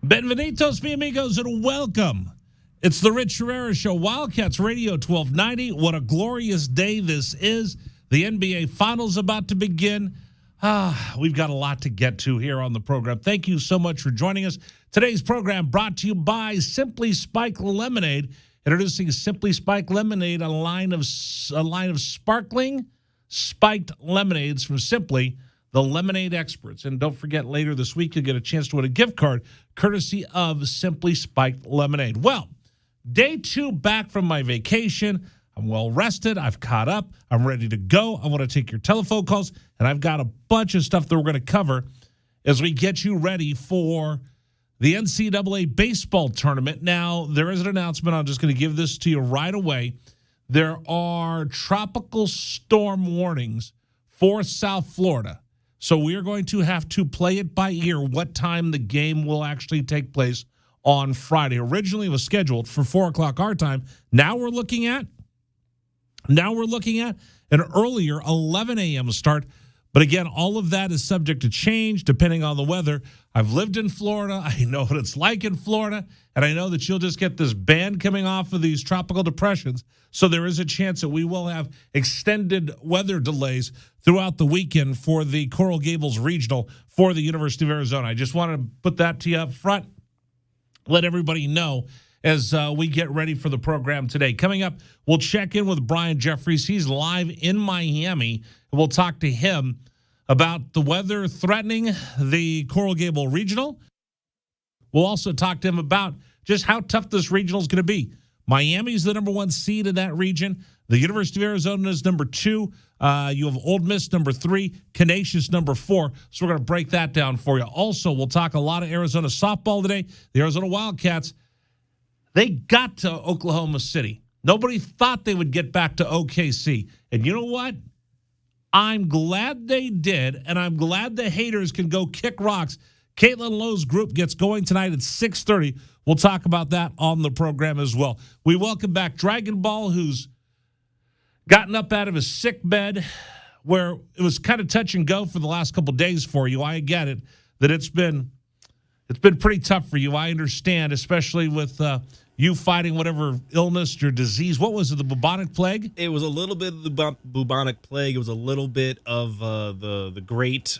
Benvenidos, mi amigos, and welcome. It's the Rich Herrera Show, Wildcats Radio 1290. What a glorious day this is. The NBA Finals about to begin. We've got a lot to get to here on the program. Thank you so much for joining us. Today's program brought to you by Simply Spiked Lemonade. Introducing Simply Spiked Lemonade, a line of sparkling spiked lemonades from Simply, the lemonade experts. And don't forget, later this week, you'll get a chance to win a gift card courtesy of Simply Spiked Lemonade. Well, day 2 back from my vacation. I'm well rested. I've caught up. I'm ready to go. I want to take your telephone calls, and I've got a bunch of stuff that we're going to cover as we get you ready for the NCAA baseball tournament. Now, there is an announcement. I'm just going to give this to you right away. There are tropical storm warnings for South Florida. So we are going to have to play it by ear what time the game will actually take place on Friday. Originally, it was scheduled for 4 o'clock our time. Now we're looking at an earlier 11 a.m. start. But again, all of that is subject to change depending on the weather. I've lived in Florida. I know what it's like in Florida. And I know that you'll just get this band coming off of these tropical depressions. So there is a chance that we will have extended weather delays throughout the weekend for the Coral Gables Regional for the University of Arizona. I just wanted to put that to you up front, let everybody know as we get ready for the program today. Coming up, we'll check in with Brian Jeffries. He's live in Miami. We'll talk to him about the weather threatening the Coral Gable Regional. We'll also talk to him about just how tough this regional is going to be. Miami's the number 1 seed in that region. The University of Arizona is number 2. You have Ole Miss number 3, Canisius number 4. So we're going to break that down for you. Also, we'll talk a lot of Arizona softball today. The Arizona Wildcats, they got to Oklahoma City. Nobody thought they would get back to OKC. And you know what? I'm glad they did, and I'm glad the haters can go kick rocks. Caitlin Lowe's group gets going tonight at 6:30. We'll talk about that on the program as well. We welcome back Dragon Ball, who's gotten up out of his sick bed, where it was kind of touch and go for the last couple of days for you. I get it, that it's been pretty tough for you. I understand, especially with you fighting whatever illness or disease. What was it, the bubonic plague? It was a little bit of the bubonic plague. It was a little bit of the great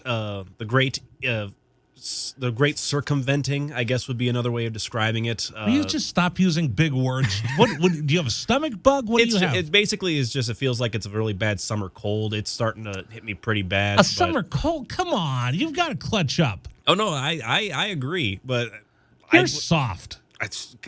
circumventing, I guess, would be another way of describing it. Will you just stop using big words? What do you have, a stomach bug? What do you have? It basically is just, it feels like it's a really bad summer cold. It's starting to hit me pretty bad. Summer cold? Come on. You've got to clutch up. Oh, no, I agree, but You're soft.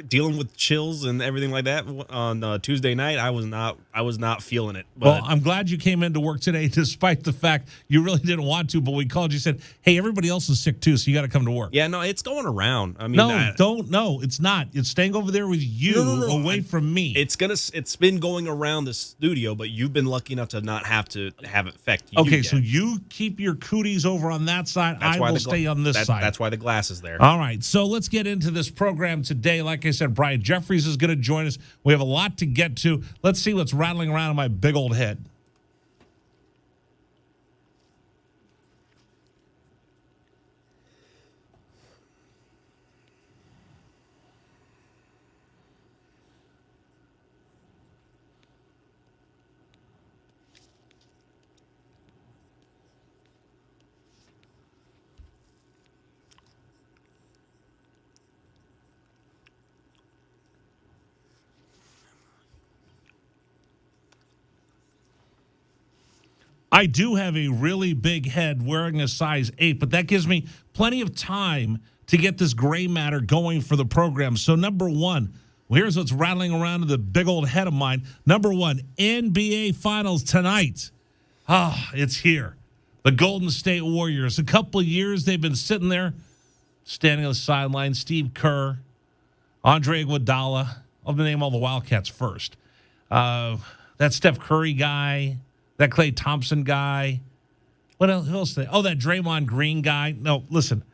Dealing with chills and everything like that on Tuesday night, I was not feeling it. But well, I'm glad you came into work today, despite the fact you really didn't want to. But we called you, said, "Hey, everybody else is sick too, so you got to come to work." Yeah, no, it's going around. I mean, no, it's not. It's staying over there with you, away from me. It's been going around the studio, but you've been lucky enough to not have it affect you. Okay, so you keep your cooties over on that side. I will stay on this side. That's why the glass is there. All right, so let's get into this program today. Like I said, Brian Jeffries is going to join us. We have a lot to get to. Let's see what's rattling around in my big old head. I do have a really big head wearing a size 8, but that gives me plenty of time to get this gray matter going for the program. So, number 1, here's what's rattling around in the big old head of mine. Number 1, NBA Finals tonight. It's here. The Golden State Warriors. A couple of years they've been sitting there, standing on the sideline. Steve Kerr, Andre Iguodala. I'll name all the Wildcats first. That Steph Curry guy. That Klay Thompson guy. What else? Who else? That Draymond Green guy. No, listen.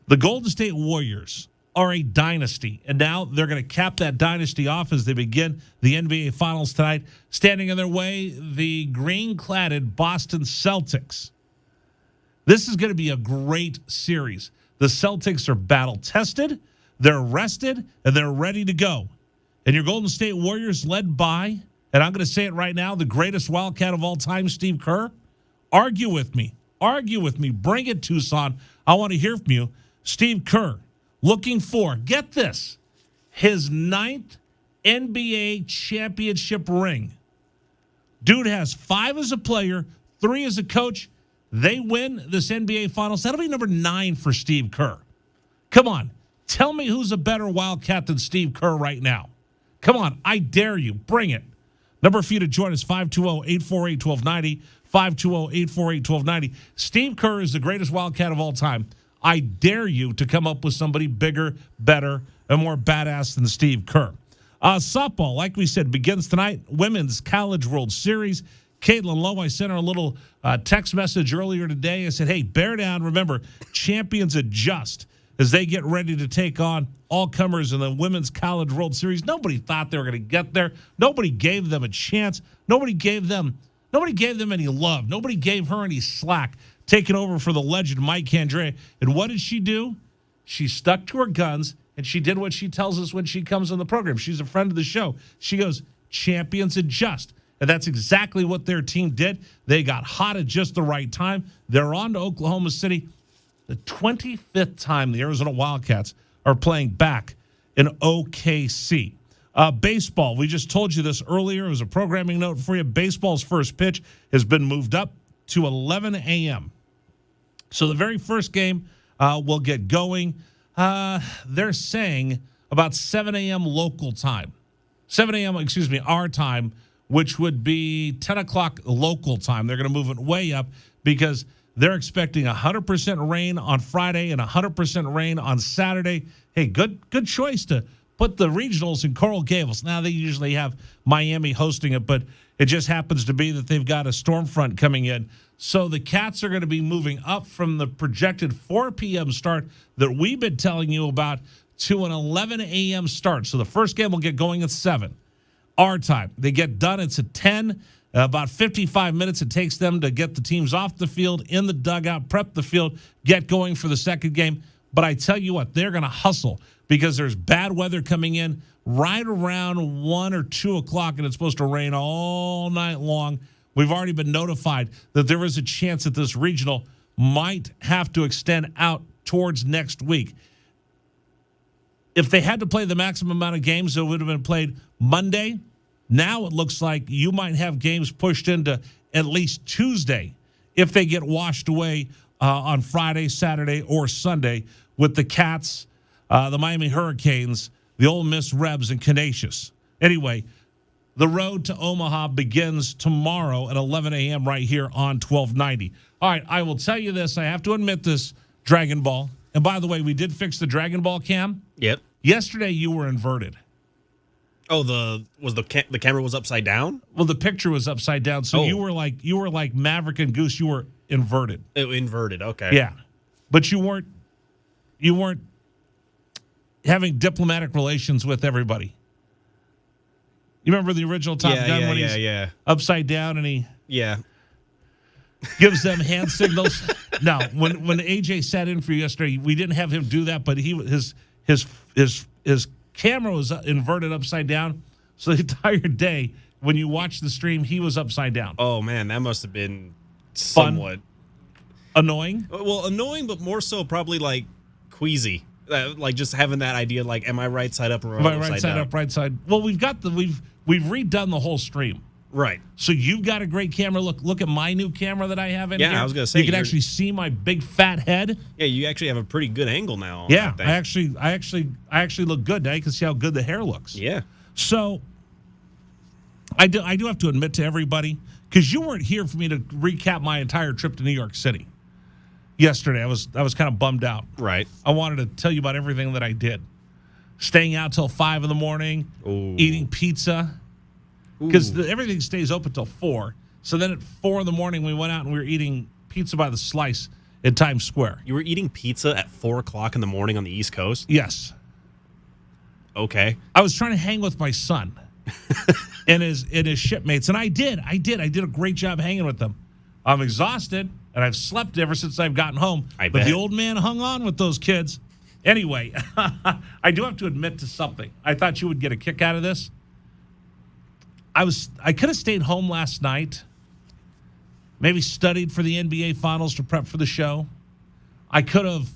The Golden State Warriors are a dynasty, and now they're going to cap that dynasty off as they begin the NBA Finals tonight. Standing in their way, the green-cladded Boston Celtics. This is going to be a great series. The Celtics are battle-tested, they're rested, and they're ready to go. And your Golden State Warriors led by, and I'm going to say it right now, the greatest Wildcat of all time, Steve Kerr. Argue with me. Argue with me. Bring it, Tucson. I want to hear from you. Steve Kerr, looking for, get this, his 9th NBA championship ring. Dude has 5 as a player, 3 as a coach. They win this NBA Finals. That'll be number 9 for Steve Kerr. Come on. Tell me who's a better Wildcat than Steve Kerr right now. Come on. I dare you. Bring it. Number for you to join us, 520-848-1290, 520-848-1290. Steve Kerr is the greatest Wildcat of all time. I dare you to come up with somebody bigger, better, and more badass than Steve Kerr. Softball, like we said, begins tonight. Women's College World Series. Caitlin Lowe, I sent her a little text message earlier today. I said, hey, bear down. Remember, champions adjust as they get ready to take on all comers in the Women's College World Series. Nobody thought they were going to get there. Nobody gave them a chance. Nobody gave them any love. Nobody gave her any slack, taking over for the legend Mike Candrea. And what did she do? She stuck to her guns, and she did what she tells us when she comes on the program. She's a friend of the show. She goes, champions adjust. And that's exactly what their team did. They got hot at just the right time. They're on to Oklahoma City. The 25th time the Arizona Wildcats are playing back in OKC. Baseball, we just told you this earlier. It was a programming note for you. Baseball's first pitch has been moved up to 11 a.m. So the very first game will get going. They're saying about 7 a.m. local time. 7 a.m., our time, which would be 10 o'clock local time. They're going to move it way up because they're expecting 100% rain on Friday and 100% rain on Saturday. Hey, good choice to put the regionals in Coral Gables. Now, they usually have Miami hosting it, but it just happens to be that they've got a storm front coming in. So the Cats are going to be moving up from the projected 4 p.m. start that we've been telling you about to an 11 a.m. start. So the first game will get going at 7. Our time. They get done. It's at 10. About 55 minutes it takes them to get the teams off the field, in the dugout, prep the field, get going for the second game. But I tell you what, they're going to hustle because there's bad weather coming in right around 1 or 2 o'clock, and it's supposed to rain all night long. We've already been notified that there is a chance that this regional might have to extend out towards next week. If they had to play the maximum amount of games, it would have been played Monday. Now it looks like you might have games pushed into at least Tuesday if they get washed away on Friday, Saturday, or Sunday with the Cats, the Miami Hurricanes, the Ole Miss Rebs, and Canisius. Anyway, the road to Omaha begins tomorrow at 11 a.m. right here on 1290. All right, I will tell you this. I have to admit this, Dragon Ball. And by the way, we did fix the Dragon Ball cam. Yep. Yesterday, you were inverted. Oh, the camera was upside down? Well, the picture was upside down, so you were like Maverick and Goose. You were inverted. Inverted, okay. Yeah, but you weren't having diplomatic relations with everybody. You remember the original Top Gun when he's upside down and he gives them hand signals? No, when AJ sat in for you yesterday, we didn't have him do that, but his camera was inverted upside down. So the entire day, when you watch the stream, he was upside down. Oh, man, that must have been somewhat annoying. Well, annoying, but more so probably like queasy. Like just having that idea, like, am I right side up or am I right side up, right side? Well, we've redone the whole stream. Right. So you've got a great camera. Look at my new camera that I have in here. Yeah, I was going to say. You can actually see my big fat head. Yeah, you actually have a pretty good angle now. Yeah, I actually look good. Now you can see how good the hair looks. Yeah. So I do have to admit to everybody, because you weren't here for me to recap my entire trip to New York City yesterday. I was kind of bummed out. Right. I wanted to tell you about everything that I did. Staying out till 5 in the morning, eating pizza. Because everything stays open till 4. So then at 4 in the morning, we went out and we were eating pizza by the slice in Times Square. You were eating pizza at 4 o'clock in the morning on the East Coast? Yes. Okay. I was trying to hang with my son and his shipmates, and I did. I did a great job hanging with them. I'm exhausted. and I've slept ever since I've gotten home. I but bet. the old man hung on with those kids. Anyway, I do have to admit to something. I thought you would get a kick out of this. I could have stayed home last night, maybe studied for the NBA Finals to prep for the show. I could have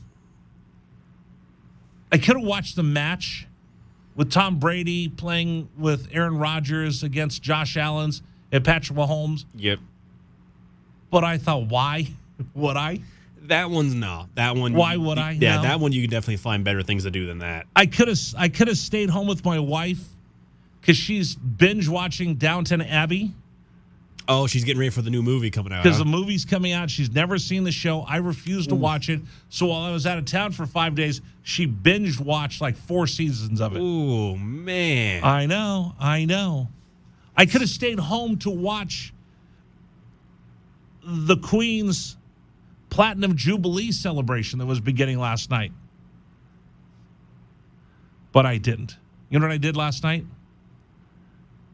watched the match with Tom Brady playing with Aaron Rodgers against Josh Allen and Patrick Mahomes. Yep. But I thought, why would I? That one's no. That one. Why would I? Yeah, No. that one you can definitely find better things to do than that. I could have stayed home with my wife because she's binge watching Downton Abbey Oh, she's getting ready for the new movie coming out. because the movie's coming out. She's never seen the show. I refused to watch it. So while I was out of town for 5 days, she binge watched like 4 seasons of it. Ooh, man. I know. I could have stayed home to watch the Queen's Platinum Jubilee celebration that was beginning last night. But I didn't. You know what I did last night?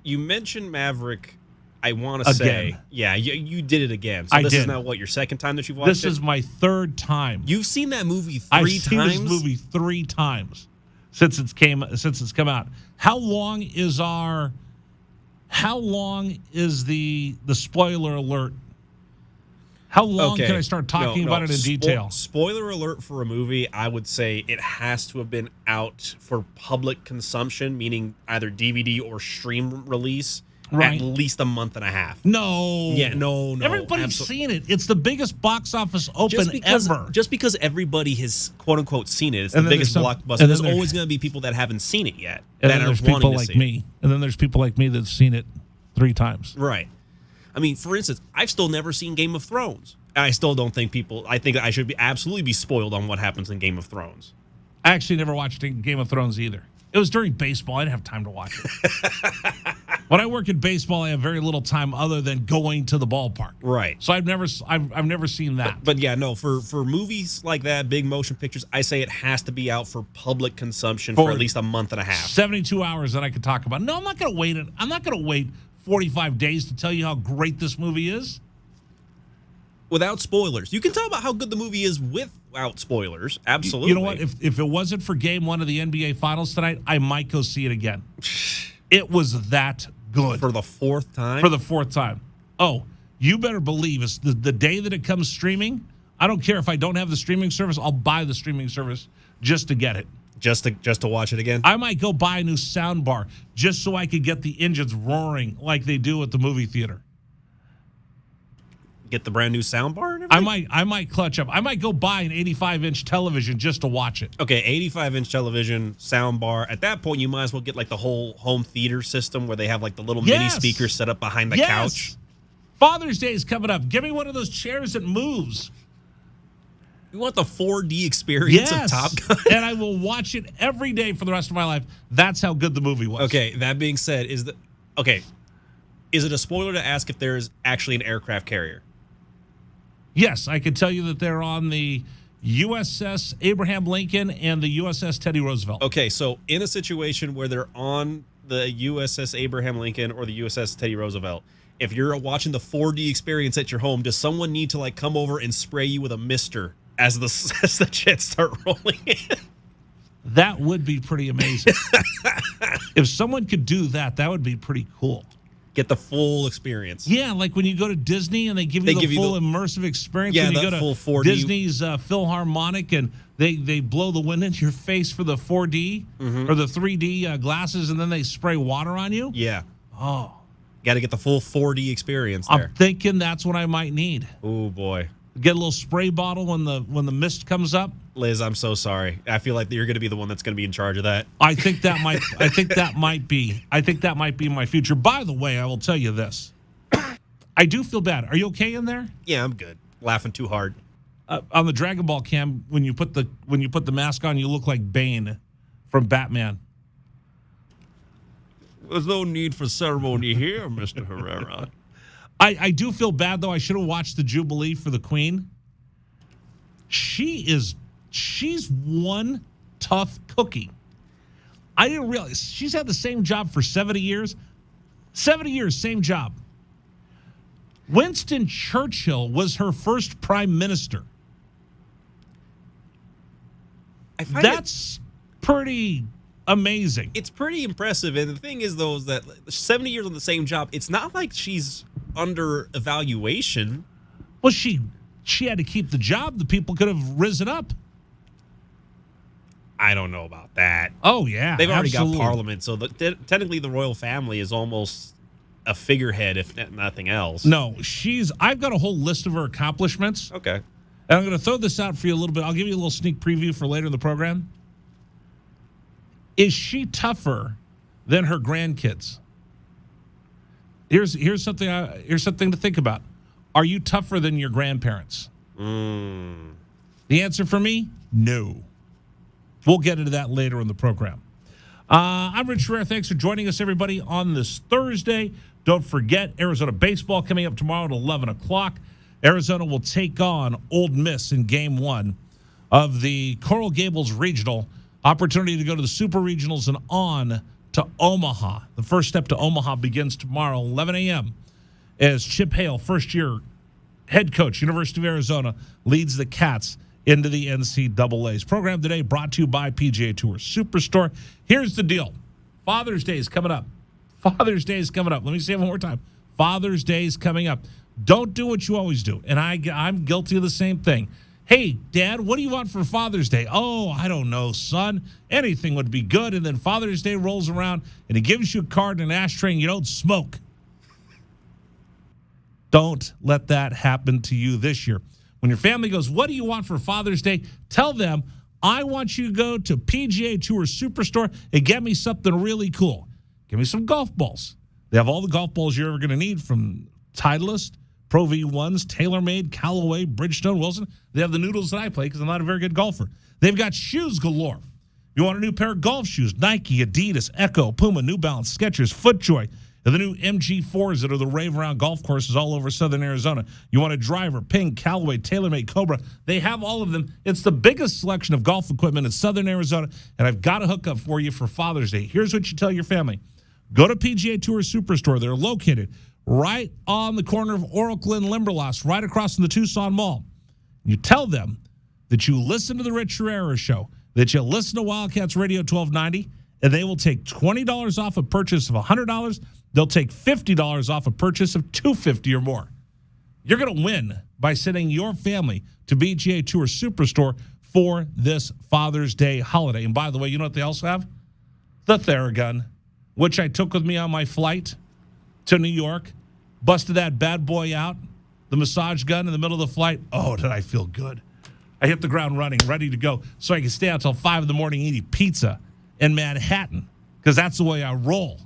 You mentioned Maverick, I want to say. Yeah, you did it again. So I this did. is now, what, your second time that you've watched it? This is my third time. You've seen that movie I've three seen times? this movie 3 times since it's come out. How long is the spoiler alert? How long can I start talking about it in detail? Spoiler alert for a movie, I would say it has to have been out for public consumption, meaning either DVD or stream release, Right. at least a month and a half. No. Yeah, no. Everybody's seen it. It's the biggest box office open ever. Just because everybody has quote unquote seen it, it's And the then biggest there's blockbuster. and There's then always going to be people that haven't seen it yet. And that then there's are wanting people to like see me. And then there's people like me that've seen it 3 times. it. Right. I mean, for instance, I've still never seen Game of Thrones. I still don't think I think I should absolutely be spoiled on what happens in Game of Thrones. I actually never watched Game of Thrones either. It was during baseball. I didn't have time to watch it. When I work in baseball, I have very little time other than going to the ballpark. Right. So I've never seen that. But yeah, no, for movies like that, big motion pictures, I say it has to be out for public consumption for at least a month and a half. 72 hours that I could talk about. No, I'm not going to wait. I'm not going to wait 45 days to tell you how great this movie is. Without spoilers. You can tell about how good the movie is without spoilers. Absolutely. You know what? If it wasn't for Game 1 of the NBA Finals tonight, I might go see it again. It was that good. For the 4th time? For the 4th time. Oh, you better believe it's the day that it comes streaming. I don't care if I don't have the streaming service. I'll buy the streaming service just to get it. Just to watch it again? I might go buy a new sound bar just so I could get the engines roaring like they do at the movie theater. Get the brand new soundbar and everything? I might clutch up. I might go buy an 85-inch television just to watch it. Okay, 85-inch television, soundbar. At that point, you might as well get like the whole home theater system where they have like the little mini speakers set up behind the couch. Father's Day is coming up. Give me one of those chairs that moves. You want the 4D experience of Top Gun? And I will watch it every day for the rest of my life. That's how good the movie was. Okay, that being said, is it a spoiler to ask if there is actually an aircraft carrier? Yes, I can tell you that they're on the USS Abraham Lincoln and the USS Teddy Roosevelt. Okay, so in a situation where they're on the USS Abraham Lincoln or the USS Teddy Roosevelt, if you're watching the 4D experience at your home, does someone need to like come over and spray you with a mister as the jets start rolling in? That would be pretty amazing. If someone could do that, that would be pretty cool. Get the full experience. Yeah, like when you go to Disney and they give you the full immersive experience. Yeah, when you that go to full 4D. Disney's Philharmonic and they blow the wind into your face for the 4D or the 3D glasses, and then they spray water on you. Yeah. Oh. Got to get the full 4D experience there. I'm thinking that's what I might need. Oh, boy. Get a little spray bottle when the mist comes up. Liz, I'm so sorry. I feel like you're going to be the one that's going to be in charge of that. I think that might be my future. By the way, I will tell you this. I do feel bad. Are you okay in there? Yeah, I'm good. Laughing too hard. On the Dragon Ball cam, when you put the mask on, you look like Bane from Batman. There's no need for ceremony here, Mr. Herrera. I do feel bad, though. I should have watched the Jubilee for the Queen. She's one tough cookie. I didn't realize she's had the same job for 70 years. 70 years, same job. Winston Churchill was her first prime minister. I find That's pretty amazing. it's pretty impressive. And the thing is, though, is that 70 years on the same job, it's not like she's under evaluation. Well, she had to keep the job. The people could have risen up. I don't know about that. Oh, yeah. They've already absolutely. got parliament, so technically the royal family is almost a figurehead, if nothing else. No, I've got a whole list of her accomplishments. Okay. And I'm going to throw this out for you a little bit. I'll give you a little sneak preview for later in the program. Is she tougher than her grandkids? Here's something to think about. Are you tougher than your grandparents? The answer for me, no. We'll get into that later in the program. I'm Rich Herrera. Thanks for joining us, everybody, on this Thursday. Don't forget, Arizona baseball coming up tomorrow at 11 o'clock. Arizona will take on Ole Miss in Game 1 of the Coral Gables Regional. Opportunity to go to the Super Regionals and on to Omaha. The first step to Omaha begins tomorrow, 11 a.m., as Chip Hale, first-year head coach, University of Arizona, leads the Cats into the NCAAs. Program today brought to you by PGA Tour Superstore. Here's the deal. Father's Day is coming up. Father's Day is coming up. Let me say it one more time. Father's Day is coming up. Don't do what you always do. And I'm guilty of the same thing. Hey, Dad, what do you want for Father's Day? Oh, I don't know, son. Anything would be good. And then Father's Day rolls around, and he gives you a card and an ashtray, and you don't smoke. Don't let that happen to you this year. When your family goes, what do you want for Father's Day? Tell them, I want you to go to PGA Tour Superstore and get me something really cool. Give me some golf balls. They have all the golf balls you're ever going to need, from Titleist, Pro V1s, TaylorMade, Callaway, Bridgestone, Wilson. They have the noodles that I play because I'm not a very good golfer. They've got shoes galore. You want a new pair of golf shoes? Nike, Adidas, Echo, Puma, New Balance, Skechers, FootJoy, and the new MG4s that are the rave around golf courses all over southern Arizona. You want a driver? Ping, Callaway, TaylorMade, Cobra. They have all of them. It's the biggest selection of golf equipment in southern Arizona, and I've got a hookup for you for Father's Day. Here's what you tell your family. Go to PGA Tour Superstore. They're located right on the corner of Oracle and Limberlost, right across from the Tucson Mall. You tell them that you listen to the Rich Herrera Show, that you listen to Wildcats Radio 1290, and they will take $20 off a purchase of $100. They'll take $50 off a purchase of $250 or more. You're going to win by sending your family to PGA Tour Superstore for this Father's Day holiday. And by the way, you know what they also have? The Theragun, which I took with me on my flight to New York. Busted that bad boy out, the massage gun in the middle of the flight. Oh, did I feel good. I hit the ground running, ready to go, so I can stay out till 5 in the morning eating pizza in Manhattan, because that's the way I roll.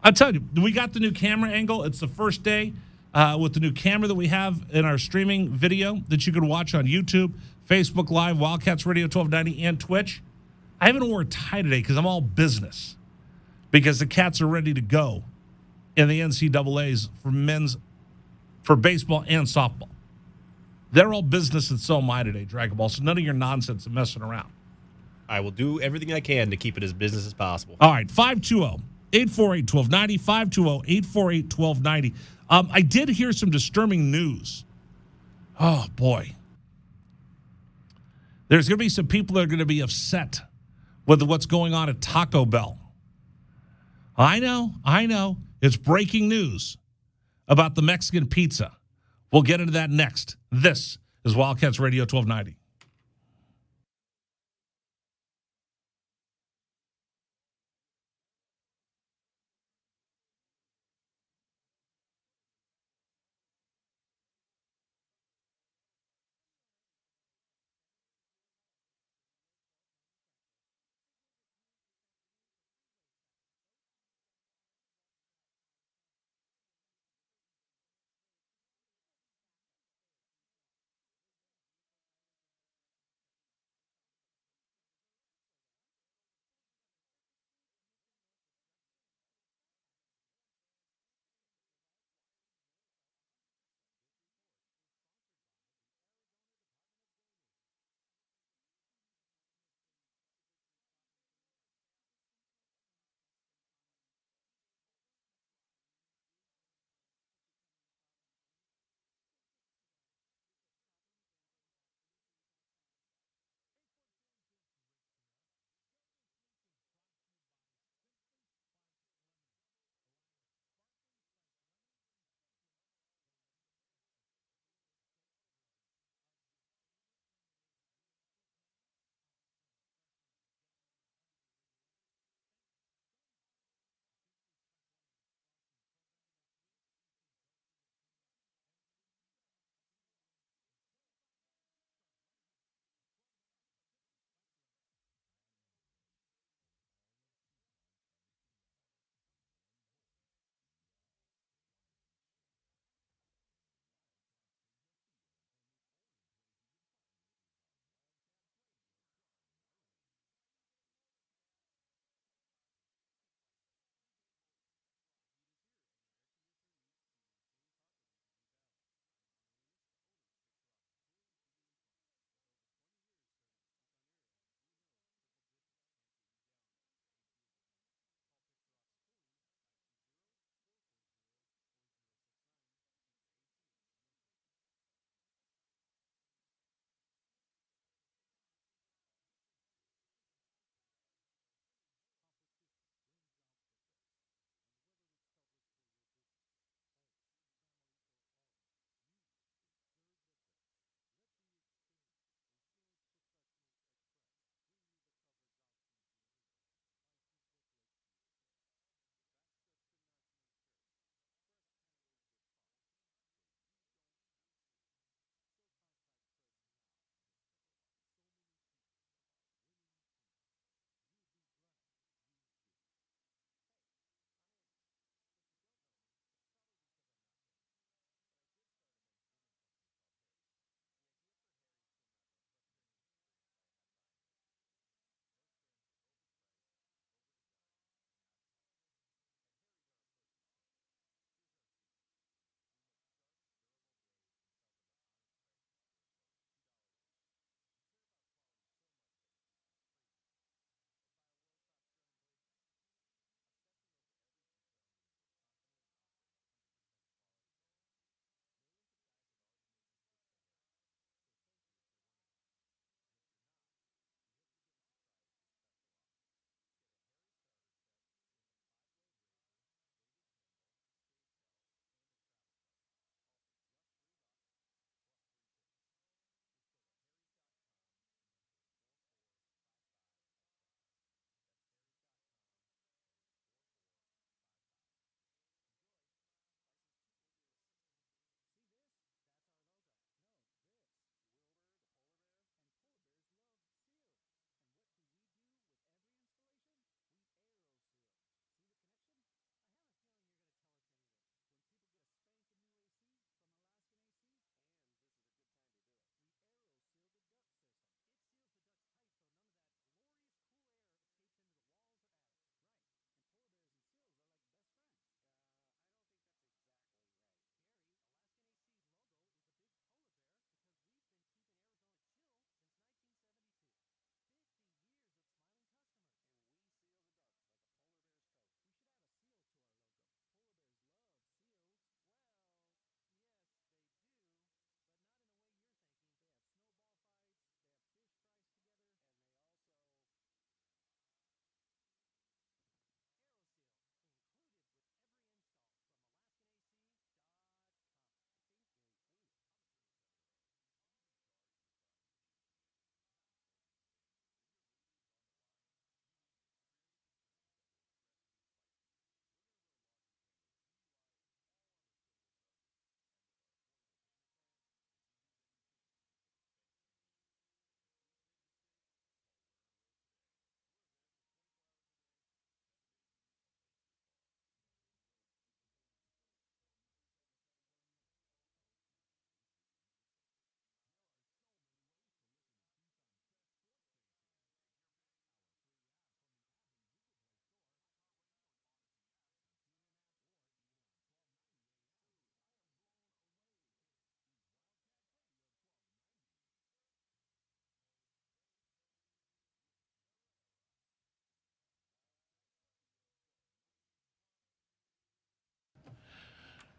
I'll tell you, we got the new camera angle. It's the first day with the new camera that we have in our streaming video that you can watch on YouTube, Facebook Live, Wildcats Radio 1290, and Twitch. I haven't worn a tie today because I'm all business, because the Cats are ready to go in the NCAAs for baseball and softball. They're all business, and so am I today, Dragon Ball. So none of your nonsense of messing around. I will do everything I can to keep it as business as possible. All right, 520-848-1290, 520-848-1290. I did hear some disturbing news. Oh, boy. There's going to be some people that are going to be upset with what's going on at Taco Bell. I know. It's breaking news about the Mexican pizza. We'll get into that next. This is Wildcats Radio 1290.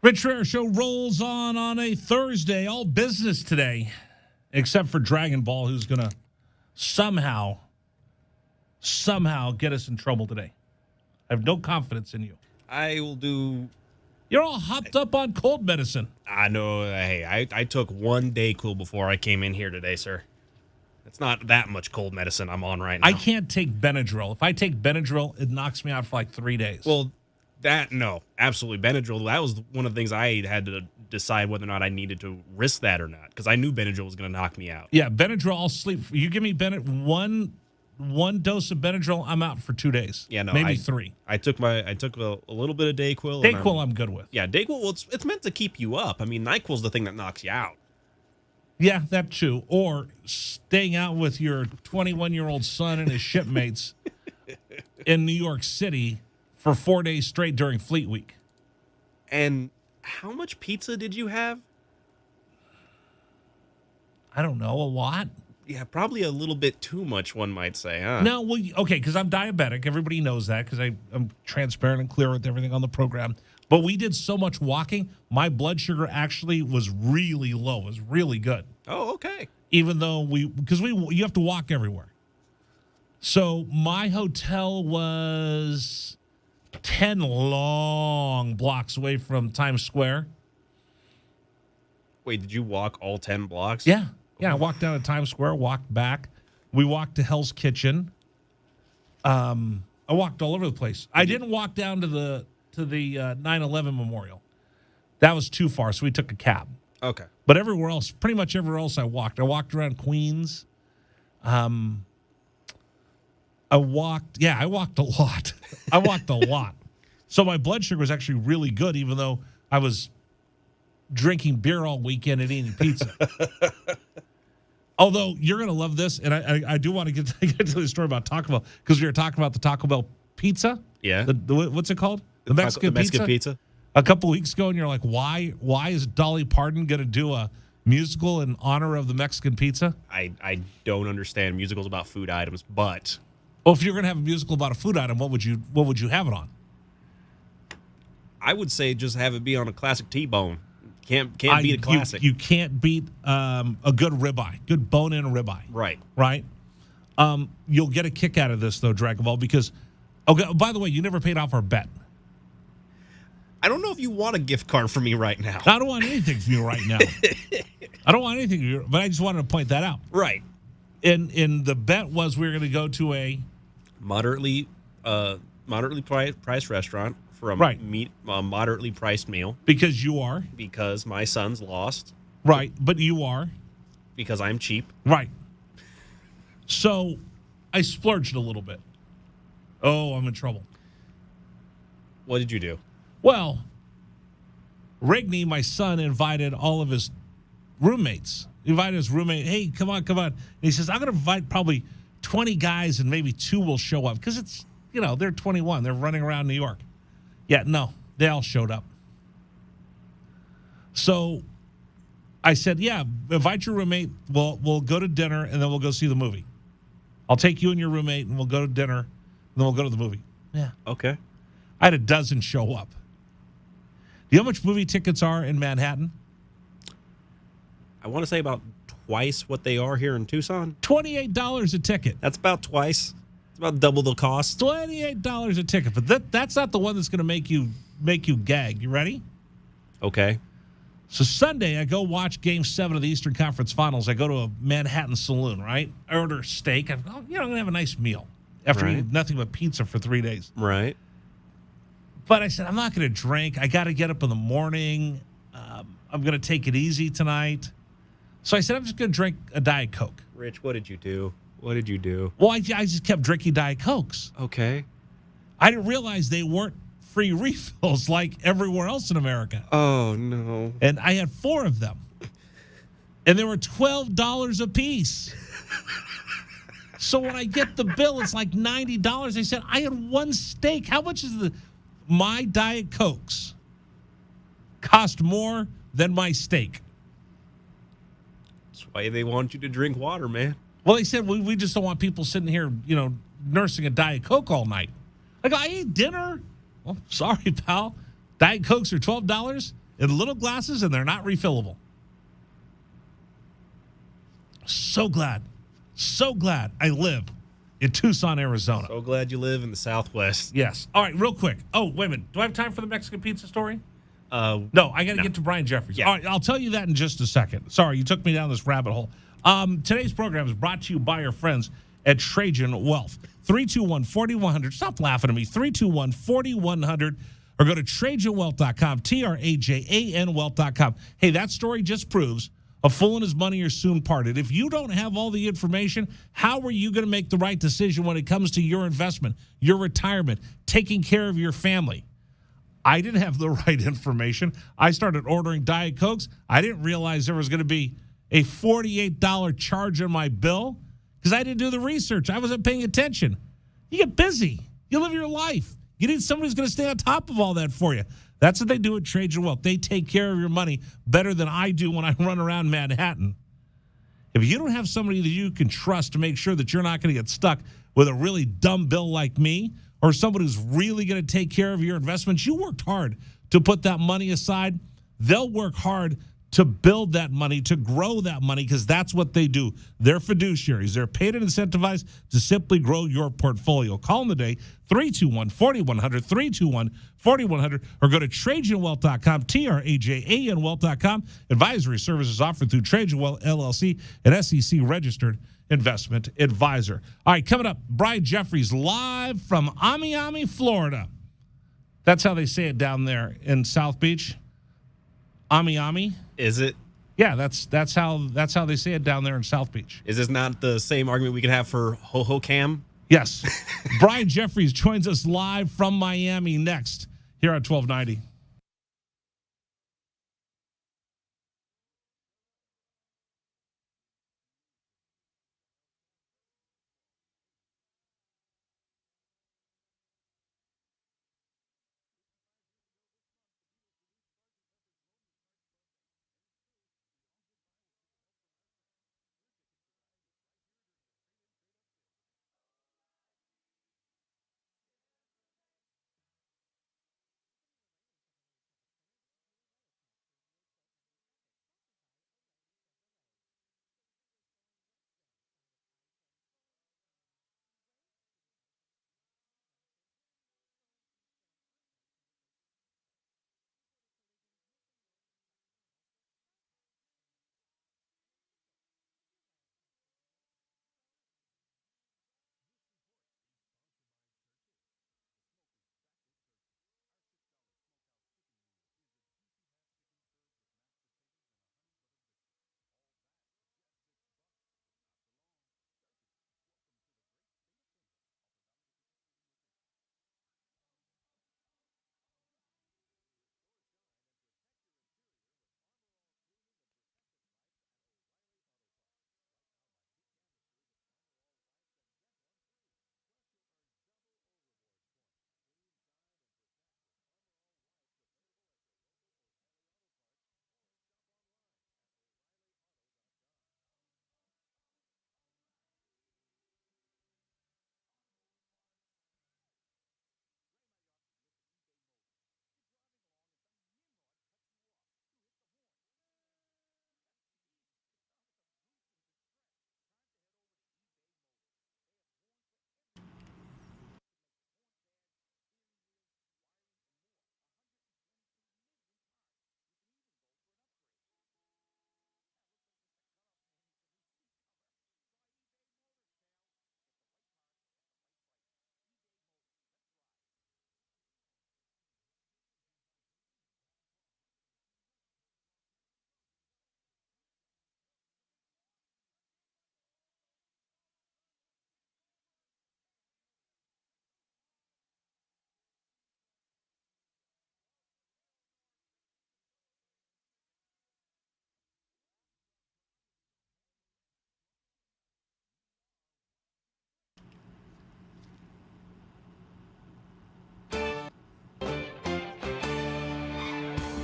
Rich Rare Show rolls on a Thursday. All business today, except for Dragon Ball, who's going to somehow get us in trouble today. I have no confidence in you. I will do. You're all hopped up on cold medicine. I know. Hey, I took one Dayquil before I came in here today, sir. It's not that much cold medicine I'm on right now. I can't take Benadryl. If I take Benadryl, it knocks me out for like 3 days. Well, no, absolutely. Benadryl, that was one of the things I had to decide whether or not I needed to risk that or not, because I knew Benadryl was going to knock me out. Yeah, Benadryl, I'll sleep. You give me one dose of Benadryl, I'm out for 2 days. Yeah, no, maybe 3. I took a little bit of Dayquil. Dayquil, I'm good with. Yeah, Dayquil. Well, it's meant to keep you up. I mean, NyQuil's the thing that knocks you out. Yeah, that too. Or staying out with your 21-year-old son and his shipmates in New York City for 4 days straight during Fleet Week. And how much pizza did you have? I don't know, a lot. Yeah, probably a little bit too much, one might say, huh? No, well, okay, because I'm diabetic. Everybody knows that because I'm transparent and clear with everything on the program. But we did so much walking, my blood sugar actually was really low. It was really good. Oh, okay. Even though you have to walk everywhere. So my hotel was 10 long blocks away from Times Square. Wait, did you walk all 10 blocks? Yeah. Yeah, I walked down to Times Square, walked back. We walked to Hell's Kitchen. I walked all over the place. I didn't walk down to the 9/11 memorial. That was too far, so we took a cab. Okay. But everywhere else, pretty much everywhere else I walked. I walked around Queens. I walked a lot. I walked a lot. So my blood sugar was actually really good, even though I was drinking beer all weekend and eating pizza. Although you're going to love this, and I do want to get to the story about Taco Bell, because we were talking about the Taco Bell pizza. Yeah. What's it called? The Mexican pizza? A couple weeks ago, and you're like, why is Dolly Parton going to do a musical in honor of the Mexican pizza? I don't understand musicals about food items, but... Well, if you're going to have a musical about a food item, what would you have it on? I would say just have it be on a classic T-bone. Can't beat a classic. You can't beat a good ribeye, good bone-in ribeye. Right. You'll get a kick out of this, though, Dragon Ball, because... Okay, by the way, you never paid off our bet. I don't know if you want a gift card from me right now. I don't want anything from you right now. I don't want anything from you, but I just wanted to point that out. Right. And the bet was we were going to go to a... Moderately priced restaurant for a moderately priced meal. Because you are. Because my son's lost. Right, but you are. Because I'm cheap. Right. So I splurged a little bit. Oh, I'm in trouble. What did you do? Well, Rigney, my son, invited all of his roommates. He invited his roommate, hey, come on. And he says, I'm going to invite probably 20 guys and maybe 2 will show up. Because it's, they're 21. They're running around New York. Yeah, no, they all showed up. So I said, yeah, invite your roommate. We'll go to dinner, and then we'll go see the movie. I'll take you and your roommate, and we'll go to dinner, and then we'll go to the movie. Yeah. Okay. I had a dozen show up. Do you know how much movie tickets are in Manhattan? I want to say about twice what they are here in Tucson. $28 a ticket. That's about twice. It's about double the cost. $28 a ticket. But that's not the one that's going to make you gag. You ready? Okay. So Sunday, I go watch Game 7 of the Eastern Conference Finals. I go to a Manhattan saloon, right? I order steak. I'm going to have a nice meal after eating nothing but pizza for 3 days. Right. But I said, I'm not going to drink. I got to get up in the morning. I'm going to take it easy tonight. So I said, I'm just going to drink a Diet Coke. Rich, what did you do? What did you do? Well, I just kept drinking Diet Cokes. Okay. I didn't realize they weren't free refills like everywhere else in America. Oh, no. And I had 4 of them. And they were $12 a piece. So when I get the bill, it's like $90. I said, I had 1 steak. How much is my Diet Cokes cost more than my steak? That's why they want you to drink water, man. Well, they said, we just don't want people sitting here, nursing a Diet Coke all night. I go, I ate dinner. Well, sorry, pal. Diet Cokes are $12. in little glasses, and they're not refillable. So glad I live in Tucson, Arizona. So glad you live in the Southwest. Yes. All right, real quick. Oh, wait a minute. Do I have time for the Mexican pizza story? No, I got to get to Brian Jeffries. Yeah. All right, I'll tell you that in just a second. Sorry, you took me down this rabbit hole. Today's program is brought to you by our friends at Trajan Wealth. 321-4100. Stop laughing at me. 321-4100. Or go to TrajanWealth.com, TRAJAN Wealth.com. Hey, that story just proves a fool and his money are soon parted. If you don't have all the information, how are you going to make the right decision when it comes to your investment, your retirement, taking care of your family? I didn't have the right information. I started ordering Diet Cokes. I didn't realize there was going to be a $48 charge on my bill because I didn't do the research. I wasn't paying attention. You get busy. You live your life. You need somebody who's going to stay on top of all that for you. That's what they do at Trajan Wealth. They take care of your money better than I do when I run around Manhattan. If you don't have somebody that you can trust to make sure that you're not going to get stuck with a really dumb bill like me, or somebody who's really going to take care of your investments, you worked hard to put that money aside. They'll work hard to build that money, to grow that money, because that's what they do. They're fiduciaries. They're paid and incentivized to simply grow your portfolio. Call them today, 321-4100, 321-4100, or go to TrajanWealth.com, TRAJAN Wealth.com. Advisory services offered through Trajan Wealth, LLC, an SEC-registered investment advisor. All right, coming up, Brian Jeffries live from Miami, Florida. That's how they say it down there in South Beach. Ami. Is it? Yeah, that's how they say it down there in South Beach. Is this not the same argument we could have for Ho Cam? Yes. Brian Jeffries joins us live from Miami next here on 1290.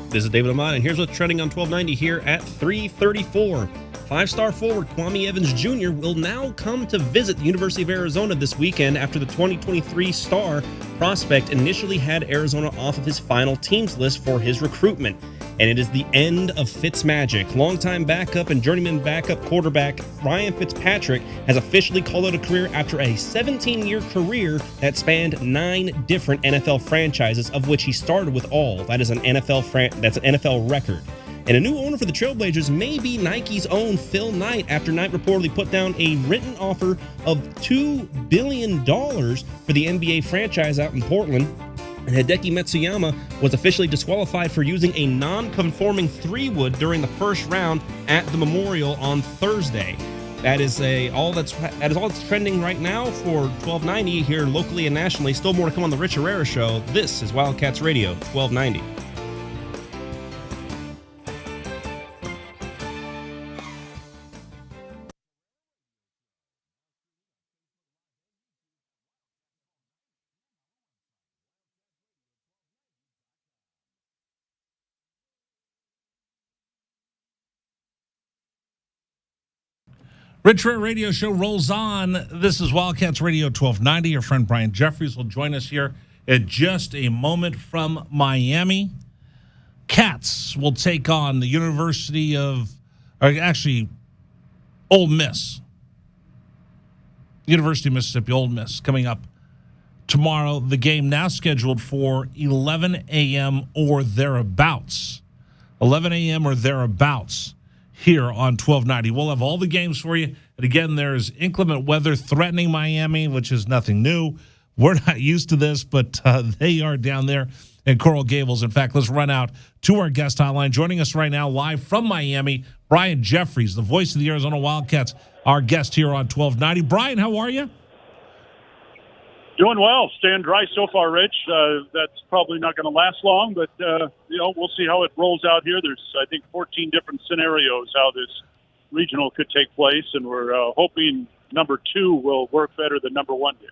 This is David Ahmad, and here's what's trending on 1290 here at 3:34. Five-star forward Kwame Evans Jr. will now come to visit the University of Arizona this weekend after the 2023 star prospect initially had Arizona off of his final teams list for his recruitment. and it is the end of Fitzmagic. Longtime backup and journeyman backup quarterback Ryan Fitzpatrick has officially called it a career after a 17-year career that spanned 9 different NFL franchises, of which he started with all. That is an NFL record. And a new owner for the Trailblazers may be Nike's own Phil Knight, after Knight reportedly put down a written offer of $2 billion for the NBA franchise out in Portland. And Hideki Matsuyama was officially disqualified for using a non-conforming 3-wood during the first round at the Memorial on Thursday. That is all that's trending right now for 1290 here locally and nationally. Still more to come on the Rich Herrera Show. This is Wildcats Radio 1290. Rich Herrera Radio Show rolls on. This is Wildcats Radio 1290. Your friend Brian Jeffries will join us here in just a moment from Miami. Cats will take on the University of, Ole Miss. University of Mississippi, Ole Miss, coming up tomorrow. The game now scheduled for 11 a.m. or thereabouts. 11 a.m. or thereabouts. Here on 1290. We'll have all the games for you. And again, there's inclement weather threatening Miami, which is nothing new. We're not used to this, but they are down there in Coral Gables. In fact, let's run out to our guest hotline. Joining us right now live from Miami, Brian Jeffries, the voice of the Arizona Wildcats, our guest here on 1290. Brian, how are you? Doing well. Staying dry so far, Rich. That's probably not going to last long, but, we'll see how it rolls out here. There's, I think, 14 different scenarios how this regional could take place, and we're hoping number 2 will work better than number 1 did.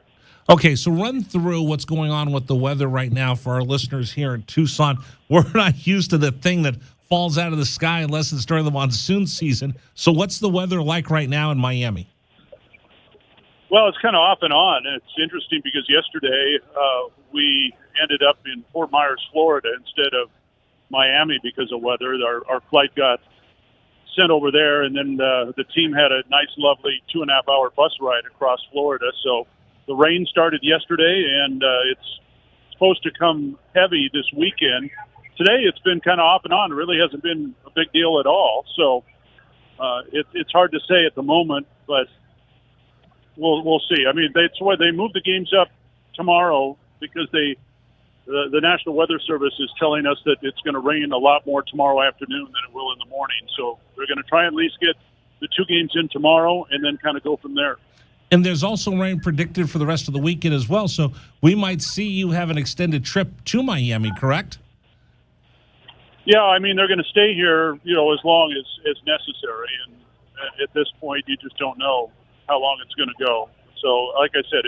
Okay, so run through what's going on with the weather right now for our listeners here in Tucson. We're not used to the thing that falls out of the sky unless it's during the monsoon season. So what's the weather like right now in Miami? Well, it's kind of off and on. It's interesting because yesterday we ended up in Fort Myers, Florida, instead of Miami because of weather. Our flight got sent over there, and then the team had a nice, lovely 2.5-hour bus ride across Florida. So the rain started yesterday, and it's supposed to come heavy this weekend. Today it's been kind of off and on. It really hasn't been a big deal at all. So it's hard to say at the moment, but we'll see. I mean, that's why they moved the games up tomorrow, because the National Weather Service is telling us that it's going to rain a lot more tomorrow afternoon than it will in the morning. So they're going to try and at least get the 2 games in tomorrow and then kind of go from there. And there's also rain predicted for the rest of the weekend as well. So we might see you have an extended trip to Miami, correct? Yeah, I mean, they're going to stay here, as long as necessary. And at this point, you just don't know how long it's going to go. So, like I said,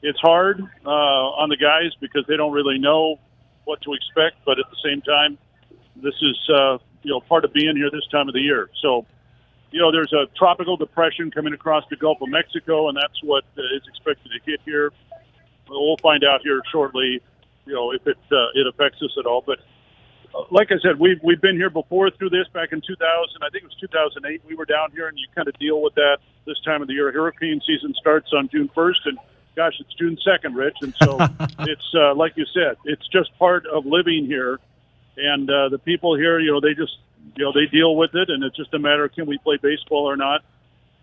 it's hard on the guys because they don't really know what to expect. But at the same time, this is part of being here this time of the year. So, there's a tropical depression coming across the Gulf of Mexico, and that's what is expected to hit here. We'll find out here shortly, if it affects us at all. But like I said, we've been here before through this back in 2000. I think it was 2008. We were down here, and you kind of deal with that this time of the year. Hurricane season starts on June 1st, and gosh, it's June 2nd, Rich. And so it's like you said, it's just part of living here. And the people here, they just, they deal with it, and it's just a matter of can we play baseball or not.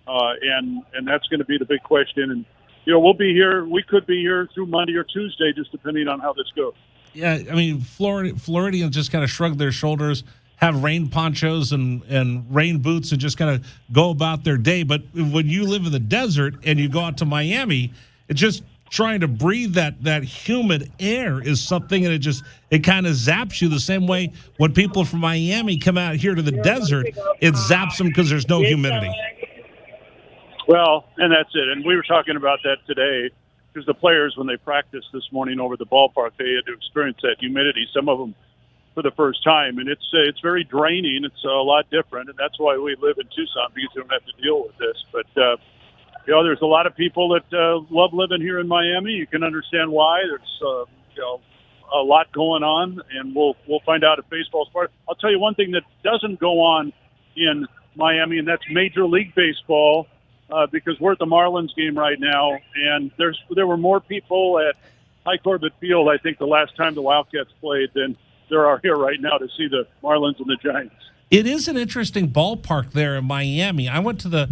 And that's going to be the big question. And we'll be here. We could be here through Monday or Tuesday, just depending on how this goes. Yeah, I mean, Floridians just kind of shrug their shoulders, have rain ponchos and rain boots, and just kind of go about their day. But when you live in the desert and you go out to Miami, it's just trying to breathe that humid air is something, and it kind of zaps you the same way when people from Miami come out here to the desert, it zaps them because there's no humidity. Well, and that's it. And we were talking about that today. Because the players, when they practiced this morning over the ballpark, they had to experience that humidity, some of them for the first time. And it's very draining. It's a lot different, and that's why we live in Tucson, because we don't have to deal with this. But, there's a lot of people that love living here in Miami. You can understand why. There's, a lot going on, and we'll find out if baseball's part. I'll tell you one thing that doesn't go on in Miami, and that's Major League Baseball, because we're at the Marlins game right now, and there were more people at High Corbett Field, I think, the last time the Wildcats played than there are here right now to see the Marlins and the Giants. It is an interesting ballpark there in Miami. I went to the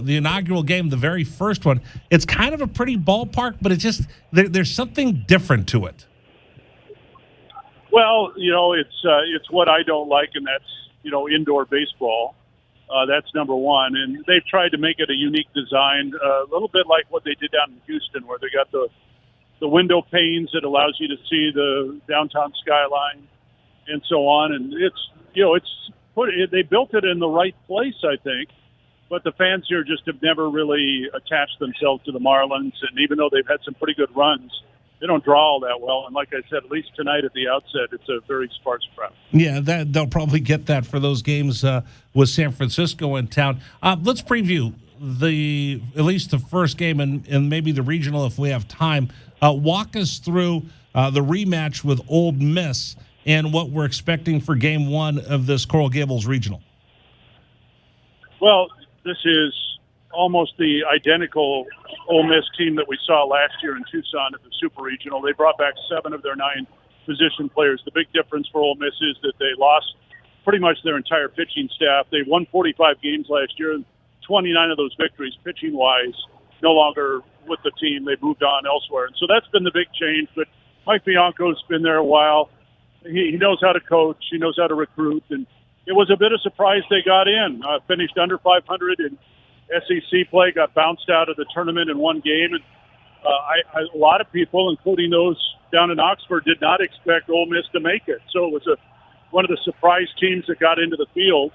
inaugural game, the very first one. It's kind of a pretty ballpark, but it's just there's something different to it. Well, it's what I don't like, and that's indoor baseball. That's number one, and they've tried to make it a unique design, a little bit like what they did down in Houston, where they got the window panes that allows you to see the downtown skyline and so on. And they built it in the right place, I think. But the fans here just have never really attached themselves to the Marlins. And even though they've had some pretty good runs, they don't draw all that well. And like I said, at least tonight at the outset, it's a very sparse crowd. Yeah, they'll probably get that for those games with San Francisco in town. Let's preview at least the first game and maybe the regional if we have time. Walk us through the rematch with Old Miss and what we're expecting for game one of this Coral Gables regional. Well, this is almost the identical Ole Miss team that we saw last year in Tucson at the Super Regional. They brought back 7 of their 9 position players. The big difference for Ole Miss is that they lost pretty much their entire pitching staff. They won 45 games last year, 29 of those victories pitching-wise, no longer with the team. They moved on elsewhere. And so that's been the big change. But Mike Bianco's been there a while. He knows how to coach. He knows how to recruit. And it was a bit of surprise they got in. Finished under 500 in SEC play, got bounced out of the tournament in one game. And a lot of people, including those down in Oxford, did not expect Ole Miss to make it. So it was one of the surprise teams that got into the field.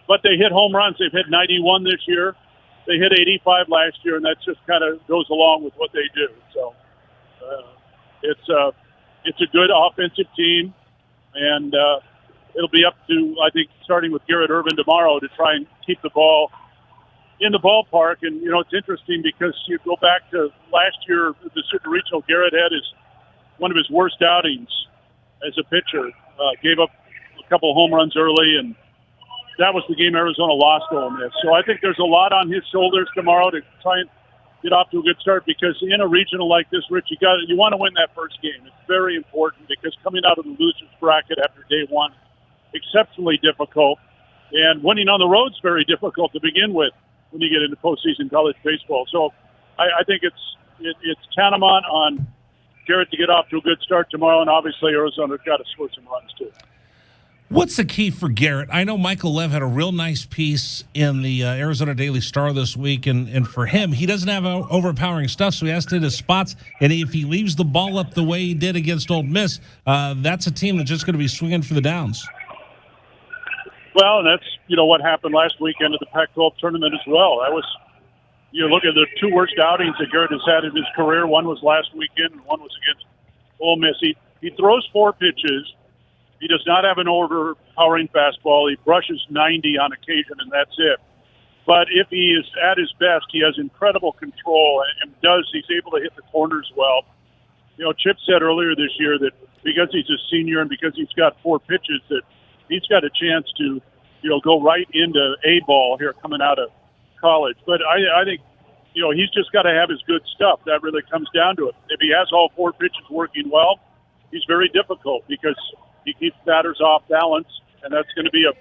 But they hit home runs. They've hit 91 this year. They hit 85 last year, and that just kind of goes along with what they do. So it's a good offensive team, and it'll be up to, I think, starting with Garrett Irvin tomorrow to try and keep the ball in the ballpark. And, it's interesting because you go back to last year, the Super Regional, Garrett had one of his worst outings as a pitcher. Gave up a couple of home runs early, and that was the game Arizona lost to Ole Miss. So I think there's a lot on his shoulders tomorrow to try and get off to a good start, because in a regional like this, Rich, you want to win that first game. It's very important, because coming out of the losers bracket after day one, exceptionally difficult, and winning on the road is very difficult to begin with when you get into postseason college baseball. So I think it's tantamount on Garrett to get off to a good start tomorrow, and obviously Arizona's got to score some runs too. What's the key for Garrett? I know Michael Lev had a real nice piece in the Arizona Daily Star this week, and for him, he doesn't have overpowering stuff, so he has to hit his spots, and if he leaves the ball up the way he did against Ole Miss, that's a team that's just going to be swinging for the downs. Well, and that's, what happened last weekend at the Pac-12 tournament as well. That was, look at the 2 worst outings that Garrett has had in his career. One was last weekend, and one was against Ole Miss. He throws 4 pitches. He does not have an overpowering fastball. He brushes 90 on occasion, and that's it. But if he is at his best, he has incredible control, and he's able to hit the corners well. Chip said earlier this year that because he's a senior and because he's got 4 pitches, that he's got a chance to, go right into A ball here coming out of college. But I think, he's just got to have his good stuff. That really comes down to it. If he has all 4 pitches working well, he's very difficult, because he keeps batters off balance, and that's going to be a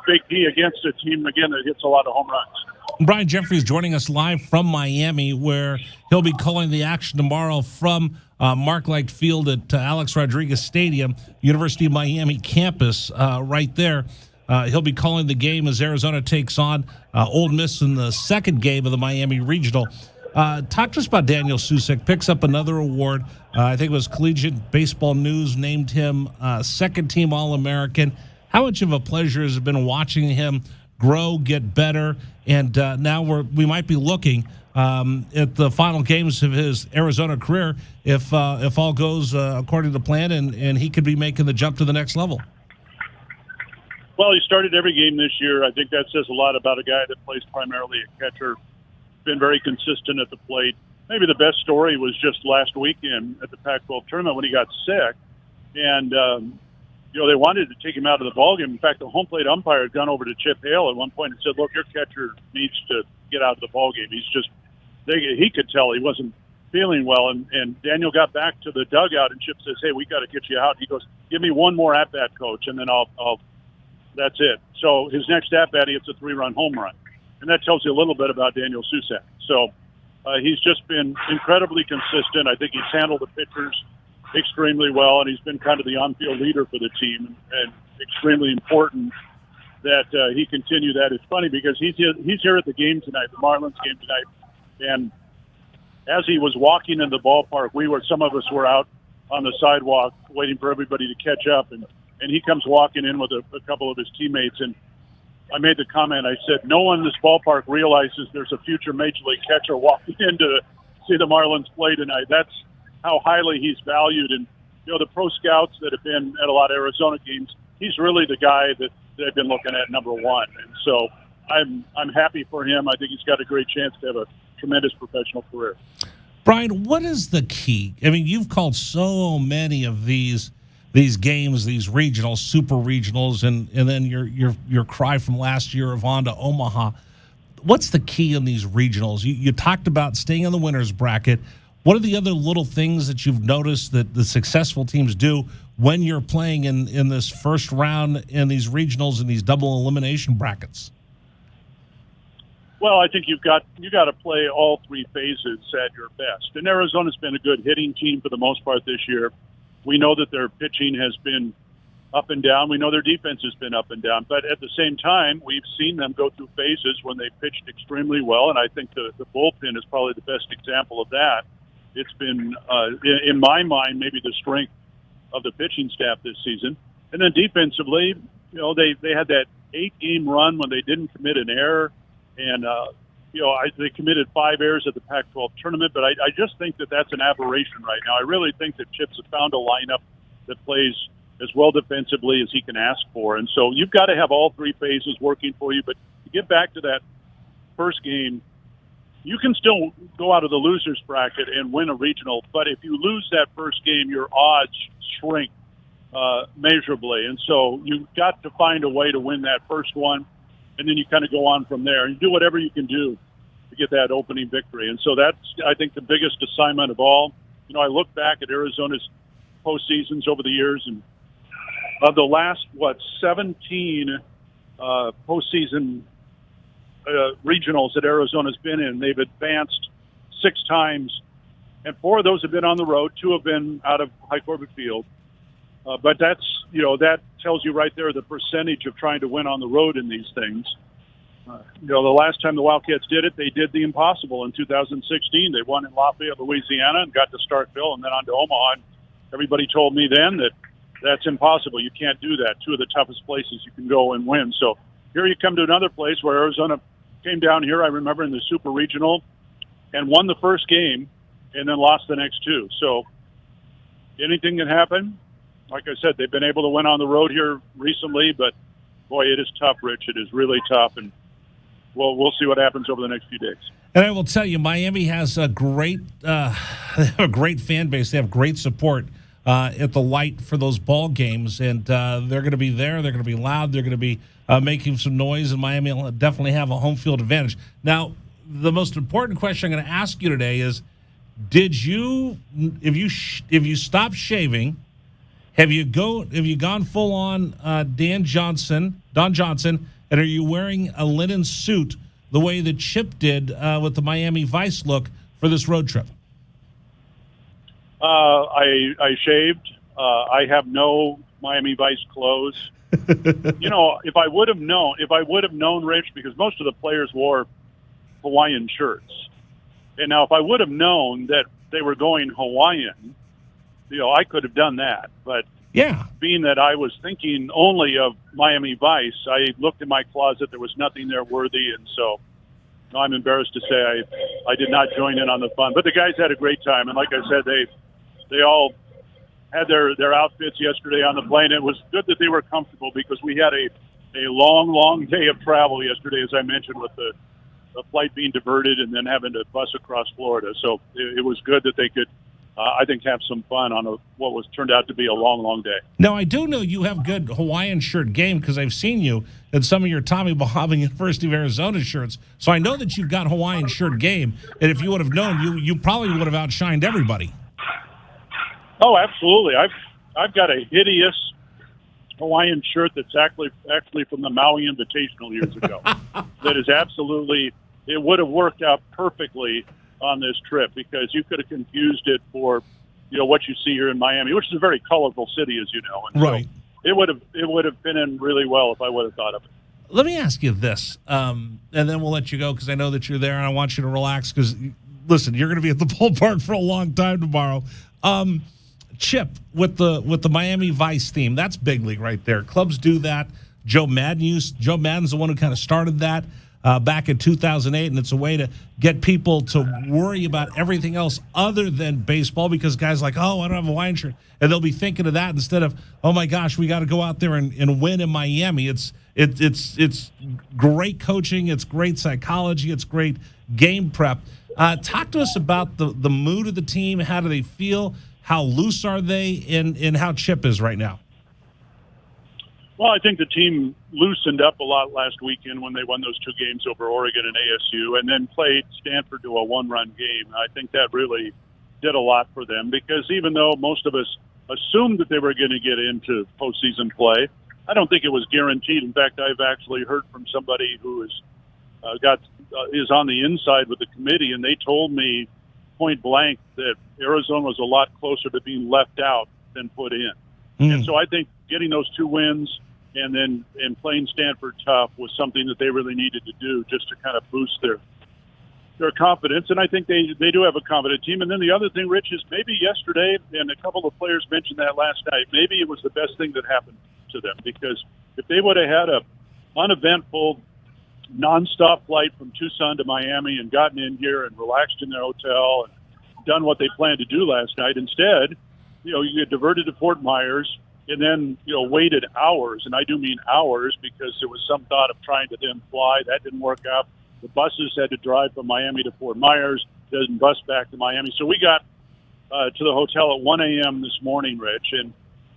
big key against a team, again, that hits a lot of home runs. Brian Jeffries joining us live from Miami, where he'll be calling the action tomorrow from Mark Light Field at Alex Rodriguez Stadium, University of Miami campus, right there. He'll be calling the game as Arizona takes on Ole Miss in the second game of the Miami Regional. Talk to us about Daniel Susek. Picks up another award. I think it was Collegiate Baseball News named him second-team All-American. How much of a pleasure has it been watching him grow, get better, and now we might be looking at the final games of his Arizona career if all goes according to plan, and he could be making the jump to the next level. Well, he started every game this year. I think that says a lot about a guy that plays primarily at catcher. Been very consistent at the plate. maybe the best story was just last weekend at the Pac-12 tournament when he got sick, and they wanted to take him out of the ballgame. In fact, the home plate umpire had gone over to Chip Hale at one point and said, "Look, your catcher needs to get out of the ballgame. He could tell he wasn't feeling well." And Daniel got back to the dugout, and Chip says, "Hey, we got to get you out." He goes, "Give me one more at bat, coach, and then I'll. That's it." So his next at bat, he hits a 3-run home run, and that tells you a little bit about Daniel Susak. So he's just been incredibly consistent. I think he's handled the pitchers extremely well, and he's been kind of the on-field leader for the team, and extremely important that he continue that. It's funny because he's here at the game tonight, the Marlins game tonight, and as he was walking in the ballpark, some of us were out on the sidewalk waiting for everybody to catch up, and he comes walking in with a couple of his teammates, and I made the comment, I said, no one in this ballpark realizes there's a future Major League catcher walking in to see the Marlins play tonight. That's how highly he's valued. And, the pro scouts that have been at a lot of Arizona games, he's really the guy that they've been looking at number one. And so I'm happy for him. I think he's got a great chance to have a tremendous professional career. Brian, what is the key? I mean, you've called so many of these games, these regionals, super regionals, and then your cry from last year of on to Omaha. What's the key in these regionals? You talked about staying in the winner's bracket. What are the other little things that you've noticed that the successful teams do when you're playing in this first round in these regionals and these double elimination brackets? Well, I think you got to play all three phases at your best. And Arizona's been a good hitting team for the most part this year. We know that their pitching has been up and down. We know their defense has been up and down. But at the same time, we've seen them go through phases when they pitched extremely well, and I think the bullpen is probably the best example of that. It's been, in my mind, maybe the strength of the pitching staff this season. And then defensively, they had that 8-game run when they didn't commit an error. And, they committed 5 errors at the Pac-12 tournament, but I just think that that's an aberration right now. I really think that Chip's have found a lineup that plays as well defensively as he can ask for. And so you've got to have all three phases working for you. But to get back to that first game, you can still go out of the loser's bracket and win a regional, but if you lose that first game, your odds shrink measurably. And so you've got to find a way to win that first one, and then you kind of go on from there and do whatever you can do to get that opening victory. And so that's, I think, the biggest assignment of all. I look back at Arizona's postseasons over the years, and of the last, 17 postseason regionals that Arizona's been in, they've advanced 6 times, and 4 of those have been on the road. 2 have been out of High Corbett Field. But that's, that tells you right there the percentage of trying to win on the road in these things. The last time the Wildcats did it, they did the impossible in 2016. They won in Lafayette, Louisiana, and got to Starkville and then on to Omaha. And everybody told me then that that's impossible. You can't do that. 2 of the toughest places you can go and win. So here you come to another place where Arizona came down here, I remember, in the Super Regional and won the first game and then lost the next 2. So anything can happen. Like I said, they've been able to win on the road here recently, but, boy, it is tough, Rich. It is really tough, and we'll see what happens over the next few days. And I will tell you, Miami has a great fan base. They have great support at the Light for those ball games, and they're going to be there. They're going to be loud. They're going to be making some noise, and Miami will definitely have a home field advantage. Now, the most important question I'm going to ask you today is, if you stopped shaving, have you gone full on Don Johnson, and are you wearing a linen suit the way that Chip did with the Miami Vice look for this road trip? I shaved. I have no Miami Vice clothes. If I would have known, Rich, because most of the players wore Hawaiian shirts. And now if I would have known that they were going Hawaiian, I could have done that. But yeah, being that I was thinking only of Miami Vice, I looked in my closet. There was nothing there worthy. And so I'm embarrassed to say I did not join in on the fun. But the guys had a great time. And like I said, they all had their outfits yesterday on the plane. It was good that they were comfortable because we had a long day of travel yesterday, as I mentioned, with the a flight being diverted and then having to bus across Florida. So it was good that they could, I think, have some fun on what was turned out to be a long, long day. Now, I do know you have good Hawaiian shirt game because I've seen you in some of your Tommy Bahama University of Arizona shirts. So I know that you've got Hawaiian shirt game. And if you would have known, you probably would have outshined everybody. Oh, absolutely. I've got a hideous Hawaiian shirt that's actually from the Maui Invitational years ago. That is absolutely, it would have worked out perfectly on this trip because you could have confused it for, what you see here in Miami, which is a very colorful city, as you know. And right. So it would have been in really well if I would have thought of it. Let me ask you this, and then we'll let you go because I know that you're there and I want you to relax because, listen, you're going to be at the ballpark for a long time tomorrow. Chip, with the Miami Vice theme, that's big league right there. Clubs do that. Joe Madden's the one who kind of started that back in 2008, and it's a way to get people to worry about everything else other than baseball because guys are like, oh, I don't have a Hawaiian shirt, and they'll be thinking of that instead of, oh my gosh, we got to go out there and win in Miami. It's great coaching, it's great psychology, it's great game prep. Talk to us about the mood of the team. How do they feel? How loose are they, and how Chip is right now? Well, I think the team loosened up a lot last weekend when they won those 2 games over Oregon and ASU and then played Stanford to a one-run game. I think that really did a lot for them because even though most of us assumed that they were going to get into postseason play, I don't think it was guaranteed. In fact, I've actually heard from somebody who is on the inside with the committee, and they told me point blank that Arizona was a lot closer to being left out than put in. And so I think getting those 2 wins and playing Stanford tough was something that they really needed to do just to kind of boost their confidence. And I think they do have a confident team. And then the other thing, Rich, is maybe yesterday, and a couple of players mentioned that last night, maybe it was the best thing that happened to them because if they would have had a uneventful nonstop flight from Tucson to Miami and gotten in here and relaxed in their hotel and done what they planned to do last night. Instead, you get diverted to Fort Myers and then, waited hours. And I do mean hours because there was some thought of trying to then fly. That didn't work out. The buses had to drive from Miami to Fort Myers, then bus back to Miami. So we got to the hotel at 1 a.m. this morning, Rich. And,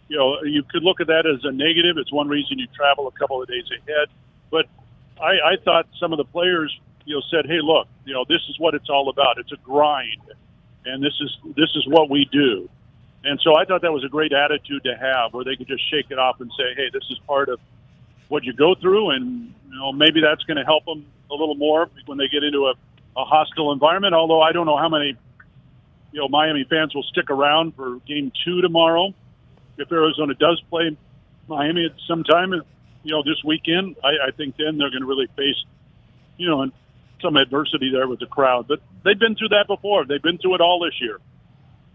you could look at that as a negative. It's one reason you travel a couple of days ahead. But I thought some of the players, said, "Hey, look, this is what it's all about. It's a grind, and this is what we do." And so I thought that was a great attitude to have, where they could just shake it off and say, "Hey, this is part of what you go through," and maybe that's going to help them a little more when they get into a hostile environment. Although I don't know how many Miami fans will stick around for Game 2 tomorrow if Arizona does play Miami at some time. This weekend, I think then they're going to really face, some adversity there with the crowd. But they've been through that before. They've been through it all this year.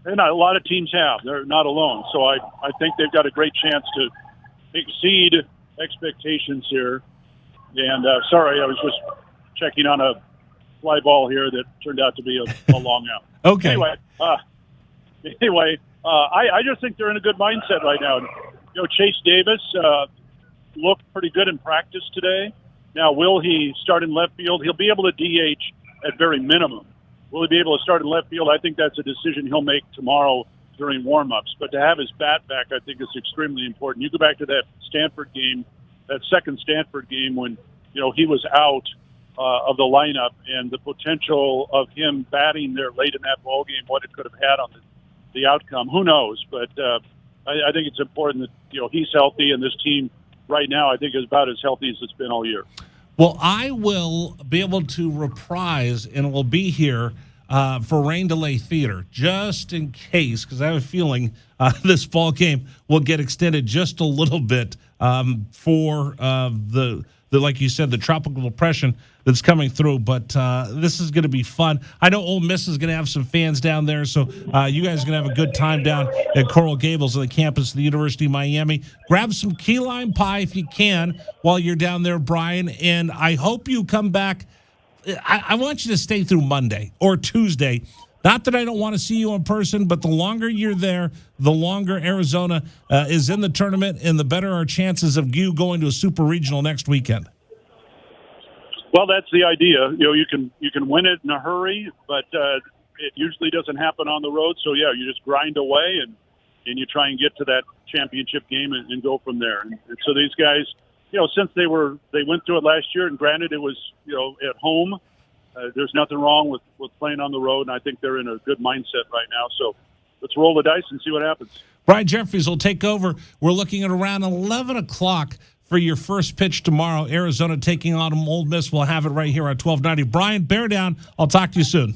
And a lot of teams have. They're not alone. So I think they've got a great chance to exceed expectations here. And sorry, I was just checking on a fly ball here that turned out to be a long out. Okay. Anyway, I just think they're in a good mindset right now. Chase Davis looked pretty good in practice today. Now, will he start in left field? He'll be able to DH at very minimum. Will he be able to start in left field? I think that's a decision he'll make tomorrow during warm-ups. But to have his bat back, I think is extremely important. You go back to that Stanford game, that second Stanford game when, he was out of the lineup, and the potential of him batting there late in that ball game, what it could have had on the outcome. Who knows? But I think it's important that, he's healthy, and this team right now I think is about as healthy as it's been all year. Well, I will be able to reprise and will be here for Rain Delay Theater just in case, because I have a feeling this ball game will get extended just a little bit for the like you said, the tropical depression that's coming through. But this is going to be fun. I know Ole Miss is going to have some fans down there, so you guys are going to have a good time down at Coral Gables on the campus of the University of Miami. Grab some key lime pie if you can while you're down there, Brian, and I hope you come back. I want you to stay through Monday or Tuesday. Not that I don't want to see you in person, but the longer you're there, the longer Arizona is in the tournament, and the better our chances of you going to a super regional next weekend. Well, that's the idea. You can win it in a hurry, but it usually doesn't happen on the road. So yeah, you just grind away and you try and get to that championship game and go from there. And so these guys, since they went through it last year, and granted it was at home, there's nothing wrong with playing on the road, and I think they're in a good mindset right now. So let's roll the dice and see what happens. Brian Jeffries will take over. We're looking at around 11 o'clock for your first pitch tomorrow. Arizona taking on Ole Miss. We'll have it right here on 1290. Brian, bear down. I'll talk to you soon.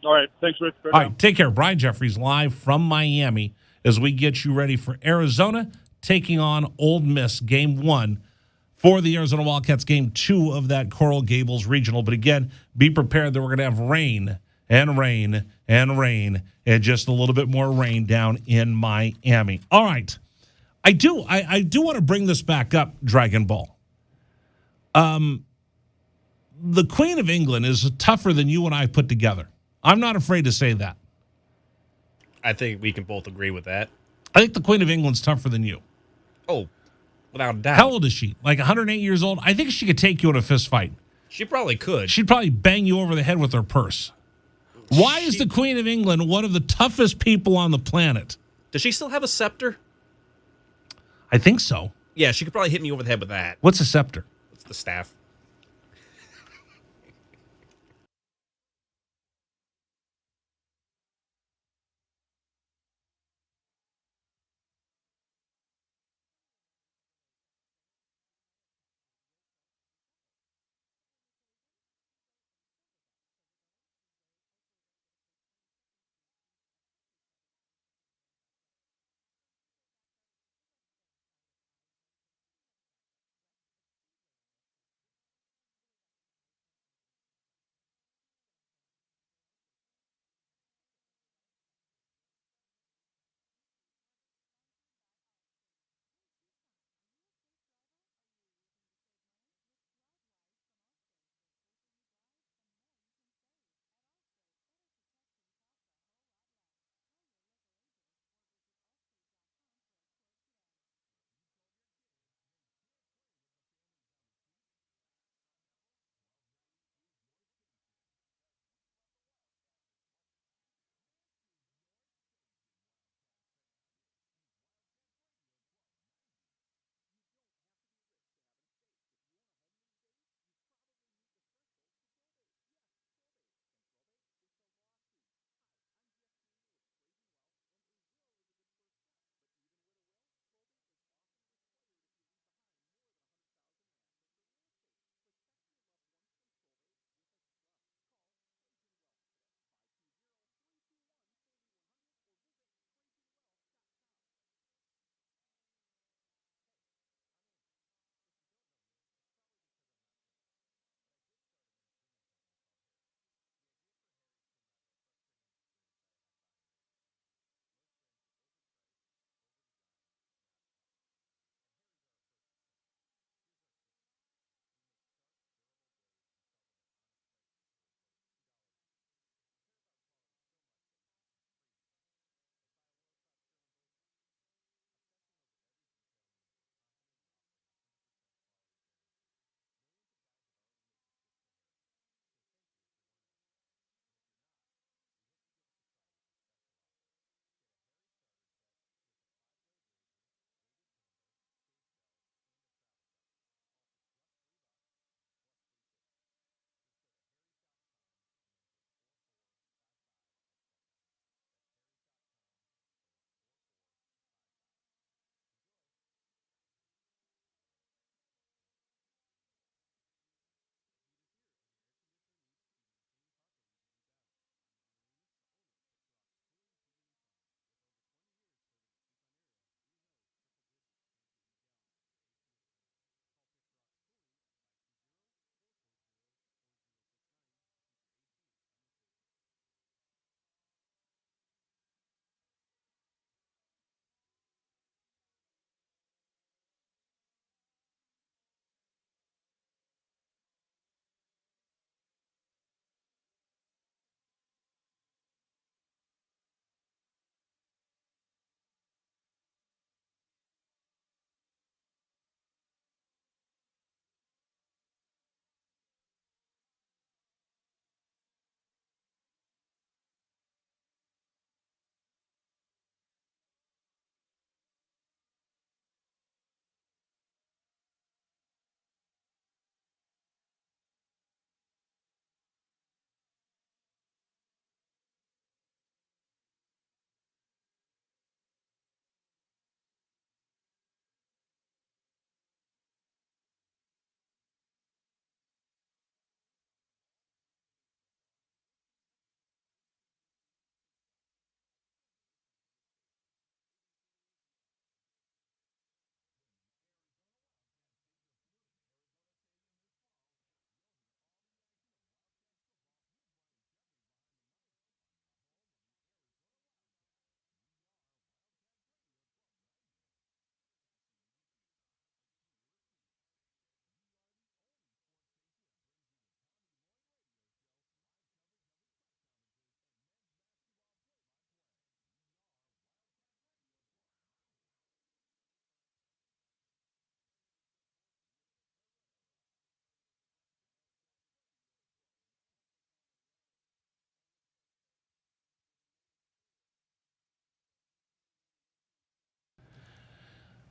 All right. Thanks, Rich. Bear All down. right, take care. Brian Jeffries live from Miami as we get you ready for Arizona taking on Ole Miss, Game 1 for the Arizona Wildcats, Game 2 of that Coral Gables Regional. But again, be prepared that we're going to have rain and rain and rain and just a little bit more rain down in Miami. All right. I do want to bring this back up, Dragon Ball. The Queen of England is tougher than you and I put together. I'm not afraid to say that. I think we can both agree with that. I think the Queen of England's tougher than you. Oh, without a doubt. How old is she? Like 108 years old? I think she could take you in a fist fight. She probably could. She'd probably bang you over the head with her purse. Why is the Queen of England one of the toughest people on the planet? Does she still have a scepter? I think so. Yeah, she could probably hit me over the head with that. What's a scepter? It's the staff.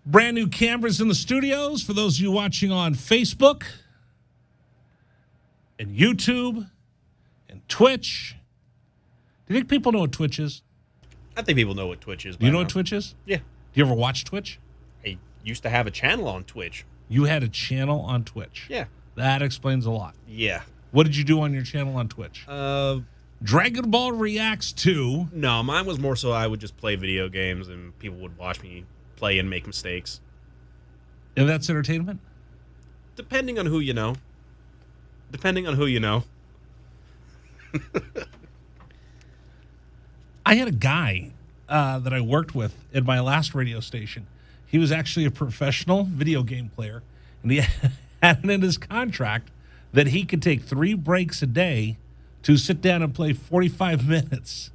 Brand new cameras in the studios for those of you watching on Facebook and YouTube and Twitch. Do you think people know what Twitch is? I think people know what Twitch is. Do you know what Twitch is? Yeah. Do you ever watch Twitch? I used to have a channel on Twitch. You had a channel on Twitch. Yeah. That explains a lot. Yeah. What did you do on your channel on Twitch? Dragon Ball Reacts 2. No, mine was more so I would just play video games and people would watch me play and make mistakes. And that's entertainment? Depending on who you know. Depending on who you know. I had a guy that I worked with at my last radio station. He was actually a professional video game player, and he had it in his contract that he could take 3 breaks a day to sit down and play 45 minutes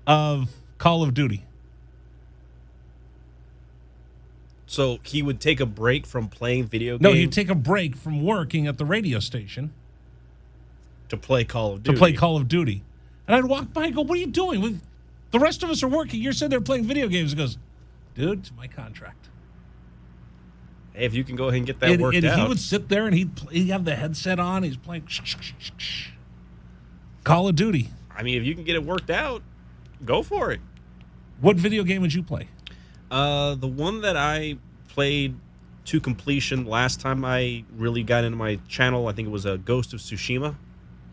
of Call of Duty. So he would take a break from playing video games? No, he'd take a break from working at the radio station to play Call of Duty. To play Call of Duty. And I'd walk by and go, what are you doing? The rest of us are working. You're sitting there playing video games. He goes, dude, it's my contract. Hey, if you can go ahead and get that worked out. And he would sit there and he'd have the headset on. He's playing Call of Duty. I mean, if you can get it worked out, go for it. What video game would you play? The one that I played to completion last time I really got into my channel, I think it was a Ghost of Tsushima.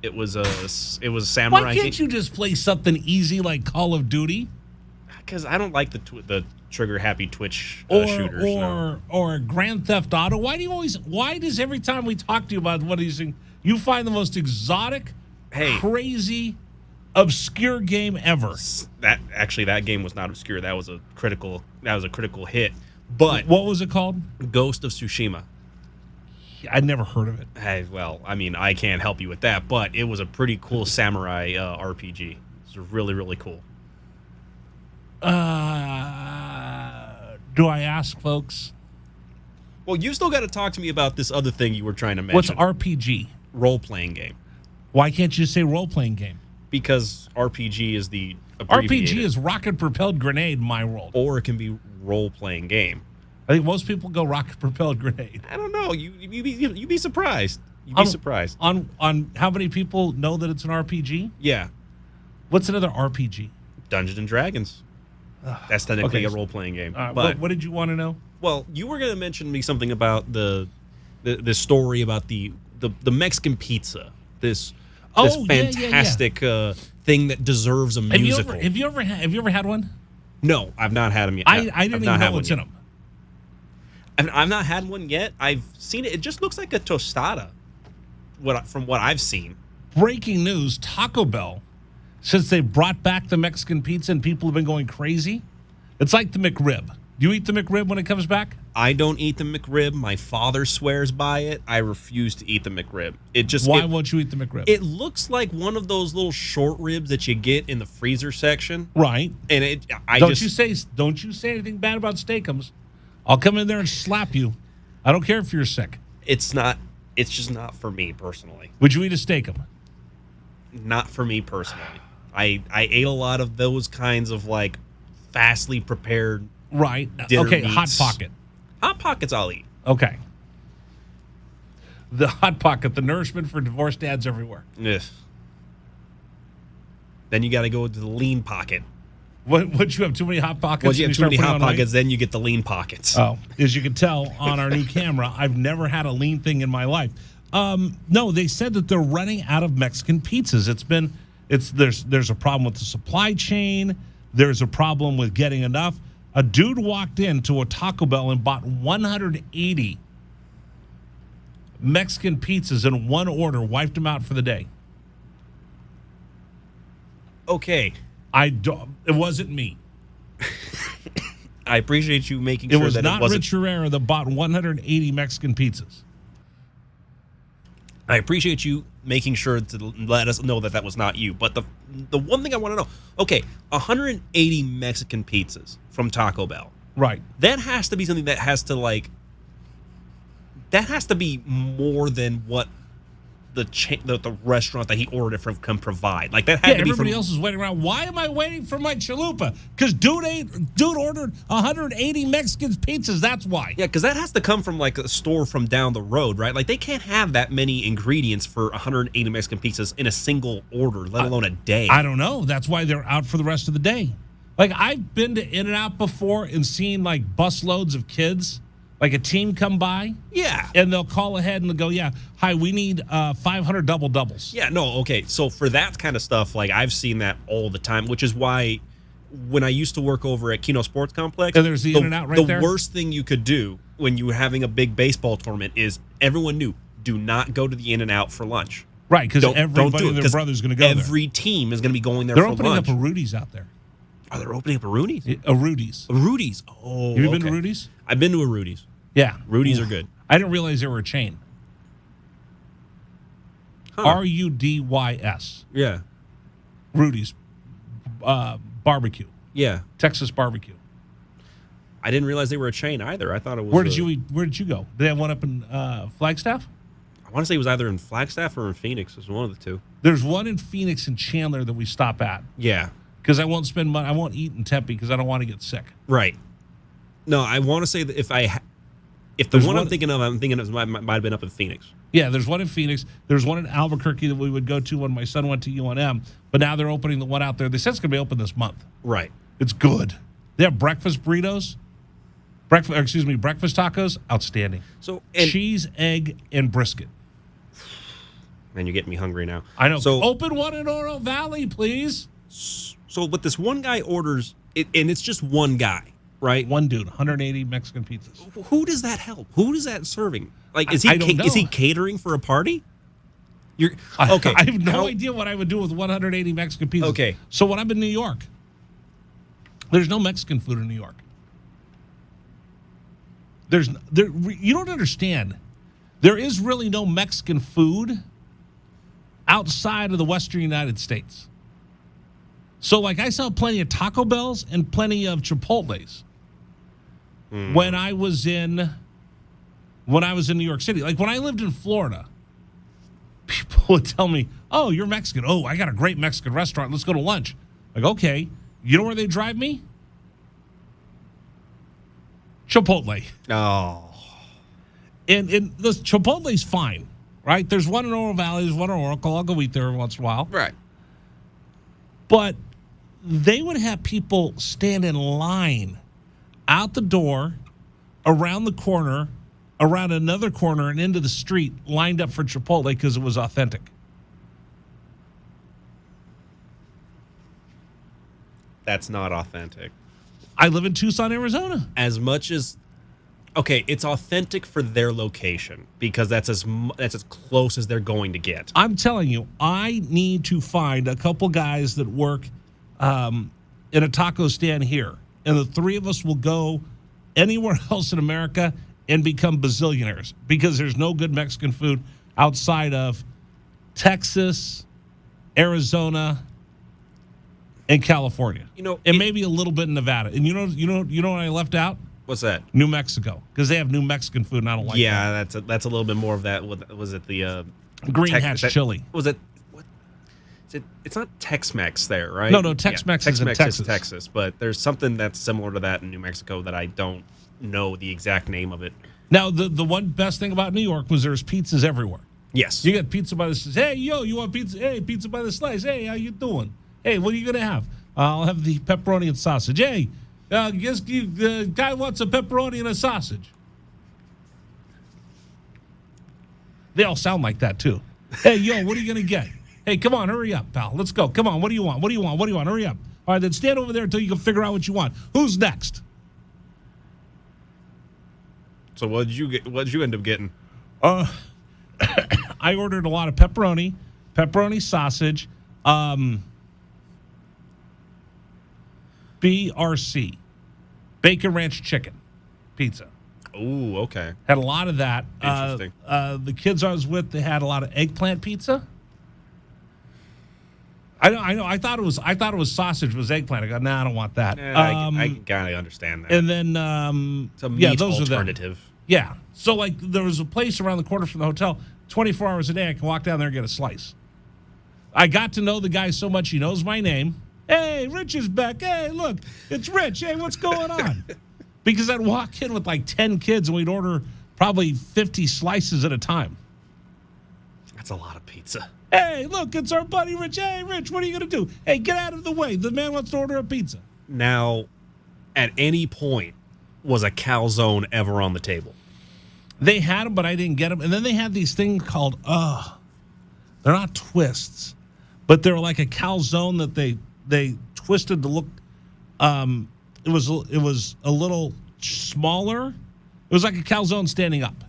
It was a samurai. Why can't you just play something easy like Call of Duty? Because I don't like the trigger happy Twitch shooters. Or Grand Theft Auto. Why does every time we talk to you about what these things, you find the most exotic, crazy, obscure game ever? That game was not obscure. That was a critical hit. But what was it called? Ghost of Tsushima. I'd never heard of it. I can't help you with that, but it was a pretty cool samurai RPG. It's really, really cool. Do I ask, folks? Well, you still got to talk to me about this other thing you were trying to mention. What's RPG? Role-playing game. Why can't you say role-playing game? Because RPG is the abbreviated. RPG is rocket-propelled grenade in my world. Or it can be role-playing game. I think most people go rocket-propelled grenade. I don't know. You'd be surprised. You'd be surprised. On how many people know that it's an RPG? Yeah. What's another RPG? Dungeons and Dragons. That's technically a role-playing game. But what did you want to know? Well, you were going to mention me something about the story about the Mexican pizza. This fantastic thing that deserves a musical. Have you ever had one? No, I've not had them yet. I didn't even know what's in them. I've not had one yet. I've seen it. It just looks like a tostada. From what I've seen. Breaking news: Taco Bell, since they brought back the Mexican pizza and people have been going crazy, it's like the McRib. Do you eat the McRib when it comes back? I don't eat the McRib. My father swears by it. I refuse to eat the McRib. Why won't you eat the McRib? It looks like one of those little short ribs that you get in the freezer section. Right. And don't you say anything bad about Steakums. I'll come in there and slap you. I don't care if you're sick. It's just not for me personally. Would you eat a Steakum? Not for me personally. I ate a lot of those kinds of like fastly prepared dinner meats. Hot Pocket. Hot Pockets I'll eat. Okay. The Hot Pocket, the nourishment for divorced dads everywhere. Yes. Then you got to go to the Lean Pocket. What you have too many Hot Pockets? Well, you have too many Hot Pockets, then you get the Lean Pockets. Oh, as you can tell on our new camera, I've never had a lean thing in my life. No, they said that they're running out of Mexican pizzas. There's a problem with the supply chain. There's a problem with getting enough. A dude walked into a Taco Bell and bought 180 Mexican pizzas in one order, wiped them out for the day. Okay. It wasn't me. I appreciate you making sure that it wasn't. It was not Rich Herrera that bought 180 Mexican pizzas. I appreciate you making sure to let us know that was not you. But the one thing I want to know, okay, 180 Mexican pizzas from Taco Bell. Right. That has to be something that has to be more than what the restaurant that he ordered from can provide. Like that had to be everybody else is waiting around. Why am I waiting for my chalupa? Because dude ordered 180 Mexican pizzas. That's why. Yeah, because that has to come from like a store from down the road, right? Like they can't have that many ingredients for 180 Mexican pizzas in a single order, let alone a day. I don't know. That's why they're out for the rest of the day. Like I've been to In-N-Out before and seen like busloads of kids. Like a team come by, Yeah. and they'll call ahead and they'll go, yeah, hi, we need 500 double-doubles. Yeah, no, okay. So for that kind of stuff, like I've seen that all the time, which is why when I used to work over at Keno Sports Complex, And there's the In-N-Out right there? The worst thing you could do when you were having a big baseball tournament is everyone knew, do not go to the In-N-Out for lunch. Right, because Don't everybody do it, and their 'cause brother's going to go there. Every team is going to be going there They're for opening lunch. up a Rudy's out there. Oh, they're opening up a Rudy's? A Rudy's. A Rudy's. Oh, Have you been to okay. Rudy's? I've been to a Rudy's. Yeah. Rudy's are good. I didn't realize they were a chain. Huh. Rudy's. Yeah. Rudy's barbecue. Yeah. Texas barbecue. I didn't realize they were a chain either. I thought it was. Where did you eat? Where did you go? Did they have one up in Flagstaff? I want to say it was either in Flagstaff or in Phoenix. It was one of the two. There's one in Phoenix and Chandler that we stop at Yeah. because I won't spend money. I won't eat in Tempe because I don't want to get sick. Right. No, I want to say that if the There's one one- I'm thinking of might have been up in Phoenix. Yeah, there's one in Phoenix. There's one in Albuquerque that we would go to when my son went to UNM. But now they're opening the one out there. They said it's going to be open this month. Right. It's good. They have breakfast burritos. Breakfast tacos. Outstanding. So and Cheese, egg, and brisket. man, you're getting me hungry now. I know. So Open one in Oro Valley, please. so what this one guy orders, and it's just one guy, right? One dude, 180 Mexican pizzas. Who does that help? Who is that serving? Like, is I don't know. is he catering for a party? You're okay. I have no how- idea what I would do with 180 Mexican pizzas. Okay. So when I'm in New York, there's no Mexican food in New York. You don't understand. There is really no Mexican food outside of the Western United States. So, like, I saw plenty of Taco Bells and plenty of Chipotles when I was in New York City. Like, when I lived in Florida, people would tell me, "Oh, you're Mexican. Oh, I got a great Mexican restaurant. Let's go to lunch." Like, okay, you know where they drive me? Chipotle. Oh, And the Chipotle's fine, right? There's one in Oro Valley, there's one in Oracle. I'll go eat there every once in a while. right. But they would have people stand in line out the door, around the corner, around another corner, and into the street, lined up for Chipotle because it was authentic. That's not authentic. I live in Tucson, Arizona. As much as okay, it's authentic for their location because that's as close as they're going to get. I'm telling you, I need to find a couple guys that work in a taco stand here, and the three of us will go anywhere else in America and become bazillionaires because there's no good Mexican food outside of Texas, Arizona, and California. You know, and maybe a little bit in Nevada. And you know what I left out? What's that? New Mexico, because they have new Mexican food, and I don't like that. Yeah, that's a little bit more of that. Was it the Green Hatch chili. Was it? What? It's not Tex-Mex there, right? No, Tex-Mex is in Texas. Texas, but there's something that's similar to that in New Mexico that I don't know the exact name of it. Now, the one best thing about New York was there's pizzas everywhere. Yes. You get pizza by the slice. Hey, yo, you want pizza? Hey, pizza by the slice. Hey, how you doing? Hey, what are you going to have? I'll have the pepperoni and sausage. Hey, the guy wants a pepperoni and a sausage. They all sound like that, too. Hey, yo, what are you going to get? Hey, come on, hurry up, pal. Let's go. Come on, what do you want? What do you want? What do you want? Hurry up. All right, then stand over there until you can figure out what you want. Who's next? So what did you get? What did you end up getting? I ordered a lot of pepperoni sausage, BRC, bacon ranch chicken pizza. Oh, okay. Had a lot of that. Interesting. The kids I was with, they had a lot of eggplant pizza. I know. I thought it was sausage was eggplant. I go, nah, I don't want that. I kind of understand that. And then it's a meat those alternative. Yeah. So, like, there was a place around the corner from the hotel. 24 hours a day, I can walk down there and get a slice. I got to know the guy so much, he knows my name. Hey, Rich is back. Hey, look, it's Rich. Hey, what's going on? Because I'd walk in with like 10 kids and we'd order probably 50 slices at a time. That's a lot of pizza. Hey, look, it's our buddy Rich. Hey, Rich, what are you going to do? Hey, get out of the way. The man wants to order a pizza. Now, at any point, was a calzone ever on the table? They had them, but I didn't get them. And then they had these things called, they're not twists, but they're like a calzone that they twisted to look, it was a little smaller. It was like a calzone standing up.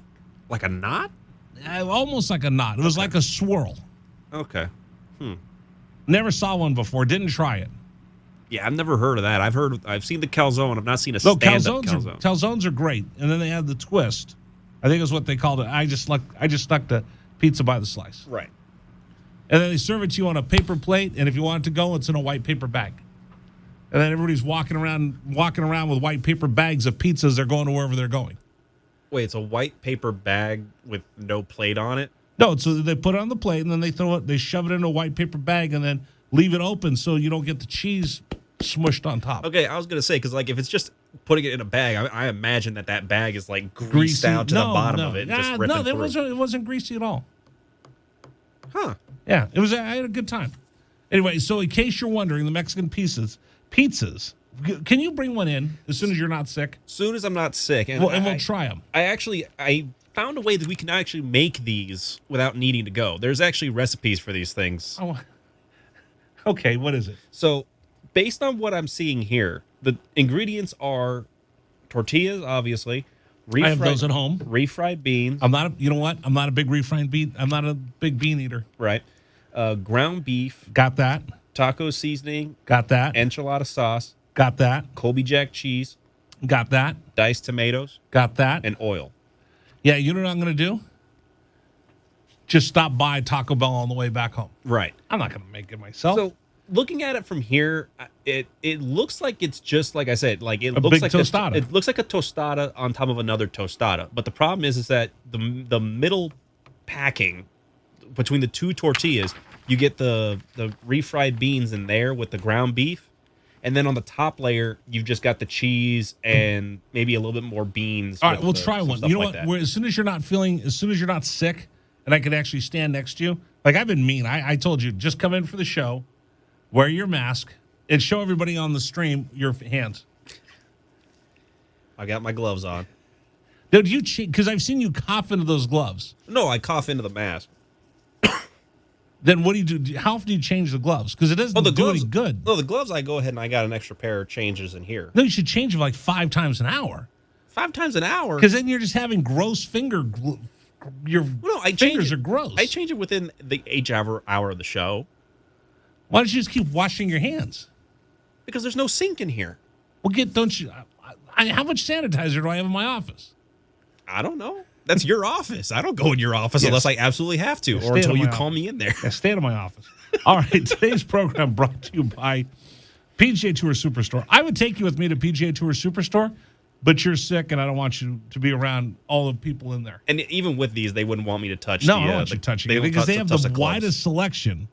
Like a knot? Almost like a knot. It was like a swirl. Okay. Never saw one before. Didn't try it. Yeah, I've never heard of that. I've seen the calzone. I've not seen a stand-up calzone. Calzones are great. And then they had the twist. I think is what they called it. I just stuck the pizza by the slice. Right. And then they serve it to you on a paper plate, and if you want it to go, it's in a white paper bag. And then everybody's walking around with white paper bags of pizzas. They're going to wherever they're going. Wait, it's a white paper bag with no plate on it? No, so they put it on the plate, and then they shove it in a white paper bag, and then leave it open so you don't get the cheese smushed on top. Okay, I was going to say, because like if it's just putting it in a bag, I imagine that bag is like greased out to the bottom of it. Just ripping through. It wasn't greasy at all. Huh. Yeah, it was. I had a good time. Anyway, so in case you're wondering, the Mexican pizzas, can you bring one in as soon as you're not sick? As soon as I'm not sick. And we'll try them. I found a way that we can actually make these without needing to go. There's actually recipes for these things. Oh, okay, what is it? So, based on what I'm seeing here, the ingredients are tortillas, obviously. I have those at home. Refried beans. You know what? I'm not a big refried bean. I'm not a big bean eater. Right. Ground beef. Got that. Taco seasoning. Got that. Enchilada sauce. Got that. Colby Jack cheese. Got that. Diced tomatoes. Got that. And oil. Yeah, you know what I'm going to do? Just stop by Taco Bell on the way back home. Right. I'm not going to make it myself. So, looking at it from here, it looks like it's just like I said, like it a looks big like tostada. It looks like a tostada on top of another tostada. But the problem is that the middle packing between the two tortillas, you get the refried beans in there with the ground beef, and then on the top layer, you've just got the cheese and maybe a little bit more beans. All right, we'll try one. You know what? As soon as you're not sick, and I can actually stand next to you, like I've been mean. I told you, just come in for the show. Wear your mask and show everybody on the stream your hands. I got my gloves on. Dude, you cheat because I've seen you cough into those gloves. No, I cough into the mask. Then what do you do? How often do you change the gloves? Because it doesn't do any good. No, the gloves, I go ahead and I got an extra pair of changes in here. No, you should change them like 5 times an hour. 5 times an hour? Because then you're just having gross fingers are gross. I change it within the 8-hour of the show. Why don't you just keep washing your hands? Because there's no sink in here. Well, how much sanitizer do I have in my office? I don't know. That's your office. I don't go in your office unless I absolutely have to, or until you call me in there. Yeah, stay out of my office. All right, today's program brought to you by PGA Tour Superstore. I would take you with me to PGA Tour Superstore, but you're sick, and I don't want you to be around all the people in there. And even with these, they wouldn't want me to touch. I don't want you touching it because they have the widest selection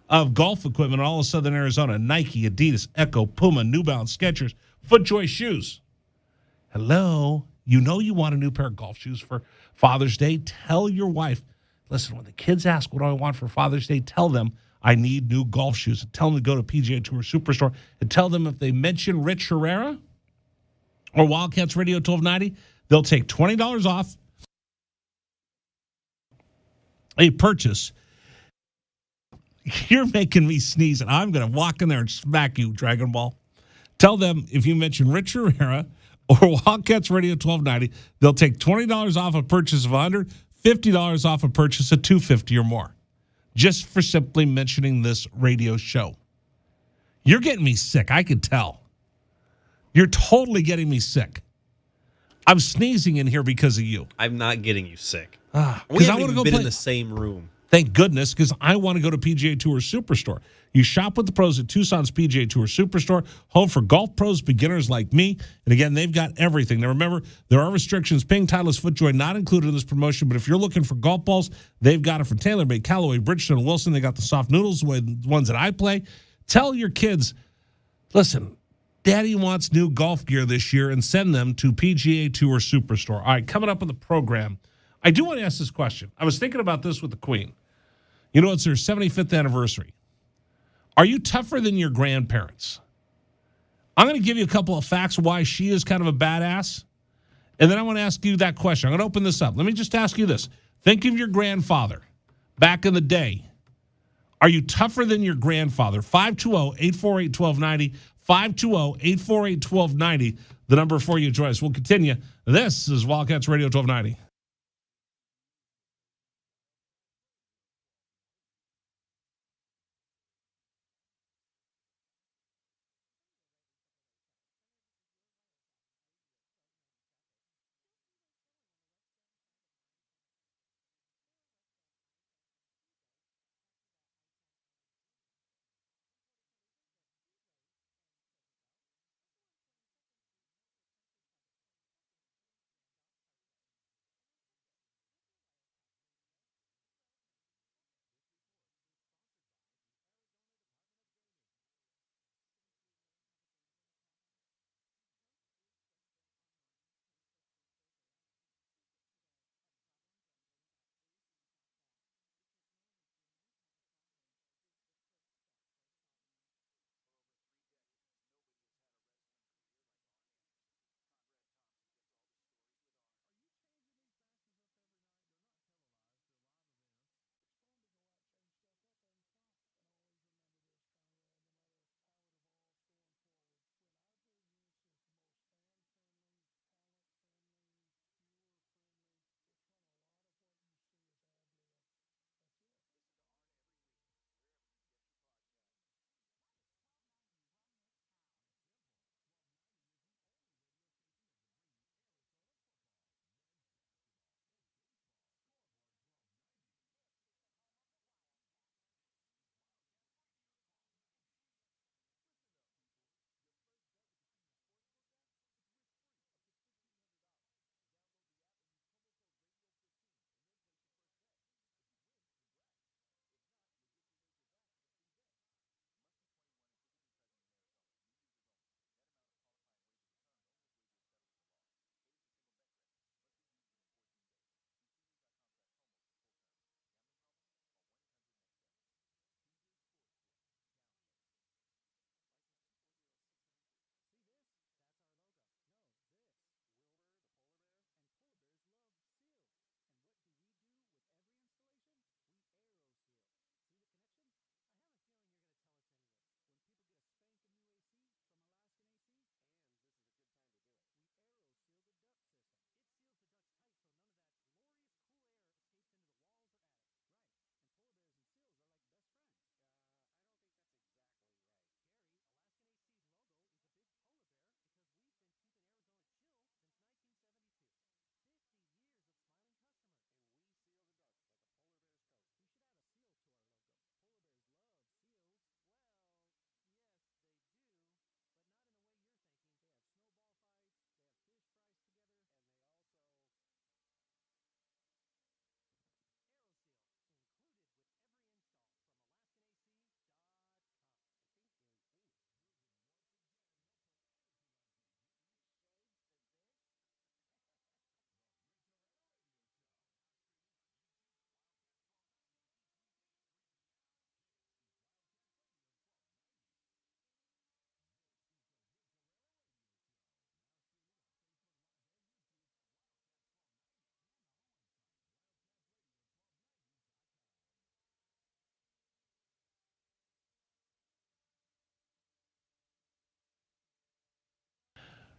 of golf equipment in all of Southern Arizona. Nike, Adidas, Echo, Puma, New Balance, Skechers, FootJoy shoes. Hello. You know you want a new pair of golf shoes for Father's Day. Tell your wife, listen, when the kids ask what do I want for Father's Day, tell them I need new golf shoes. And tell them to go to PGA Tour Superstore. And tell them if they mention Rich Herrera or Wildcats Radio 1290, they'll take $20 off a purchase. You're making me sneeze, and I'm going to walk in there and smack you, Dragon Ball. Tell them if you mention Rich Herrera or Wildcats Radio 1290, they'll take $20 off a purchase of $100, $50 off a purchase of $250 or more, just for simply mentioning this radio show. You're getting me sick. I can tell. You're totally getting me sick. I'm sneezing in here because of you. I'm not getting you sick. Because I want to go been in the same room. Thank goodness, because I want to go to PGA Tour Superstore. You shop with the pros at Tucson's PGA Tour Superstore, home for golf pros, beginners like me. And again, they've got everything. Now remember, there are restrictions. Ping, Titleist, FootJoy not included in this promotion, but if you're looking for golf balls, they've got it for TaylorMade, Callaway, Bridgestone, and Wilson. They got the soft noodles, the ones that I play. Tell your kids, listen, Daddy wants new golf gear this year, and send them to PGA Tour Superstore. All right, coming up on the program, I do want to ask this question. I was thinking about this with the Queen. You know, it's her 75th anniversary. Are you tougher than your grandparents? I'm going to give you a couple of facts why she is kind of a badass, and then I want to ask you that question. I'm going to open this up. Let me just ask you this. Think of your grandfather back in the day. Are you tougher than your grandfather? 520-848-1290. 520-848-1290. The number for you, Joyce. We'll continue. This is Wildcats Radio 1290.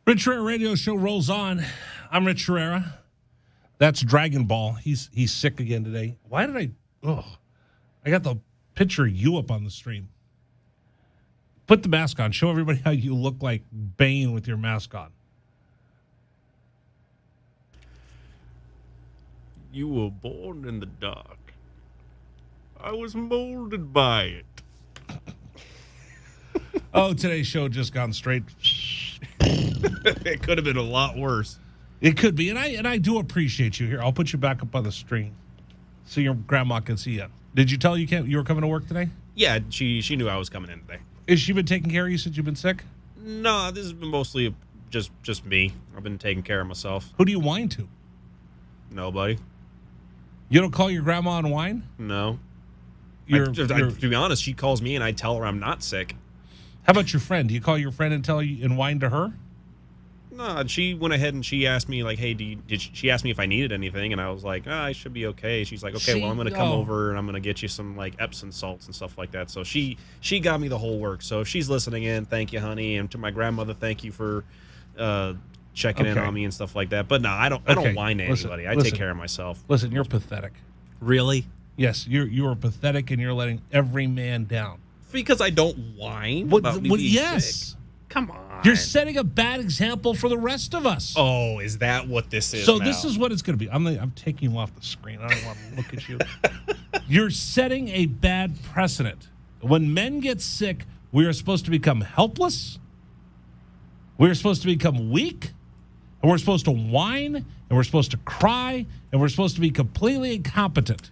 Rich Herrera Radio Show rolls on. I'm Rich Herrera. That's Dragon Ball. He's sick again today. Why did I? Oh, I got the picture of you up on the stream. Put the mask on. Show everybody how you look like Bane with your mask on. You were born in the dark. I was molded by it. Oh, today's show just gone straight. It could have been a lot worse. It could be, and I do appreciate you. Here, I'll put you back up on the screen so your grandma can see you. Did you tell you were coming to work today? Yeah, she knew I was coming in today. Has she been taking care of you since you've been sick? No, this has been mostly just me. I've been taking care of myself. Who do you whine to? Nobody. You don't call your grandma and whine? No. To be honest, she calls me and I tell her I'm not sick. How about your friend? Do you call your friend and tell you and whine to her? No, she went ahead and she asked me, like, hey, she asked me if I needed anything, and I was like, I should be okay. She's like, okay, well, I'm going to come over and I'm going to get you some, like, Epsom salts and stuff like that. So she got me the whole work. So if she's listening in, thank you, honey. And to my grandmother, thank you for checking in on me and stuff like that. But no, I don't whine to anybody. I take care of myself. Listen, you're pathetic. Really? Yes, you are pathetic, and you're letting every man down. Because I don't whine about me being sick? Come on. You're setting a bad example for the rest of us. Oh, is that what this is? So now? this is what it's going to be. I'm taking you off the screen. I don't want to look at you. You're setting a bad precedent. When men get sick, we are supposed to become helpless. We're supposed to become weak. And we're supposed to whine. And we're supposed to cry. And we're supposed to be completely incompetent.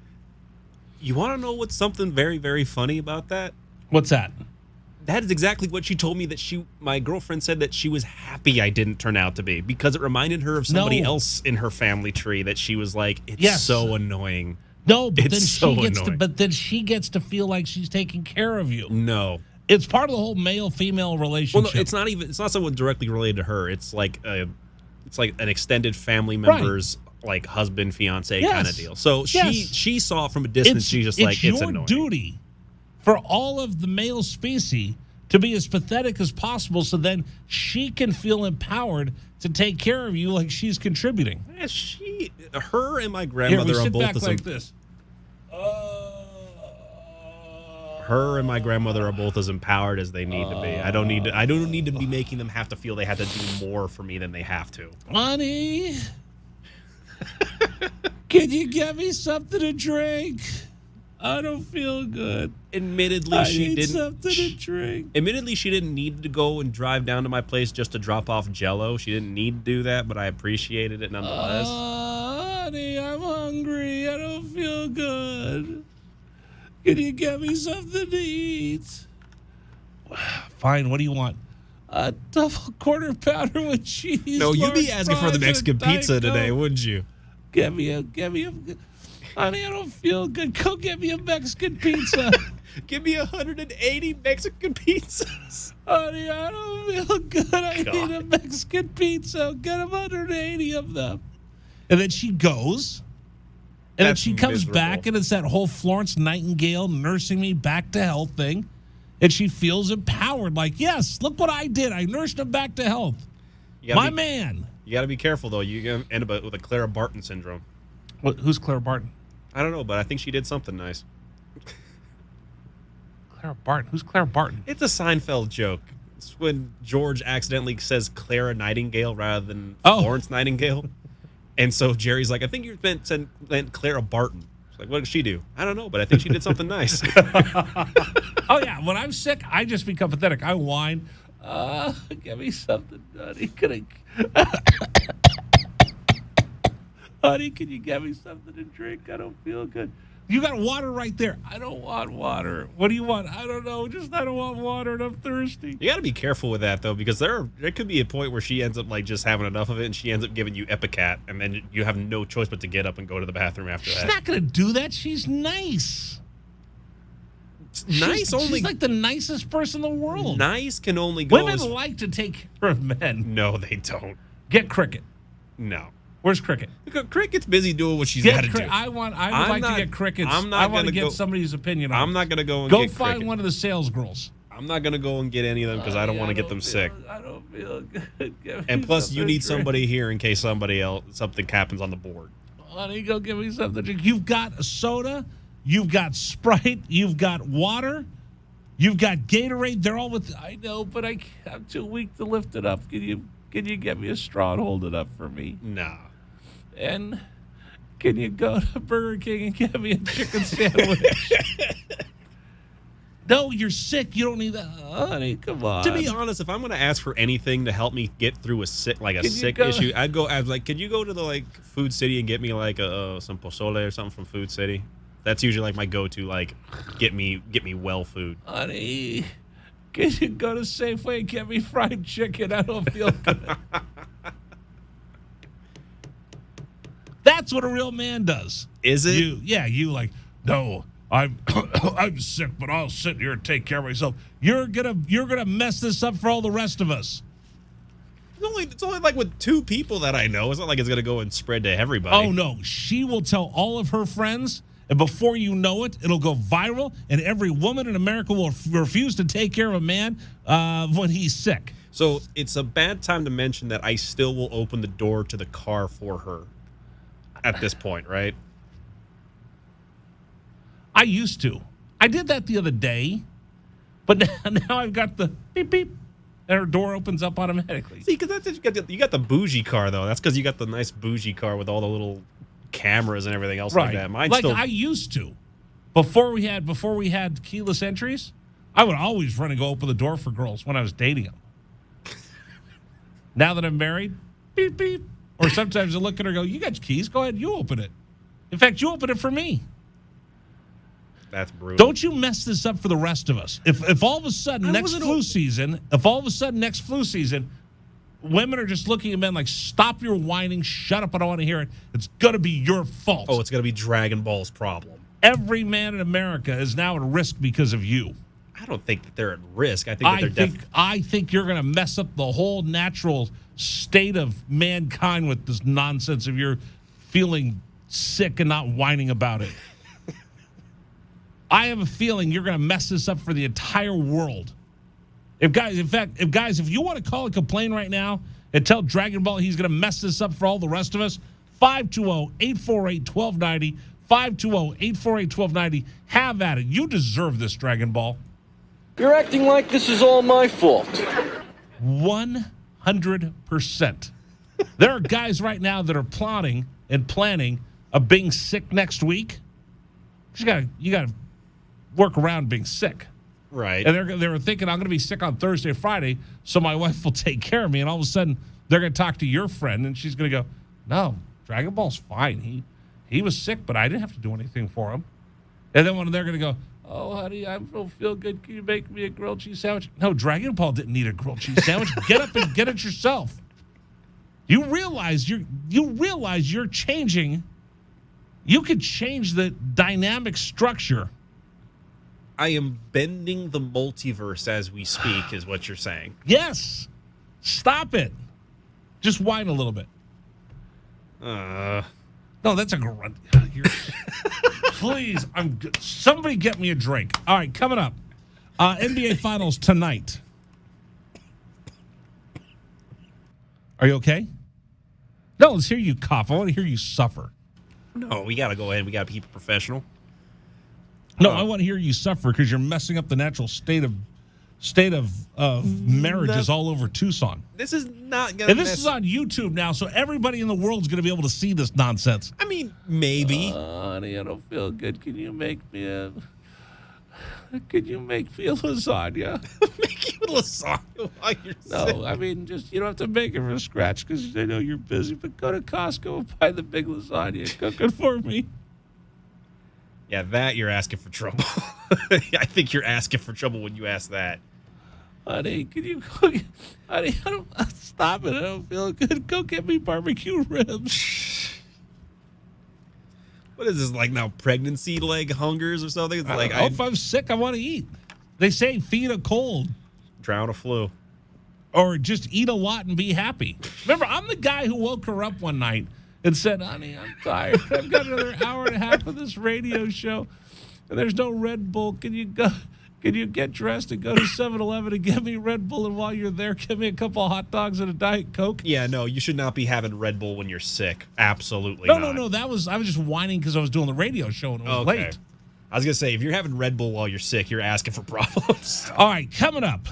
You want to know what's something very, very funny about that? What's that? That is exactly what she told me that my girlfriend said that she was happy I didn't turn out to be because it reminded her of somebody else in her family tree that she was like, it's so annoying. No, but then she gets to feel like she's taking care of you. No. It's part of the whole male-female relationship. Well, no, it's not someone directly related to her. It's like an extended family member's like husband, fiance kind of deal. So she saw it from a distance. She's just like, it's annoying. It's your duty for all of the male species to be as pathetic as possible so then she can feel empowered to take care of you like she's contributing. Yeah, her and my grandmother are both like this. Her and my grandmother are both as empowered as they need to be. I don't need to be making them have to feel they have to do more for me than they have to. Honey, can you get me something to drink? I don't feel good. Admittedly, she didn't. Something to drink. Admittedly, she didn't need to go and drive down to my place just to drop off Jell-O. She didn't need to do that, but I appreciated it nonetheless. Honey, I'm hungry. I don't feel good. Can you get me something to eat? Fine. What do you want? A double quarter pounder with cheese. No, you'd be asking for the Mexican pizza today, wouldn't you? Give me a. Honey, I don't feel good. Go get me a Mexican pizza. Give me 180 Mexican pizzas. Honey, I don't feel good. I need a Mexican pizza. Get 180 of them. And then she goes. And then she comes back, and it's that whole Florence Nightingale nursing me back to health thing. And she feels empowered. Like, yes, look what I did. I nursed him back to health. My man. You got to be careful, though. You're going to end up with a Clara Barton syndrome. Who's Clara Barton? I don't know, but I think she did something nice. Clara Barton? Who's Clara Barton? It's a Seinfeld joke. It's when George accidentally says Clara Nightingale rather than Florence Nightingale. And so Jerry's like, I think you meant Clara Barton. She's like, what did she do? I don't know, but I think she did something nice. Oh, yeah. When I'm sick, I just become pathetic. I whine. Give me something, honey. Honey, can you get me something to drink? I don't feel good. You got water right there. I don't want water. What do you want? I don't know. I don't want water and I'm thirsty. You got to be careful with that, though, because there could be a point where she ends up like just having enough of it and she ends up giving you Epicat, and then you have no choice but to get up and go to the bathroom after that. She's not going to do that. She's nice. She's like the nicest person in the world. Nice can only go. Women like to take care of men. No, they don't. Get Cricket. No. Where's Cricket? Cricket's busy doing what she's got to do. I would like to get Cricket. I want to get somebody's opinion on it. I'm not going to go and go get find Cricket. one of the sales girls. I'm not going to go and get any of them because I don't want to get them sick. I don't feel good. And plus, you need somebody here in case something happens on the board. Honey, go give me something to drink. You've got a soda. You've got Sprite. You've got water. You've got Gatorade. They're all with. I know, but I'm too weak to lift it up. Can you get me a straw and hold it up for me? Nah. And Can you go to Burger King and get me a chicken sandwich? No, you're sick. You don't need that. Honey, come on. To be honest, if I'm going to ask for anything to help me get through a sick issue, I'd like, could you go to the Food City and get me some pozole or something from Food City? That's usually like my go-to, get me well food. Honey, can you go to Safeway and get me fried chicken? I don't feel good. That's what a real man does. Is it? You no, I'm I'm sick, but I'll sit here and take care of myself. You're gonna mess this up for all the rest of us. It's only with 2 people that I know. It's not like it's gonna go and spread to everybody. Oh no, she will tell all of her friends, and before you know it, it'll go viral, and every woman in America will refuse to take care of a man when he's sick. So it's a bad time to mention that I still will open the door to the car for her at this point, right? I used to. I did that the other day, but now I've got the beep beep, and her door opens up automatically. See, because you got the bougie car though. That's because you got the nice bougie car with all the little cameras and everything else like that. I used to. Before we had keyless entries, I would always run and go open the door for girls when I was dating them. Now that I'm married, beep beep. Or sometimes I look at her and go, you got keys, go ahead, you open it. In fact, you open it for me. That's brutal. Don't you mess this up for the rest of us. If all of a sudden next flu season, women are just looking at men like, stop your whining, shut up, I don't want to hear it. It's going to be your fault. Oh, it's going to be Dragon Ball's problem. Every man in America is now at risk because of you. I don't think that they're at risk. I think you're going to mess up the whole natural state of mankind with this nonsense of your feeling sick and not whining about it. I have a feeling you're going to mess this up for the entire world. If you want to call and complain right now and tell Dragon Ball he's going to mess this up for all the rest of us, 520-848-1290, 520-848-1290. Have at it. You deserve this, Dragon Ball. You're acting like this is all my fault. 100%. There are guys right now that are plotting and planning of being sick next week. You got to work around being sick. Right. And they were thinking, I'm going to be sick on Thursday or Friday, so my wife will take care of me. And all of a sudden, they're going to talk to your friend, and she's going to go, no, Dragon Ball's fine. He was sick, but I didn't have to do anything for him. And then when they're going to go, oh, honey, I don't feel good. Can you make me a grilled cheese sandwich? No, Dragon Ball didn't need a grilled cheese sandwich. Get up and get it yourself. You realize you're changing. You could change the dynamic structure. I am bending the multiverse as we speak, is what you're saying. Yes. Stop it. Just whine a little bit. No, that's a grunt. Please, somebody get me a drink. All right, coming up. NBA Finals tonight. Are you okay? No, let's hear you cough. I want to hear you suffer. No, we got to go ahead. We got to keep it professional. No, I want to hear you suffer because you're messing up the natural state of marriages all over Tucson. This is not going to. And this is on YouTube now, so everybody in the world is going to be able to see this nonsense. I mean, maybe. Honey, I don't feel good. Can you make me a lasagna? Make you a lasagna while you're sick? No, I mean, just you don't have to make it from scratch because I know you're busy. But go to Costco and buy the big lasagna and cook it for me. Yeah, that you're asking for trouble. I think you're asking for trouble when you ask that. Honey, can you cook? Honey, stop it. I don't feel good. Go get me barbecue ribs. What is this, like now pregnancy leg hungers or something? It's like if I'm sick, I want to eat. They say feed a cold. Drown a flu. Or just eat a lot and be happy. Remember, I'm the guy who woke her up one night and said, honey, I'm tired. I've got another hour and a half of this radio show, and there's no Red Bull. Can you get dressed and go to 7-Eleven and get me Red Bull, and while you're there, give me a couple of hot dogs and a Diet Coke? Yeah, no, you should not be having Red Bull when you're sick. Absolutely not. No. I was just whining because I was doing the radio show and it was late. I was going to say, if you're having Red Bull while you're sick, you're asking for problems. All right, coming up.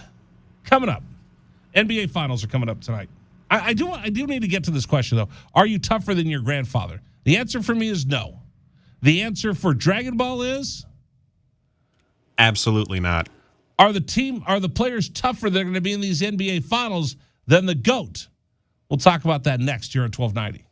NBA Finals are coming up tonight. I do need to get to this question, though. Are you tougher than your grandfather? The answer for me is no. The answer for Dragon Ball is Absolutely not. are the players tougher that are going to be in these NBA finals than the GOAT? We'll talk about that next here at 1290.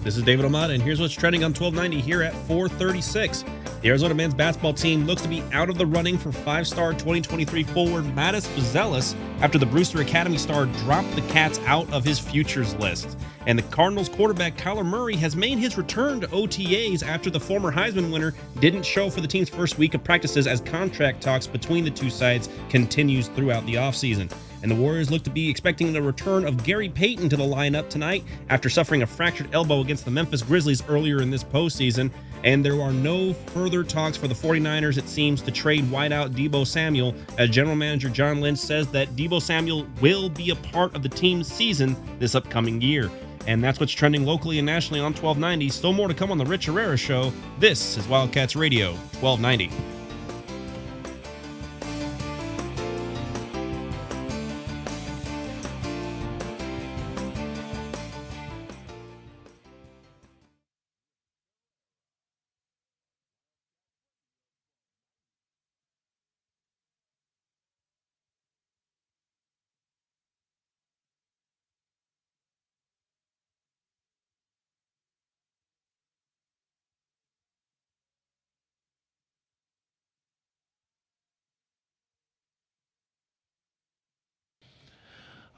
This is David Omada, and here's what's trending on 1290 here at 436. The Arizona men's basketball team looks to be out of the running for five-star 2023 forward Mattis Buzelis after the Brewster Academy star dropped the Cats out of his futures list. And the Cardinals quarterback Kyler Murray has made his return to OTAs after the former Heisman winner didn't show for the team's first week of practices as contract talks between the two sides continues throughout the offseason. And the Warriors look to be expecting the return of Gary Payton to the lineup tonight after suffering a fractured elbow against the Memphis Grizzlies earlier in this postseason. And there are no further talks for the 49ers, it seems, to trade wideout Deebo Samuel, as general manager John Lynch says that Deebo Samuel will be a part of the team's season this upcoming year. And that's what's trending locally and nationally on 1290. Still more to come on the Rich Herrera Show. This is Wildcats Radio 1290.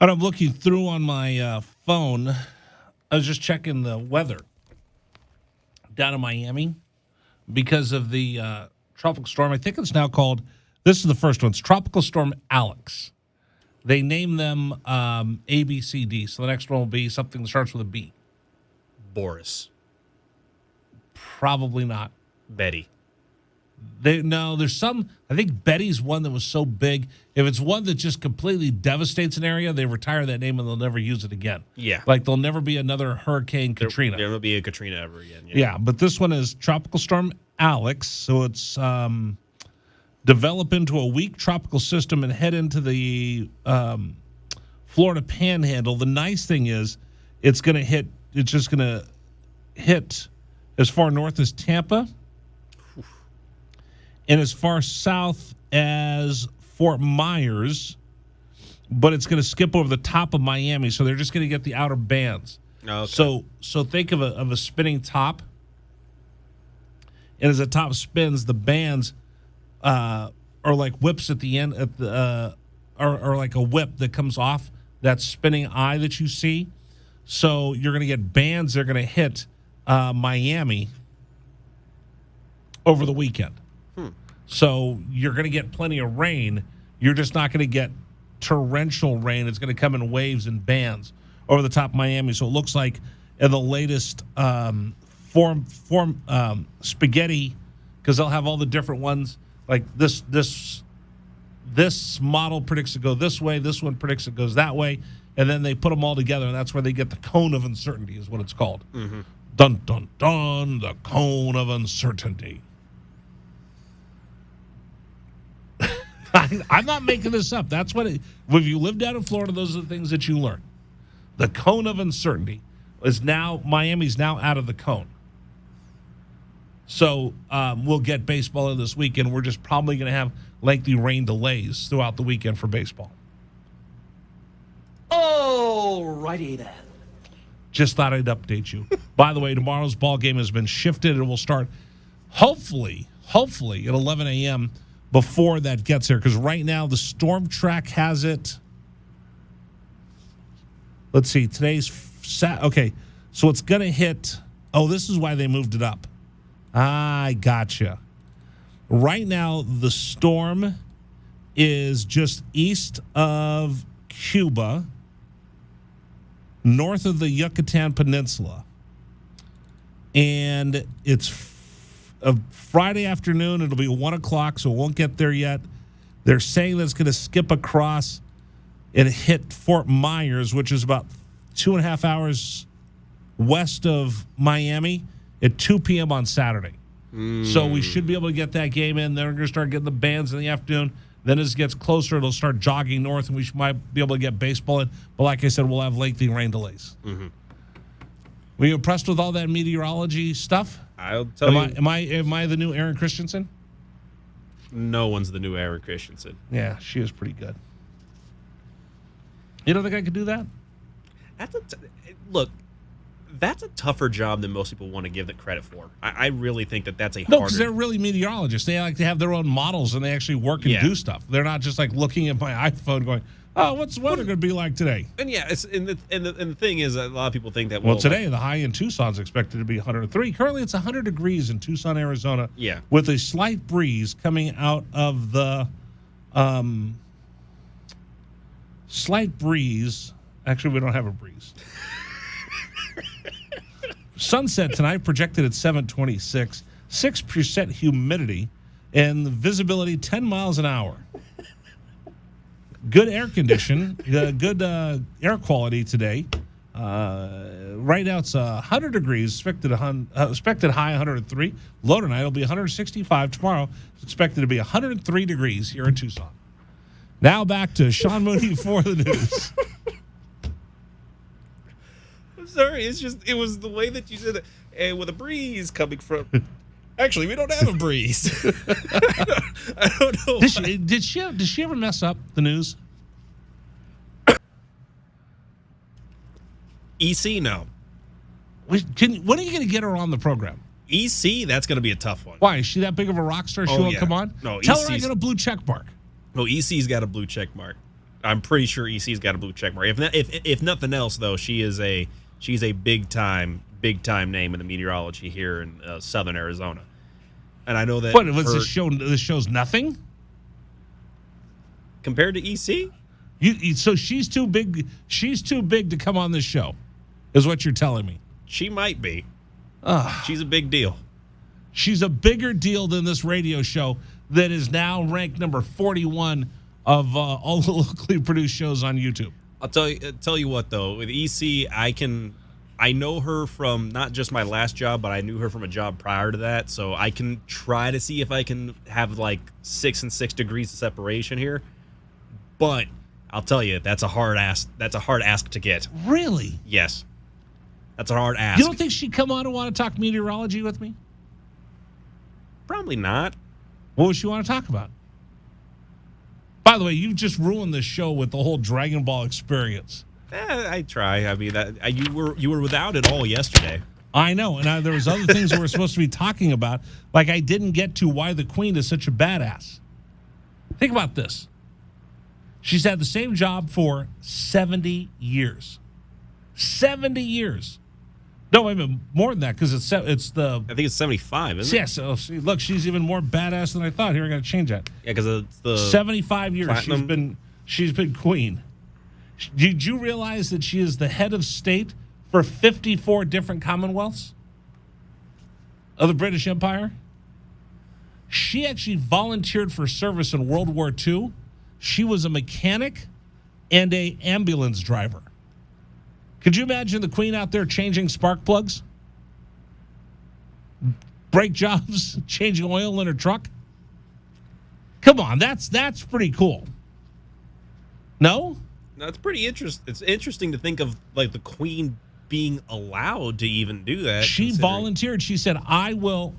And I'm looking through on my phone. I was just checking the weather down in Miami because of the tropical storm. I think it's now called, this is the first one, it's Tropical Storm Alex. They name them A, B, C, D. So the next one will be something that starts with a B. Boris. Probably not. Betty. There's some, I think Betty's one that was so big. If it's one that just completely devastates an area, they retire that name and they'll never use it again. Yeah. Like there'll never be another Hurricane Katrina. There won't be a Katrina ever again. Yeah, but this one is Tropical Storm Alex. So it's develop into a weak tropical system and head into the Florida Panhandle. The nice thing is it's just going to hit as far north as Tampa and as far south as Fort Myers, but it's going to skip over the top of Miami, so they're just going to get the outer bands. Okay. So think of a spinning top, and as the top spins, the bands are like whips at the end, or like a whip that comes off that spinning eye that you see. So you're going to get bands that are going to hit Miami over the weekend. So you're going to get plenty of rain. You're just not going to get torrential rain. It's going to come in waves and bands over the top of Miami. So it looks like in the latest form spaghetti, because they'll have all the different ones. Like this model predicts to go this way. This one predicts it goes that way. And then they put them all together, and that's where they get the cone of uncertainty is what it's called. Mm-hmm. Dun, dun, dun, the cone of uncertainty. I'm not making this up. That's what if you live down in Florida, those are the things that you learn. The cone of uncertainty is now, Miami's now out of the cone. So we'll get baseball in this weekend. We're just probably going to have lengthy rain delays throughout the weekend for baseball. Alrighty then. Just thought I'd update you. By the way, tomorrow's ball game has been shifted and will start hopefully at 11 a.m. before that gets here, because right now the storm track has it. Let's see, today's okay, so it's going to hit. Oh, this is why they moved it up. I gotcha. Right now, the storm is just east of Cuba, north of the Yucatan Peninsula. And it's a Friday afternoon. It'll be 1 o'clock, so it won't get there yet. They're saying that it's going to skip across and hit Fort Myers, which is about 2.5 hours west of Miami, at 2 p.m. on Saturday. So we should be able to get that game in. Then we're going to start getting the bands in the afternoon. Then as it gets closer, it'll start jogging north, and we might be able to get baseball in. But like I said, we'll have lengthy rain delays. Mm-hmm. Were you impressed with all that meteorology stuff? I'll tell you. Am I the new Aaron Christensen? No one's the new Aaron Christensen. Yeah, she is pretty good. You don't think I could do that? Look, That's a tougher job than most people want to give it credit for. I really think that's a No, harder. because they're really meteorologists. They like to have their own models, and they actually work and do stuff. They're not just like looking at my iPhone going, "Oh, what's the weather going to be like today?" And yeah, the thing is, a lot of people think that. Well, today the high in Tucson is expected to be 103. Currently, it's 100 degrees in Tucson, Arizona. Yeah. With a slight breeze coming out of the slight breeze. Actually, we don't have a breeze. Sunset tonight projected at 726, 6% humidity, and the visibility 10 miles an hour. Good air condition, good air quality today. Right now it's 100 degrees, expected high 103. Low tonight will be 165. Tomorrow it's expected to be 103 degrees here in Tucson. Now back to Sean Mooney for the news. Sorry, it was the way that you said it. And with a breeze coming from. Actually, we don't have a breeze. I don't know. Did she ever mess up the news? EC, no. When are you going to get her on the program? EC, that's going to be a tough one. Why? Is she that big of a rock star? She won't come on? No, Tell her I got a blue check mark. No, EC's got a blue check mark. I'm pretty sure EC's got a blue check mark. If nothing else, though, she's a big time name in the meteorology here in southern Arizona. And I know that. What was this show? This show's nothing compared to EC. So she's too big. She's too big to come on this show, is what you're telling me. She might be. She's a big deal. She's a bigger deal than this radio show that is now ranked number 41 of all the locally produced shows on YouTube. I'll tell you what though, with EC, I know her from not just my last job, but I knew her from a job prior to that. So I can try to see if I can have like 6 and 6 degrees of separation here. But I'll tell you, that's a hard ask to get. Really? Yes. That's a hard ask. You don't think she'd come on and want to talk meteorology with me? Probably not. What would she want to talk about? By the way, you've just ruined this show with the whole Dragon Ball experience. I try. I mean, you were without it all yesterday. I know, and there was other things we were supposed to be talking about. Like I didn't get to why the Queen is such a badass. Think about this. She's had the same job for 70 years. 70 years. No, wait a minute, more than that, because it's the. I think it's 75, isn't it? Yeah. So look, she's even more badass than I thought. Here, I got to change that. Yeah, because it's the 75 years platinum. she's been queen. Did you realize that she is the head of state for 54 different commonwealths of the British Empire? She actually volunteered for service in World War II. She was a mechanic and an ambulance driver. Could you imagine the Queen out there changing spark plugs? Brake jobs, changing oil in her truck? Come on, that's pretty cool. No? No, it's pretty interesting. It's interesting to think of like the Queen being allowed to even do that. She volunteered. She said, I will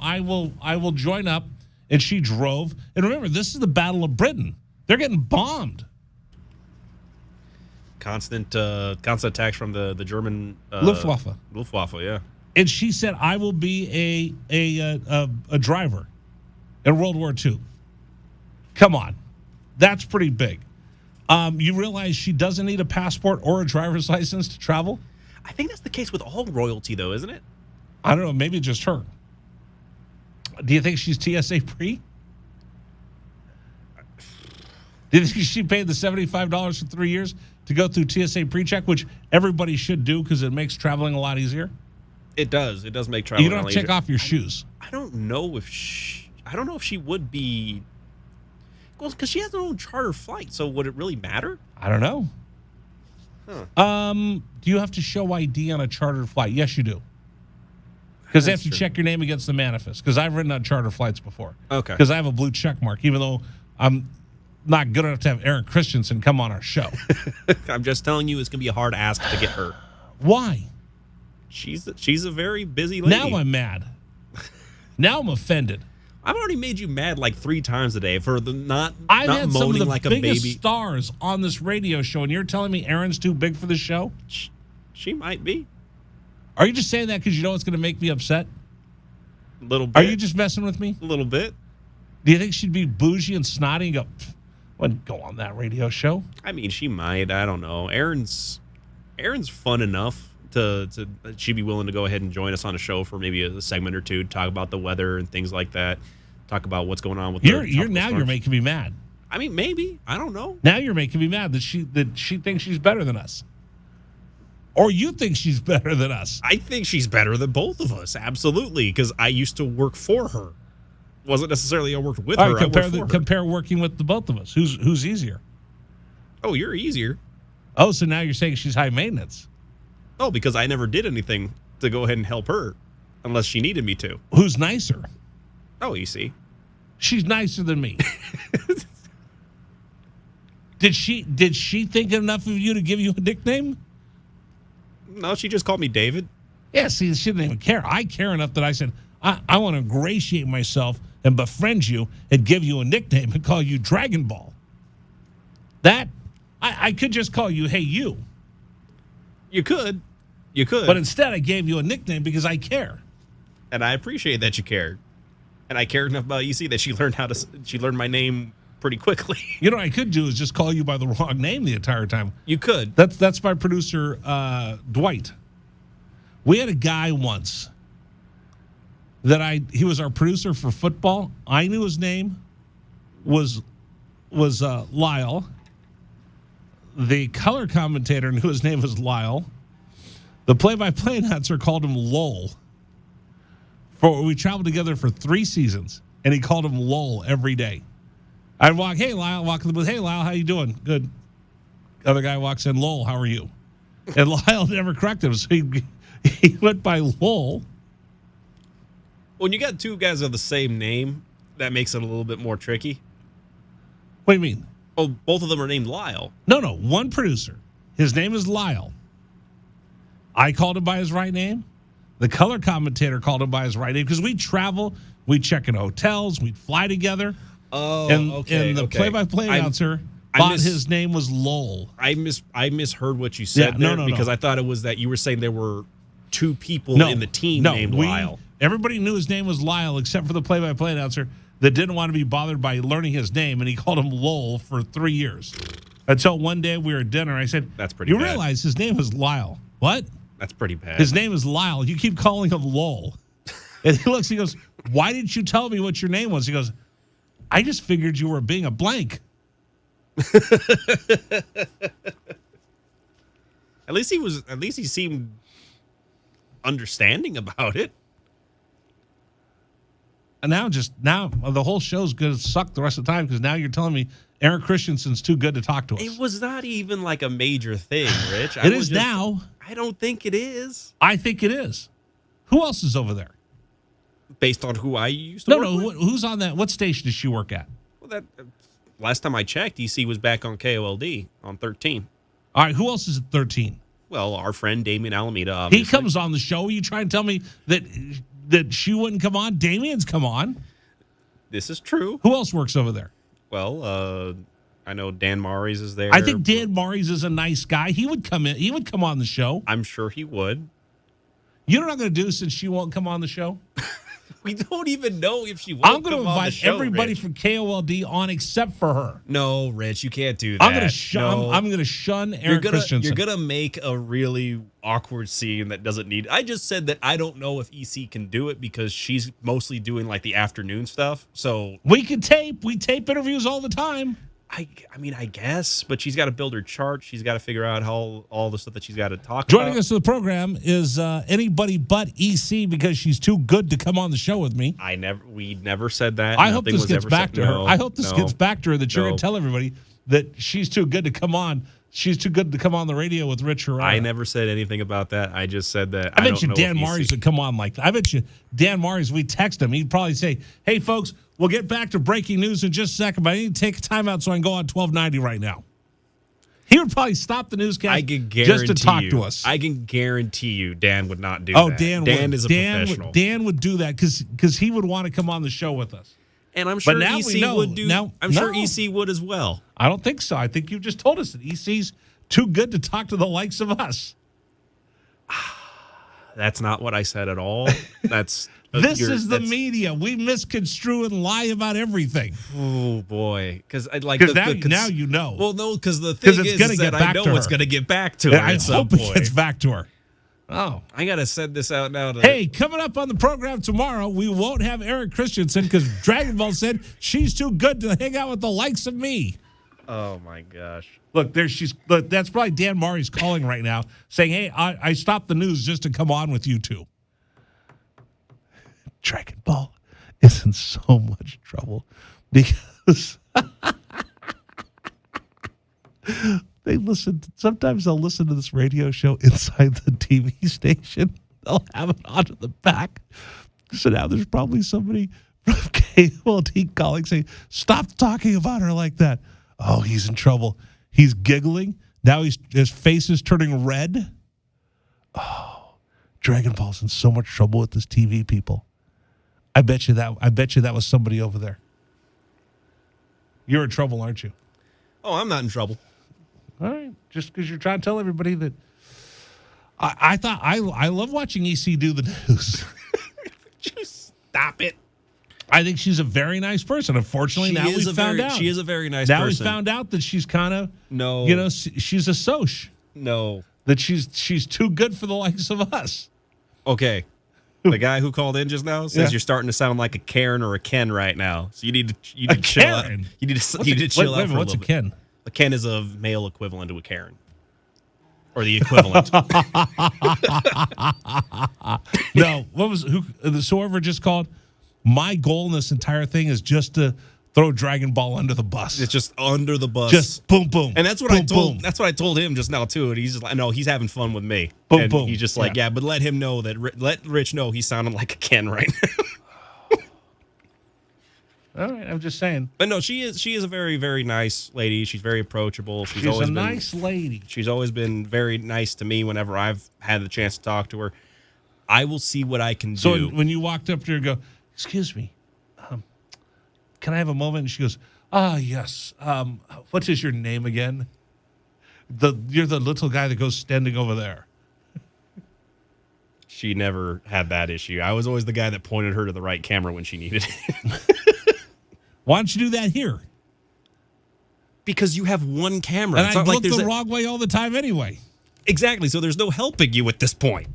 join up. And she drove. And remember, this is the Battle of Britain. They're getting bombed. Constant attacks from the German Luftwaffe. Luftwaffe, yeah. And she said, I will be a driver in World War II. Come on. That's pretty big. You realize she doesn't need a passport or a driver's license to travel? I think that's the case with all royalty, though, isn't it? I don't know. Maybe just her. Do you think she's TSA pre? Do you think she paid the $75 for 3 years to go through TSA pre-check, which everybody should do because it makes traveling a lot easier? It does. It does make traveling. You don't have to take off your shoes. I don't know if she would be. Well, because she has her own charter flight, so would it really matter? I don't know. Huh. Do you have to show ID on a chartered flight? Yes, you do. Because they have to check your name against the manifest. Because I've ridden on charter flights before. Okay. Because I have a blue check mark, even though I'm not good enough to have Aaron Christensen come on our show. I'm just telling you, it's going to be a hard ask to get her. Why? She's a very busy lady. Now I'm mad. Now I'm offended. I've already made you mad like 3 times today for the not had some of the like a biggest baby. stars on this radio show, and you're telling me Aaron's too big for the show? She might be. Are you just saying that because you know it's going to make me upset? A little bit. Are you just messing with me? A little bit. Do you think she'd be bougie and snotty and go, wouldn't go on that radio show? I mean, she might. I don't know. Erin's fun enough to she'd be willing to go ahead and join us on a show for maybe a segment or two, talk about the weather and things like that. Talk about what's going on with you're making me mad. I mean, maybe. I don't know. Now you're making me mad that she thinks she's better than us. Or you think she's better than us. I think she's better than both of us, absolutely, because I used to work for her. Wasn't necessarily I worked with her. Compare working with the both of us. Who's easier? Oh, you're easier. Oh, so now you're saying she's high maintenance. Oh, because I never did anything to go ahead and help her unless she needed me to. Who's nicer? Oh, you see. She's nicer than me. Did she think enough of you to give you a nickname? No, she just called me David. Yeah, see, she didn't even care. I care enough that I said, I want to ingratiate myself and befriend you and give you a nickname and call you Dragon Ball. That, I could just call you, hey, you. You could. But instead, I gave you a nickname because I care. And I appreciate that you cared. And I cared enough about EC that she learned my name pretty quickly. You know what I could do is just call you by the wrong name the entire time. You could. That's my producer, Dwight. We had a guy once he was our producer for football. I knew his name was Lyle. The color commentator knew his name was Lyle. The play-by-play announcer called him Lowell. We traveled together for 3 seasons, and he called him Lowell every day. I'd walk, hey, Lyle, walk in the booth. Hey, Lyle, how you doing? Good. Other guy walks in, Lowell, how are you? And Lyle never corrected him, so he went by Lowell. When you got 2 guys of the same name, that makes it a little bit more tricky. What do you mean? Oh, both of them are named Lyle. No, one producer. His name is Lyle. I called him by his right name. The color commentator called him by his right name because we travel, we check in hotels, we'd fly together. Oh, okay. And the play-by-play announcer his name was Lowell. I misheard what you said because I thought it was that you were saying there were 2 people in the team named Lyle. Everybody knew his name was Lyle except for the play-by-play announcer that didn't want to be bothered by learning his name, and he called him Lowell for 3 years. Until one day we were at dinner, I said, "That's pretty. You bad. realize his name is Lyle? What? That's pretty bad. His name is Lyle. You keep calling him Lowell." And he looks, he goes, "Why didn't you tell me what your name was?" He goes, "I just figured you were being a blank." At least he seemed understanding about it. And now the whole show's going to suck the rest of the time because now you're telling me Aaron Christensen's too good to talk to us. It was not even like a major thing, Rich. It is now. I don't think it is. I think it is. Who else is over there? Based on who I used to work with? Who's on that? What station does she work at? Well, last time I checked, EC was back on KOLD on 13. All right, who else is at 13? Well, our friend Damian Alameda, obviously. He comes on the show. Are you trying to tell me that she wouldn't come on? Damian's come on. This is true. Who else works over there? Well, I know Dan Maries is there. I think Dan Maries is a nice guy. He would come in. He would come on the show. I'm sure he would. You know what I'm going to do since she won't come on the show? We don't even know if she won't I'm going to invite show, everybody Rich. from KOLD on except for her. No, Rich, you can't do that. I'm going to shun Aaron Christensen. You're going to make a really awkward scene that doesn't need. I just said that I don't know if EC can do it because she's mostly doing like the afternoon stuff. So we tape interviews all the time. I mean, I guess, but she's got to build her chart. She's got to figure out how all the stuff that she's got to talk about. Joining us to the program is anybody but EC because she's too good to come on the show with me. We never said that. I hope this gets back to her. I hope this gets back to her that you're going to tell everybody that she's too good to come on. She's too good to come on the radio with Rich Herrera. I never said anything about that. I just said that. I bet you Dan Maries would come on like that. I bet you Dan Maries, we text him. He'd probably say, "Hey, folks, we'll get back to breaking news in just a second, but I need to take a timeout so I can go on 1290 right now." He would probably stop the newscast just to talk to us. I can guarantee you Dan would not do that. Oh, Dan is a professional. Dan would do that because he would want to come on the show with us. And I'm sure EC would do. I'm sure EC would as well. I don't think so. I think you just told us that EC's too good to talk to the likes of us. That's not what I said at all. That's This is the media. We misconstrue and lie about everything. Oh boy, because I like Because now you know. Well, no, because the thing is that I know it's going to get back to her I at some hope point. it gets back to her. Oh, I got to send this out now. Hey, coming up on the program tomorrow, we won't have Eric Christensen because Dragon Ball said she's too good to hang out with the likes of me. Oh my gosh! Look, that's probably Dan Murray's calling right now, saying, "Hey, I stopped the news just to come on with you two." Dragon Ball is in so much trouble because sometimes they'll listen to this radio show inside the TV station. They'll have it on in the back. So now there's probably somebody from KOLT calling saying, "Stop talking about her like that." Oh, he's in trouble. He's giggling. Now his face is turning red. Oh, Dragon Ball's in so much trouble with this TV people. I bet you that was somebody over there. You're in trouble, aren't you? Oh, I'm not in trouble. All right, just because you're trying to tell everybody that. I thought I love watching EC do the news. Just stop it. I think she's a very nice person. Unfortunately, now we found out. She is a very nice now person. Now we found out that she's kind of no. She's a soch. No. That she's too good for the likes of us. Okay. The guy who called in just now says you're starting to sound like a Karen or a Ken right now. So you need to chill out. You need to chill out for a little bit. What's a Ken? A Ken is a male equivalent to a Karen. Or the equivalent. No, whoever just called? My goal in this entire thing is just to throw Dragon Ball under the bus. It's just under the bus. Just boom, boom. And that's what I told. That's what I told him just now too. And he's just like, no, he's having fun with me. Boom, and boom. He's just like, yeah, but let him know that. Let Rich know he's sounding like a Ken right now. All right, I'm just saying. But no, she is a very, very nice lady. She's very approachable. She's always a nice lady. She's always been very nice to me whenever I've had the chance to talk to her. I will see what I can do. So when you walked up to her and go, "Excuse me, can I have a moment?" And she goes, yes. What is your name again? You're the little guy that goes standing over there. She never had that issue. I was always the guy that pointed her to the right camera when she needed it. Why don't you do that here? Because you have one camera. And I look the wrong way all the time anyway. Exactly. So there's no helping you at this point.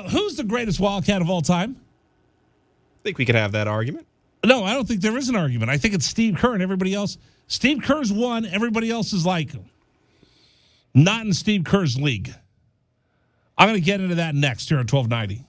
Who's the greatest Wildcat of all time? I think we could have that argument. No, I don't think there is an argument. I think it's Steve Kerr and everybody else. Steve Kerr's one. Everybody else is like not in Steve Kerr's league. I'm going to get into that next here on 1290.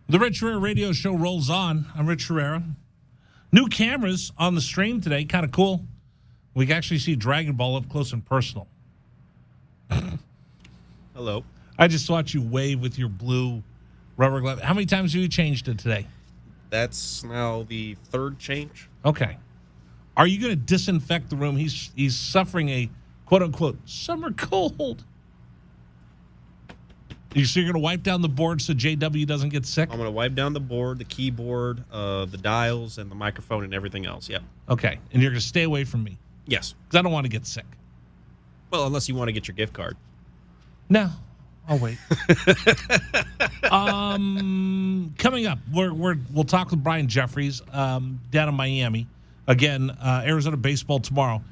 The Rich Herrera Radio Show rolls on. I'm Rich Herrera. New cameras on the stream today. Kind of cool. We can actually see Dragon Ball up close and personal. Hello. I just watched you wave with your blue rubber glove. How many times have you changed it today? That's now the third change. Okay. Are you going to disinfect the room? He's suffering a quote-unquote summer cold. So you're going to wipe down the board so JW doesn't get sick? I'm going to wipe down the board, the keyboard, the dials, and the microphone and everything else. Yep. Okay. And you're going to stay away from me? Yes. Because I don't want to get sick. Well, unless you want to get your gift card. No. I'll wait. Coming up, we'll talk with Brian Jeffries down in Miami. Again, Arizona baseball tomorrow.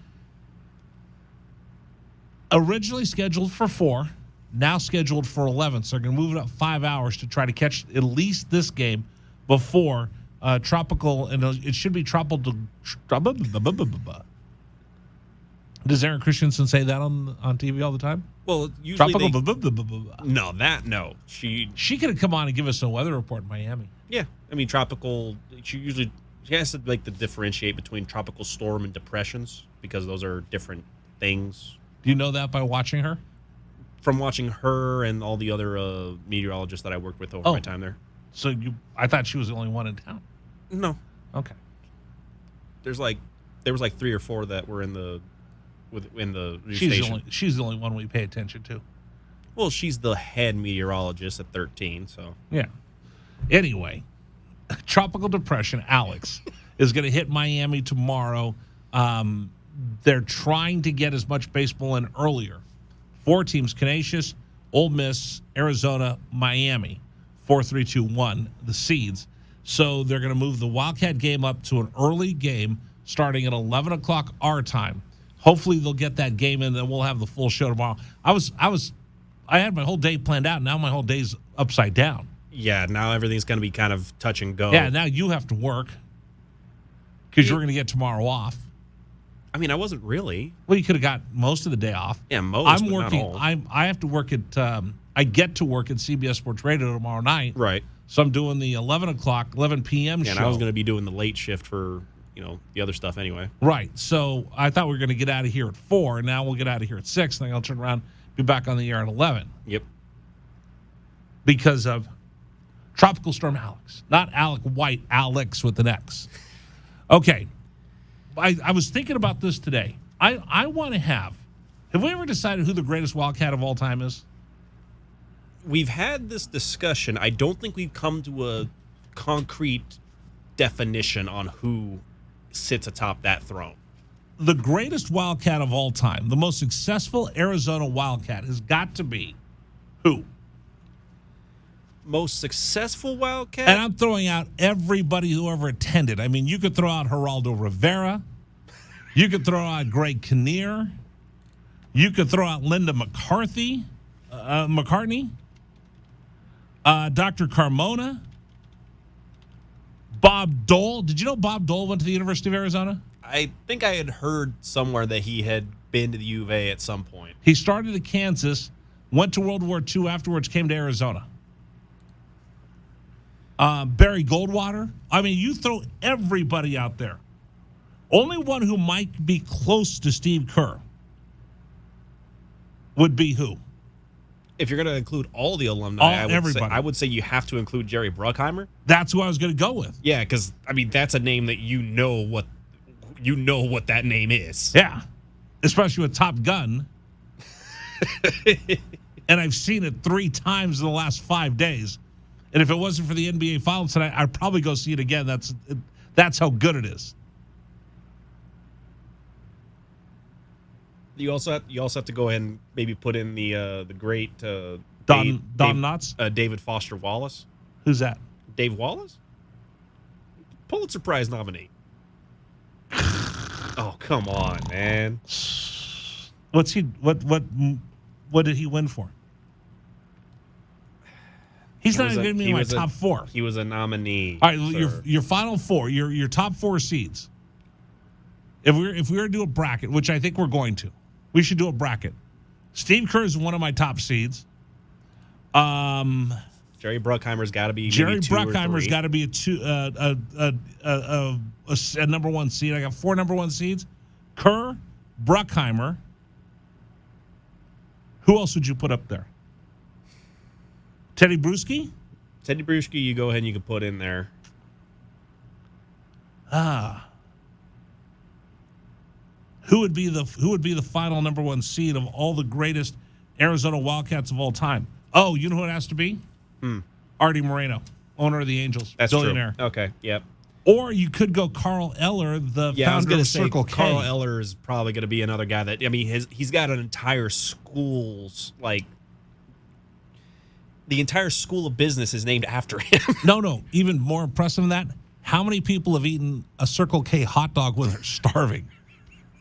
Originally scheduled for 4, now scheduled for 11. So they're going to move it up 5 hours to try to catch at least this game before tropical, and it should be tropical. Does Aaron Christensen say that on TV all the time? Well, usually tropical. No. She could have come on and give us a weather report in Miami. Yeah, I mean tropical. She has to like to differentiate between tropical storm and depressions because those are different things. Do you know that by watching her? From watching her and all the other meteorologists that I worked with over my time there. So I thought she was the only one in town. No. Okay. There was like 3 or 4 that were in the new station. She's the only one we pay attention to. Well, she's the head meteorologist at 13, so. Yeah. Anyway, tropical depression, Alex, is going to hit Miami tomorrow. They're trying to get as much baseball in earlier. 4 teams, Canisius, Ole Miss, Arizona, Miami. 4, 3, 2, 1, the seeds. So they're going to move the Wildcat game up to an early game starting at 11 o'clock our time. Hopefully they'll get that game in, then we'll have the full show tomorrow. I had my whole day planned out. Now my whole day's upside down. Yeah, now everything's going to be kind of touch and go. Yeah, now you have to work because you're going to get tomorrow off. I mean, I wasn't really. Well, you could have got most of the day off. Yeah, most. I'm but working. Not all. I have to work at. I get to work at CBS Sports Radio tomorrow night. Right. So I'm doing the 11 p.m. show. And I was going to be doing the late shift for the other stuff anyway. Right. So I thought we were going to get out of here at 4, and now we'll get out of here at 6, and then I'll turn around, be back on the air at 11. Yep. Because of Tropical Storm Alex, not Alec White, Alex with an X. Okay. I was thinking about this today. I want to have we ever decided who the greatest Wildcat of all time is? We've had this discussion. I don't think we've come to a concrete definition on who sits atop that throne. The greatest Wildcat of all time, the most successful Arizona Wildcat has got to be who? Most successful Wildcat? And I'm throwing out everybody who ever attended. I mean, you could throw out Geraldo Rivera. You could throw out Greg Kinnear. You could throw out Linda McCartney. Dr. Carmona. Bob Dole. Did you know Bob Dole went to the University of Arizona? I think I had heard somewhere that he had been to the U of A at some point. He started at Kansas, went to World War II, afterwards came to Arizona. Barry Goldwater. I mean, you throw everybody out there. Only one who might be close to Steve Kerr would be who? If you're going to include all the alumni, Everybody. I would say you have to include Jerry Bruckheimer. That's who I was going to go with. Yeah, because I mean that's a name that you know what that name is. Yeah, especially with Top Gun. And I've seen it 3 times in the last 5 days. And if it wasn't for the NBA Finals tonight, I'd probably go see it again. That's how good it is. You also have to go ahead and maybe put in the great Don Knotts? David Foster Wallace. Who's that? Dave Wallace? Pulitzer Prize nominee. Oh, come on, man. What did he win for? He's not even going to be in my top 4. He was a nominee. All right, your final 4, your top 4 seeds. If we were to do a bracket, which I think we're going to, we should do a bracket. Steve Kerr is one of my top seeds. Jerry Bruckheimer's got to be Jerry maybe 2 or 3. Bruckheimer's got to be a number 1 seed. I got 4 number 1 seeds. Kerr, Bruckheimer. Who else would you put up there? Teddy Bruschi? Teddy Bruschi, you go ahead and you can put in there. Who would be the final number 1 seed of all the greatest Arizona Wildcats of all time? Oh, you know who it has to be? Artie Moreno, owner of the Angels. That's billionaire. True. Okay, yep. Or you could go Carl Eller, the founder of Circle K. Carl Eller is probably going to be another guy that, I mean, he's got an entire school's, like, the entire school of business is named after him. No. Even more impressive than that, how many people have eaten a Circle K hot dog when they're starving?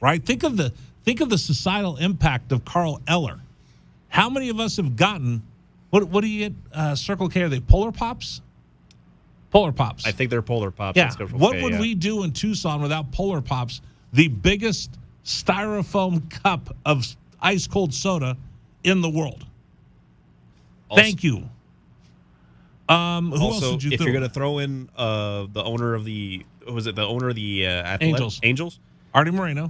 Right? Think of the societal impact of Carl Eller. How many of us have gotten, what do you get, Circle K? Are they Polar Pops? Polar Pops. I think they're Polar Pops. Yeah. What would we do in Tucson without Polar Pops, the biggest styrofoam cup of ice cold soda in the world? Thank you. Who else would you if you're going to throw in the owner of the Angels? Artie Moreno.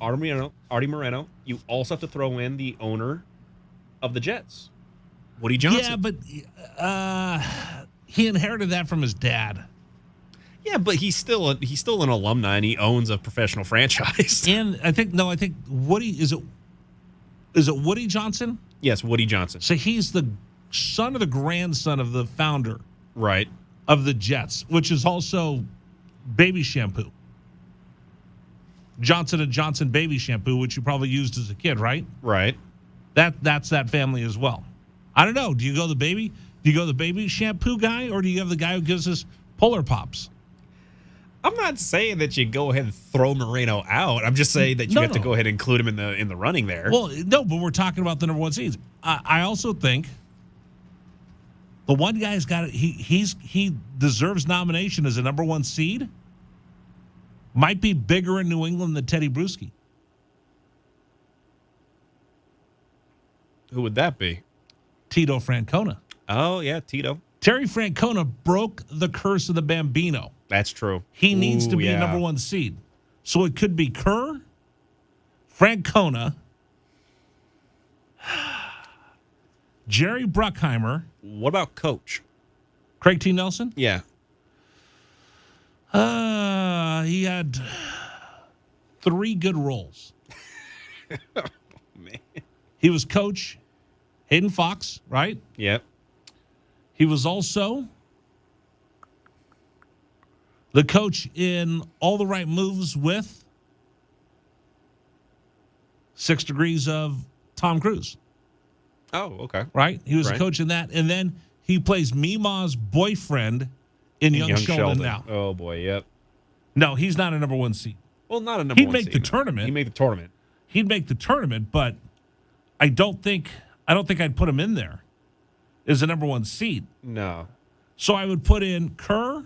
Artie Moreno. You also have to throw in the owner of the Jets, Woody Johnson. Yeah, but he inherited that from his dad. Yeah, but he's still an alumni and he owns a professional franchise. And I think Woody is it Woody Johnson? Yes, Woody Johnson. So he's the son or the grandson of the founder, right, of the Jets, which is also baby shampoo. Johnson & Johnson baby shampoo, which you probably used as a kid, right? Right. That's that family as well. I don't know. Do you go the baby shampoo guy, or do you have the guy who gives us Polar Pops? I'm not saying that you go ahead and throw Moreno out. I'm just saying that you have to go ahead and include him in the running there. Well, no, but we're talking about the number 1 seeds. I also think the one guy's got it. He deserves nomination as a number 1 seed. Might be bigger in New England than Teddy Bruschi. Who would that be? Tito Francona. Oh, yeah, Tito. Terry Francona broke the curse of the Bambino. That's true. He needs to be a number 1 seed. So it could be Kerr, Francona, Jerry Bruckheimer. What about Coach? Craig T. Nelson? Yeah. He had 3 good roles. Oh, man. He was coach, Hayden Fox, right? Yep. He was also the coach in All the Right Moves with 6 Degrees of Tom Cruise. Oh, okay. Right? He was a coach in that. And then he plays Mima's boyfriend in Young Sheldon now. Oh, boy, yep. No, he's not a number 1 seed. Well, not a number 1 seed. He'd make the tournament. He'd make the tournament. He'd make the tournament, but I don't think I'd put him in there as a number 1 seed. No. So I would put in Kerr,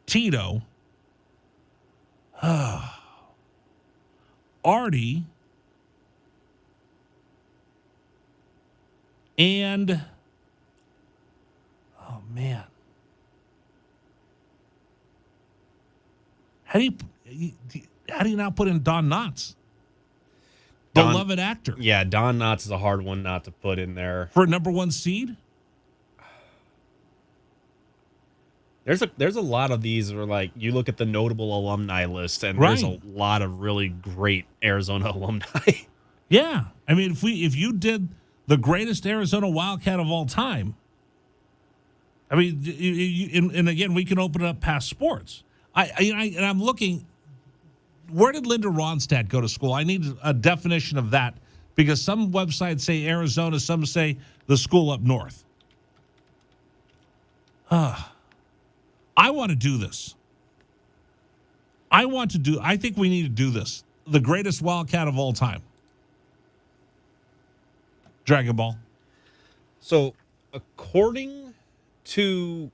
Tito, Artie, and oh man, how do you not put in Don Knotts, beloved actor? Yeah, Don Knotts is a hard one not to put in there for number 1 seed. There's a lot of these where, like, you look at the notable alumni list and Right. there's a lot of really great Arizona alumni. Yeah, I mean, if you did the greatest Arizona Wildcat of all time, I mean, and again, we can open it up past sports. I'm looking. Where did Linda Ronstadt go to school? I need a definition of that, because some websites say Arizona, some say the school up north. I want to do this. I think we need to do this. The greatest Wildcat of all time. Dragon Ball. So, according to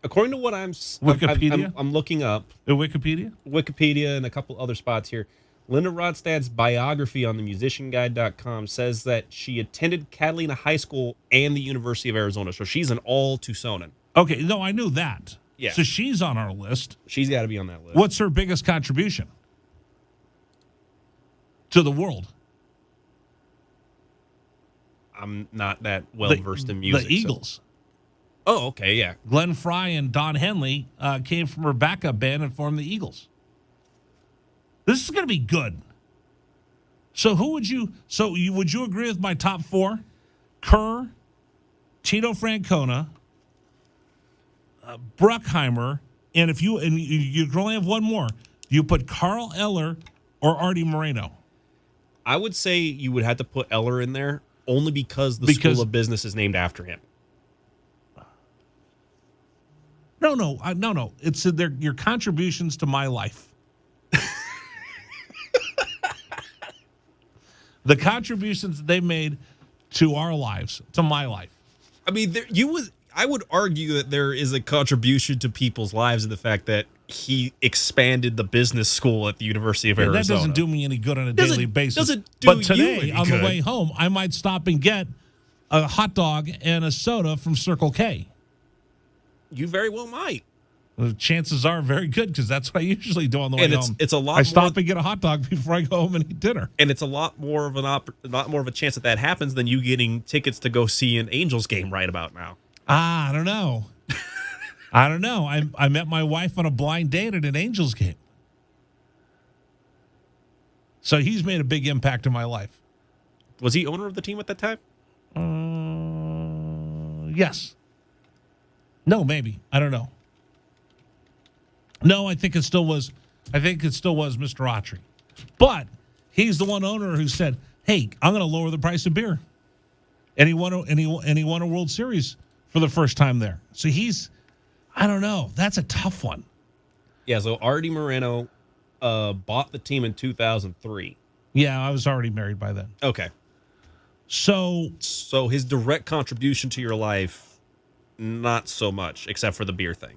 what I'm Wikipedia? I'm looking up Wikipedia and a couple other spots here. Linda Rodstad's biography on the musicianguide.com says that she attended Catalina High School and the University of Arizona. So she's an all Tucsonan. Okay, no, I knew that. Yeah. So she's on our list. She's got to be on that list. What's her biggest contribution to the world? I'm not that well versed in music. The Eagles. So. Oh, okay, yeah. Glenn Fry and Don Henley came from her backup band and formed the Eagles. This is going to be good. So would you agree with my top four? Kerr, Tito Francona, Bruckheimer, and you can only have one more. You put Carl Eller or Artie Moreno. I would say you would have to put Eller in there only because the School of Business is named after him. No. It's your contributions to my life. The contributions that they made to our lives, to my life. I mean, I would argue that there is a contribution to people's lives in the fact that he expanded the business school at the University of Arizona. That doesn't do me any good on a daily basis. Doesn't do but today, you any on good. the way home, I might stop and get a hot dog and a soda from Circle K. You very well might. The chances are very good because that's what I usually do on the way home. It's a lot. I stop and get a hot dog before I go home and eat dinner. And it's a lot more of a chance that happens than you getting tickets to go see an Angels game right about now. I don't know. I met my wife on a blind date at an Angels game. So he's made a big impact in my life. Was he owner of the team at that time? Yes. No, maybe. I don't know. No, I think it still was Mr. Autry. But he's the one owner who said, "Hey, I'm going to lower the price of beer." And he won a World Series for the first time there. So I don't know. That's a tough one. Yeah, so Artie Moreno bought the team in 2003. Yeah, I was already married by then. Okay. So his direct contribution to your life, not so much, except for the beer thing.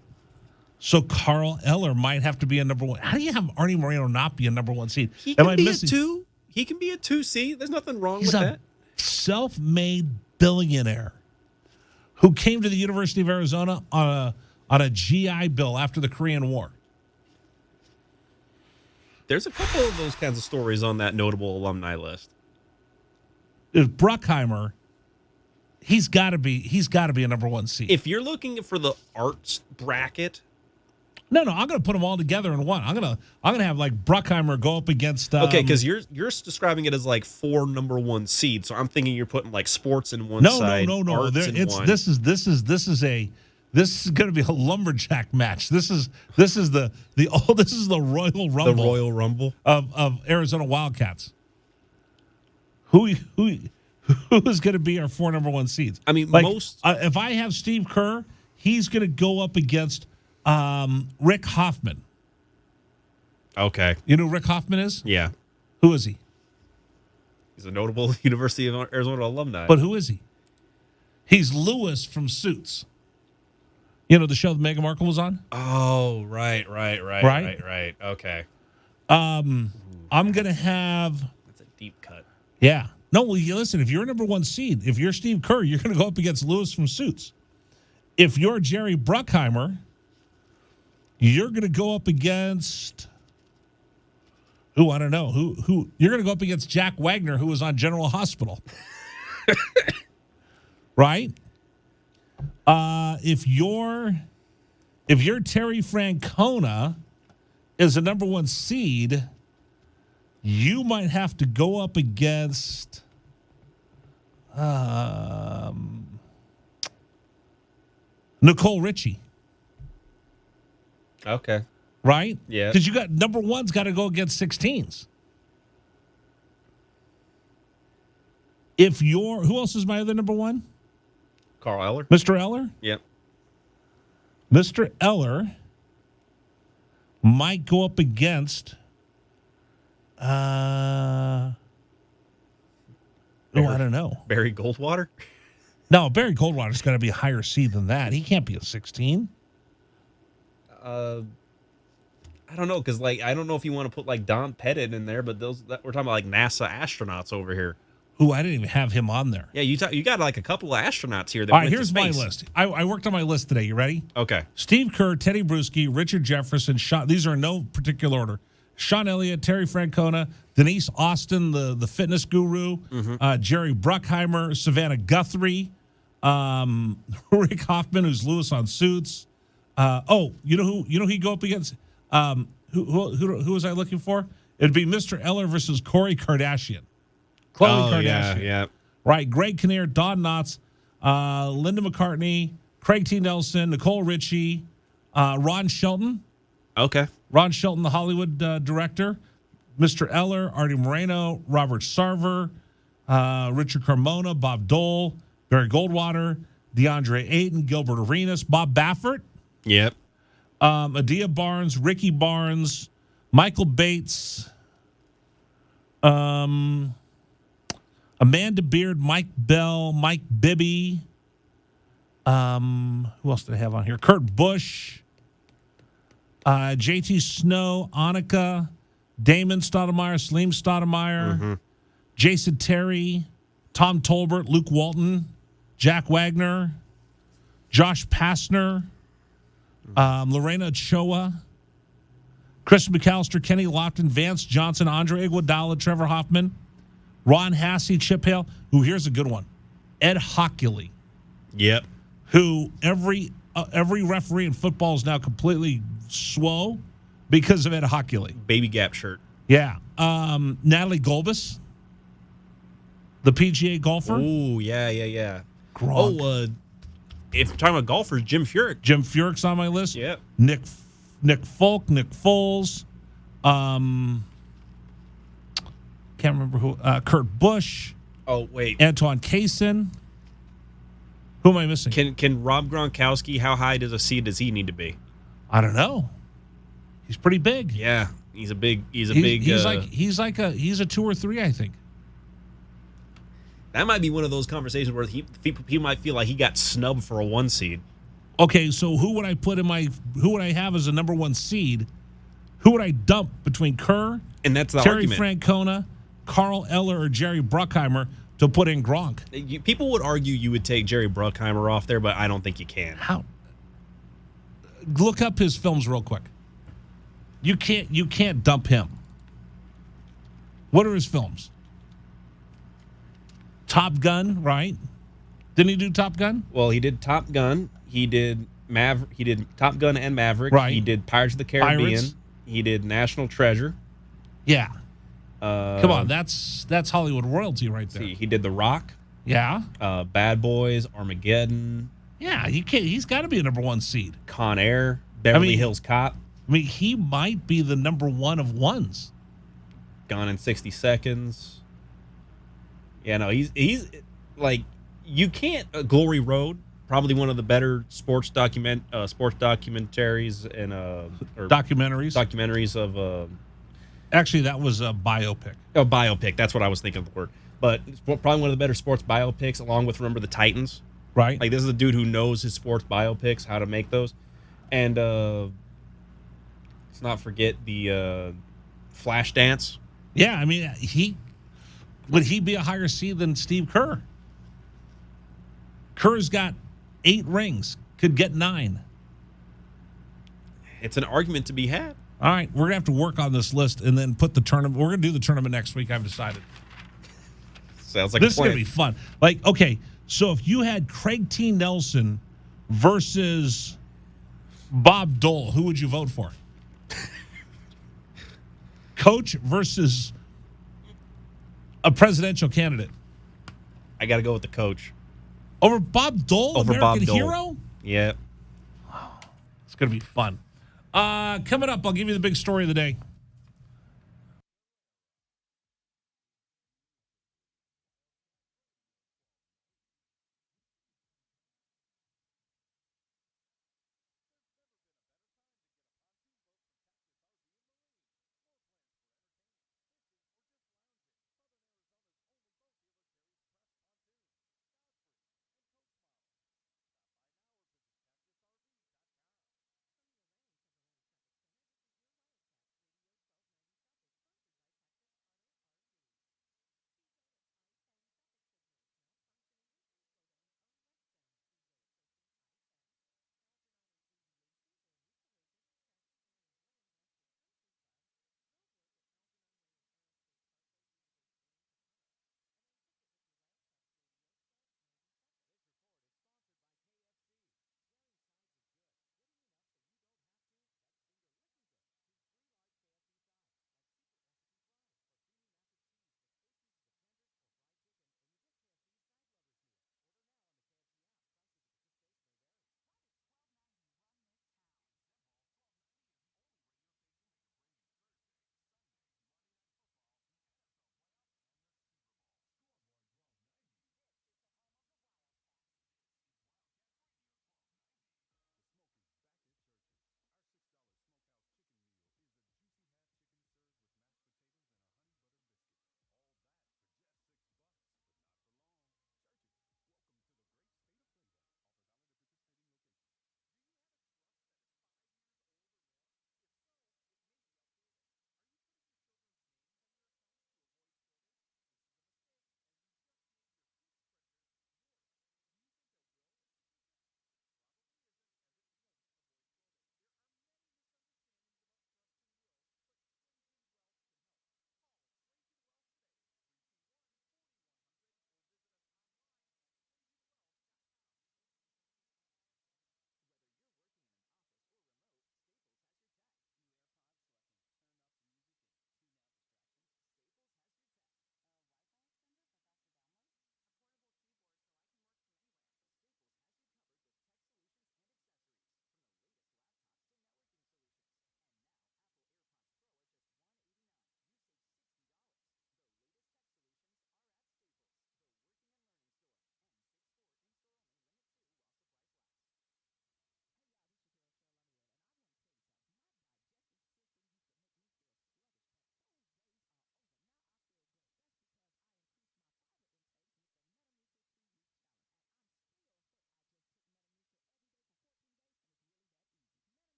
So Carl Eller might have to be a number one. How do you have Artie Moreno not be a number one seed? He can be a 2. He can be a 2 seed. There's nothing wrong with that. Self-made billionaire who came to the University of Arizona on a GI Bill after the Korean War. There's a couple of those kinds of stories on that notable alumni list. Bruckheimer, he's got to be a number one seed. If you're looking for the arts bracket, no, I'm going to put them all together in one. I'm gonna have like Bruckheimer go up against. Okay, because you're describing it as like 4 number one seeds. So I'm thinking you're putting like sports in one side. No. Arts in one. This is going to be a lumberjack match. This is the Royal Rumble. The Royal Rumble of Arizona Wildcats. Who is going to be our 4 number one seeds? I mean, if I have Steve Kerr, he's going to go up against Rick Hoffman. Okay. You know who Rick Hoffman is? Yeah. Who is he? He's a notable University of Arizona alumni. But who is he? He's Lewis from Suits. You know the show that Meghan Markle was on? Oh, right. Okay. I'm going to have... That's a deep cut. Yeah. No, well, listen, if you're a number one seed, if you're Steve Kerr, you're going to go up against Lewis from Suits. If you're Jerry Bruckheimer, you're going to go up against... I don't know. Who you're going to go up against Jack Wagner, who was on General Hospital. Right? If you're Terry Francona is a number one seed, you might have to go up against Nicole Richie. Okay. Right? Yeah. Because you got number one's got to go against 16s. Who else is my other number one? Carl Eller. Mr. Eller? Yep. Mr. Eller might go up against I don't know. Barry Goldwater? No, Barry Goldwater's got to be a higher seed than that. He can't be a 16. I don't know, because I don't know if you want to put Don Pettit in there, but we're talking about NASA astronauts over here. Ooh, I didn't even have him on there. Yeah, you got a couple of astronauts here that All right, went to here's my space. list. I worked on my list today. You ready? Okay. Steve Kerr, Teddy Bruschi, Richard Jefferson, these are in no particular order. Sean Elliott, Terry Francona, Denise Austin, the fitness guru, Jerry Bruckheimer, Savannah Guthrie, Rick Hoffman, who's Lewis on Suits. You know who he'd go up against? Who was I looking for? It'd be Mr. Eller versus Khloe Kardashian. Khloe Kardashian. Yeah. Right. Greg Kinnear, Don Knotts, Linda McCartney, Craig T. Nelson, Nicole Richie, Ron Shelton. Okay. Ron Shelton, the Hollywood director. Mr. Eller, Artie Moreno, Robert Sarver, Richard Carmona, Bob Dole, Barry Goldwater, DeAndre Ayton, Gilbert Arenas, Bob Baffert. Yep. Adia Barnes, Ricky Barnes, Michael Bates, Amanda Beard, Mike Bell, Mike Bibby. Who else did I have on here? Kurt Busch, JT Snow, Annika, Damon Stoudemire, Saleem Stoudemire, Jason Terry, Tom Tolbert, Luke Walton, Jack Wagner, Josh Pastner, Lorena Ochoa, Chris McAllister, Kenny Lofton, Vance Johnson, Andre Iguodala, Trevor Hoffman, Ron Hassey, Chip Hale, who, here's a good one, Ed Hockley. Yep. Who every referee in football is now completely swole because of Ed Hockley. Baby Gap shirt. Yeah. Natalie Golbus, the PGA golfer. Oh, yeah. Gronk. Oh, if you're talking about golfers, Jim Furyk. Jim Furyk's on my list. Yep. Nick Folk, Nick Foles. Can't remember who. Kurt Busch. Oh, wait. Antoine Kaysen. Who am I missing? Can Rob Gronkowski, how high does he need to be? I don't know. He's pretty big. Yeah. He's a big He's a 2 or 3, I think. That might be one of those conversations where he might feel like he got snubbed for a 1 seed. Okay, so who would I have as a number 1 seed? Who would I dump between Kerr, And that's the Terry argument. Francona, Carl Eller, or Jerry Bruckheimer to put in Gronk? People would argue you would take Jerry Bruckheimer off there, but I don't think you can. How? Look up his films real quick. You can't dump him. What are his films? Top Gun, right? Didn't he do Top Gun? Well, he did Top Gun. He did He did Top Gun and Maverick. Right. He did Pirates of the Caribbean. Pirates. He did National Treasure. Yeah. Come on, that's Hollywood royalty right there. He did The Rock. Yeah. Bad Boys, Armageddon. Yeah, he's got to be a number 1 seed. Con Air, Beverly Hills Cop. I mean, he might be the number 1 of ones. Gone in 60 Seconds. Yeah, no, he's like, you can't. Glory Road, probably one of the better sports documentaries and documentaries of. Actually, that was a biopic. A biopic. That's what I was thinking of the word. But it's probably one of the better sports biopics, along with Remember the Titans. Right. Like, this is a dude who knows his sports biopics, how to make those. And let's not forget the Flashdance. Yeah, I mean, would he be a higher seed than Steve Kerr? Kerr's got 8 rings, could get 9. It's an argument to be had. All right, we're going to have to work on this list and then put the tournament. We're going to do the tournament next week, I've decided. Sounds like this a plan. is going to be fun. Like, okay, so if you had Craig T. Nelson versus Bob Dole, who would you vote for? Coach versus a presidential candidate. I got to go with the coach. Over Bob Dole, Over American Bob Dole. hero? Yeah. It's going to be fun. Coming up, I'll give you the big story of the day.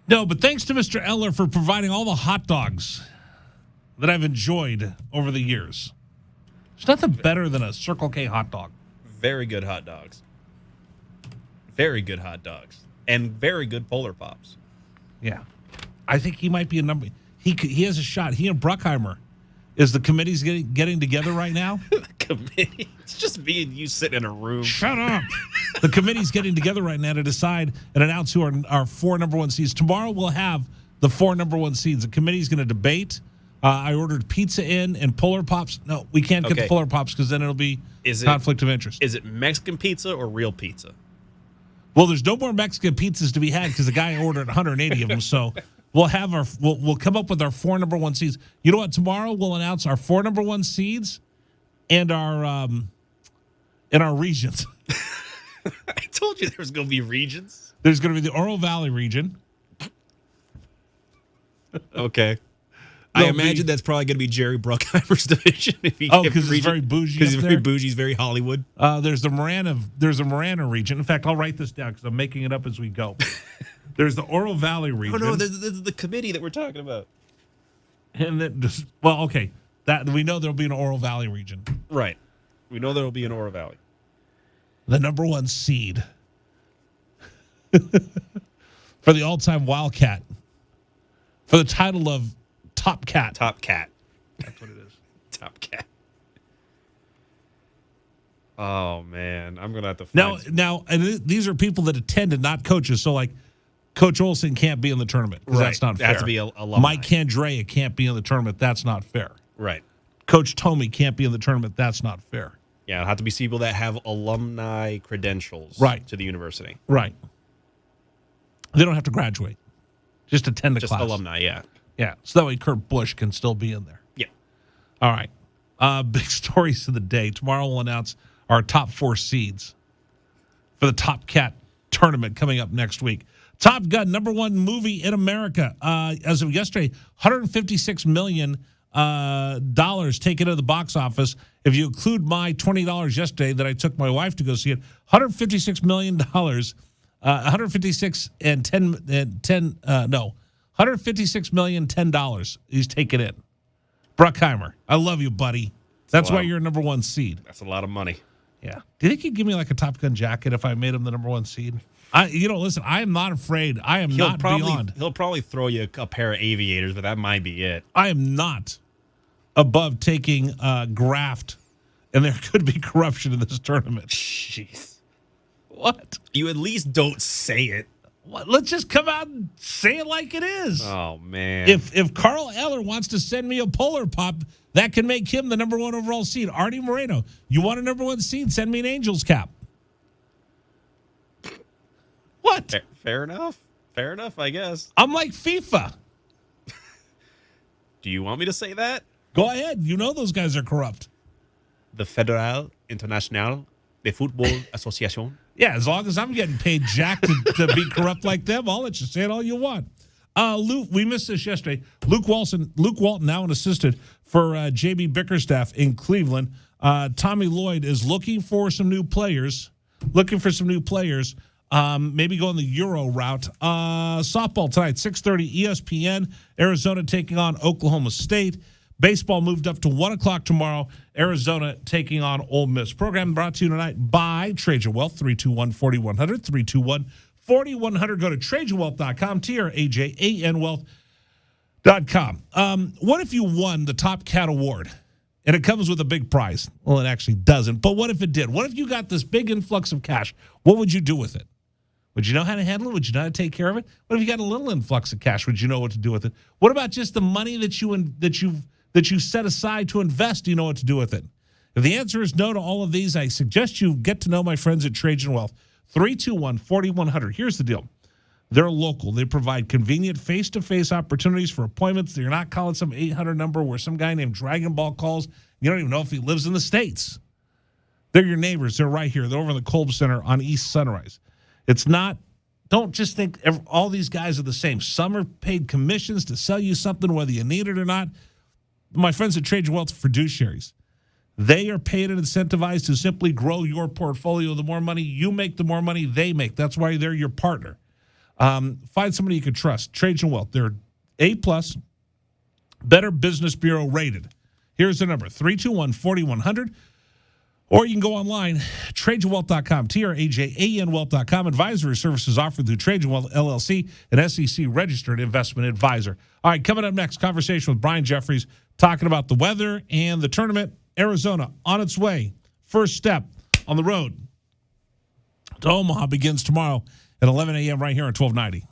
No, but thanks to Mr. Eller for providing all the hot dogs that I've enjoyed over the years. There's nothing better than a Circle K hot dog. Very good hot dogs. Very good hot dogs. And very good Polar Pops. Yeah. I think he might be a number. He has a shot. He and Bruckheimer. Is the committee's getting together right now? The committee? It's just me and you sitting in a room. Shut up. The committee's getting together right now to decide and announce who are our 4 number 1 seeds. Tomorrow we'll have the 4 number 1 seeds. The committee's going to debate. I ordered pizza in and Polar Pops. No, we can't get the Polar Pops because then it'll be conflict of interest. Is it Mexican pizza or real pizza? Well, there's no more Mexican pizzas to be had because the guy ordered 180 of them. So we'll have we'll come up with our 4 number 1 seeds. You know what? Tomorrow we'll announce our 4 number 1 seeds and our regions. I told you there's going to be regions. There's going to be the Oro Valley region. Okay. I imagine that's probably going to be Jerry Bruckheimer's division. Because he's very bougie. Because he's very bougie. He's very Hollywood. There's the Marana region. In fact, I'll write this down because I'm making it up as we go. There's the Oro Valley region. Oh no, there's the committee that we're talking about. And okay, that we know there'll be an Oro Valley region. Right. We know there'll be an Oro Valley. The number 1 seed for the all-time Wildcat for the title of Top Cat. Top Cat. That's what it is. Top Cat. Oh man, I'm gonna have to find now. And these are people that attended, not coaches. So like, Coach Olson can't be in the tournament because that's not fair. It has to be alumni. Mike Candrea can't be in the tournament. That's not fair. Right. Coach Tomey can't be in the tournament. That's not fair. Yeah, it'll have to be people that have alumni credentials to the university. Right. They don't have to graduate. Just attend the class. Just alumni, yeah. Yeah. So that way Kurt Busch can still be in there. Yeah. All right. Big stories of the day. Tomorrow we'll announce our top 4 seeds for the Top Cat tournament coming up next week. Top Gun, number 1 movie in America. As of yesterday, $156 million taken to the box office. If you include my $20 yesterday that I took my wife to go see it, $156 million. $156,010,000 he's taken in. Bruckheimer, I love you, buddy. That's why you're number 1 seed. That's a lot of money. Yeah. Do you think he'd give me like a Top Gun jacket if I made him the number 1 seed? Listen, I am not afraid. I am not beyond. He'll probably throw you a pair of aviators, but that might be it. I am not above taking graft, and there could be corruption in this tournament. Jeez. What? You at least don't say it. What? Let's just come out and say it like it is. Oh, man. If Carl Eller wants to send me a Polar Pop, that can make him the number 1 overall seed. Artie Moreno, you want a number 1 seed? Send me an Angels cap. What? Fair enough. Fair enough, I guess. I'm like FIFA. Do you want me to say that? Go ahead. You know those guys are corrupt. The Federal International de Football Association. Yeah, as long as I'm getting paid jack to be corrupt like them, I'll let you say it all you want. Luke, we missed this yesterday. Luke Walton, now an assistant for J.B. Bickerstaff in Cleveland. Tommy Lloyd is looking for some new players. Maybe going the Euro route. Softball tonight, 6:30 ESPN. Arizona taking on Oklahoma State. Baseball moved up to 1 o'clock tomorrow. Arizona taking on Ole Miss. Program brought to you tonight by Trade Your Wealth, 321-4100, 321-4100. Go to tradeyourwealth.com, TRAJAN wealth.com. What if you won the Top Cat Award? And it comes with a big prize. Well, it actually doesn't. But what if it did? What if you got this big influx of cash? What would you do with it? Would you know how to handle it? Would you know how to take care of it? What if you got a little influx of cash? Would you know what to do with it? What about just the money that you set aside to invest? Do you know what to do with it? If the answer is no to all of these, I suggest you get to know my friends at Trade and Wealth. 321-4100. Here's the deal. They're local. They provide convenient face-to-face opportunities for appointments. You're not calling some 800 number where some guy named Dragon Ball calls. You don't even know if he lives in the States. They're your neighbors. They're right here. They're over in the Kolb Center on East Sunrise. It's not, don't just think all these guys are the same. Some are paid commissions to sell you something, whether you need it or not. My friends at Trade Your Wealth are fiduciaries. They are paid and incentivized to simply grow your portfolio. The more money you make, the more money they make. That's why they're your partner. Find somebody you can trust. Trades and Wealth. They're A+, Better Business Bureau rated. Here's the number, 321-4100. Or you can go online, tradeandwealth.com, TRAJANwealth.com. Advisory services offered through Trade and Wealth LLC, an SEC-registered investment advisor. All right, coming up next, conversation with Brian Jeffries, talking about the weather and the tournament. Arizona on its way. First step on the road to Omaha begins tomorrow at 11 a.m. right here on 1290.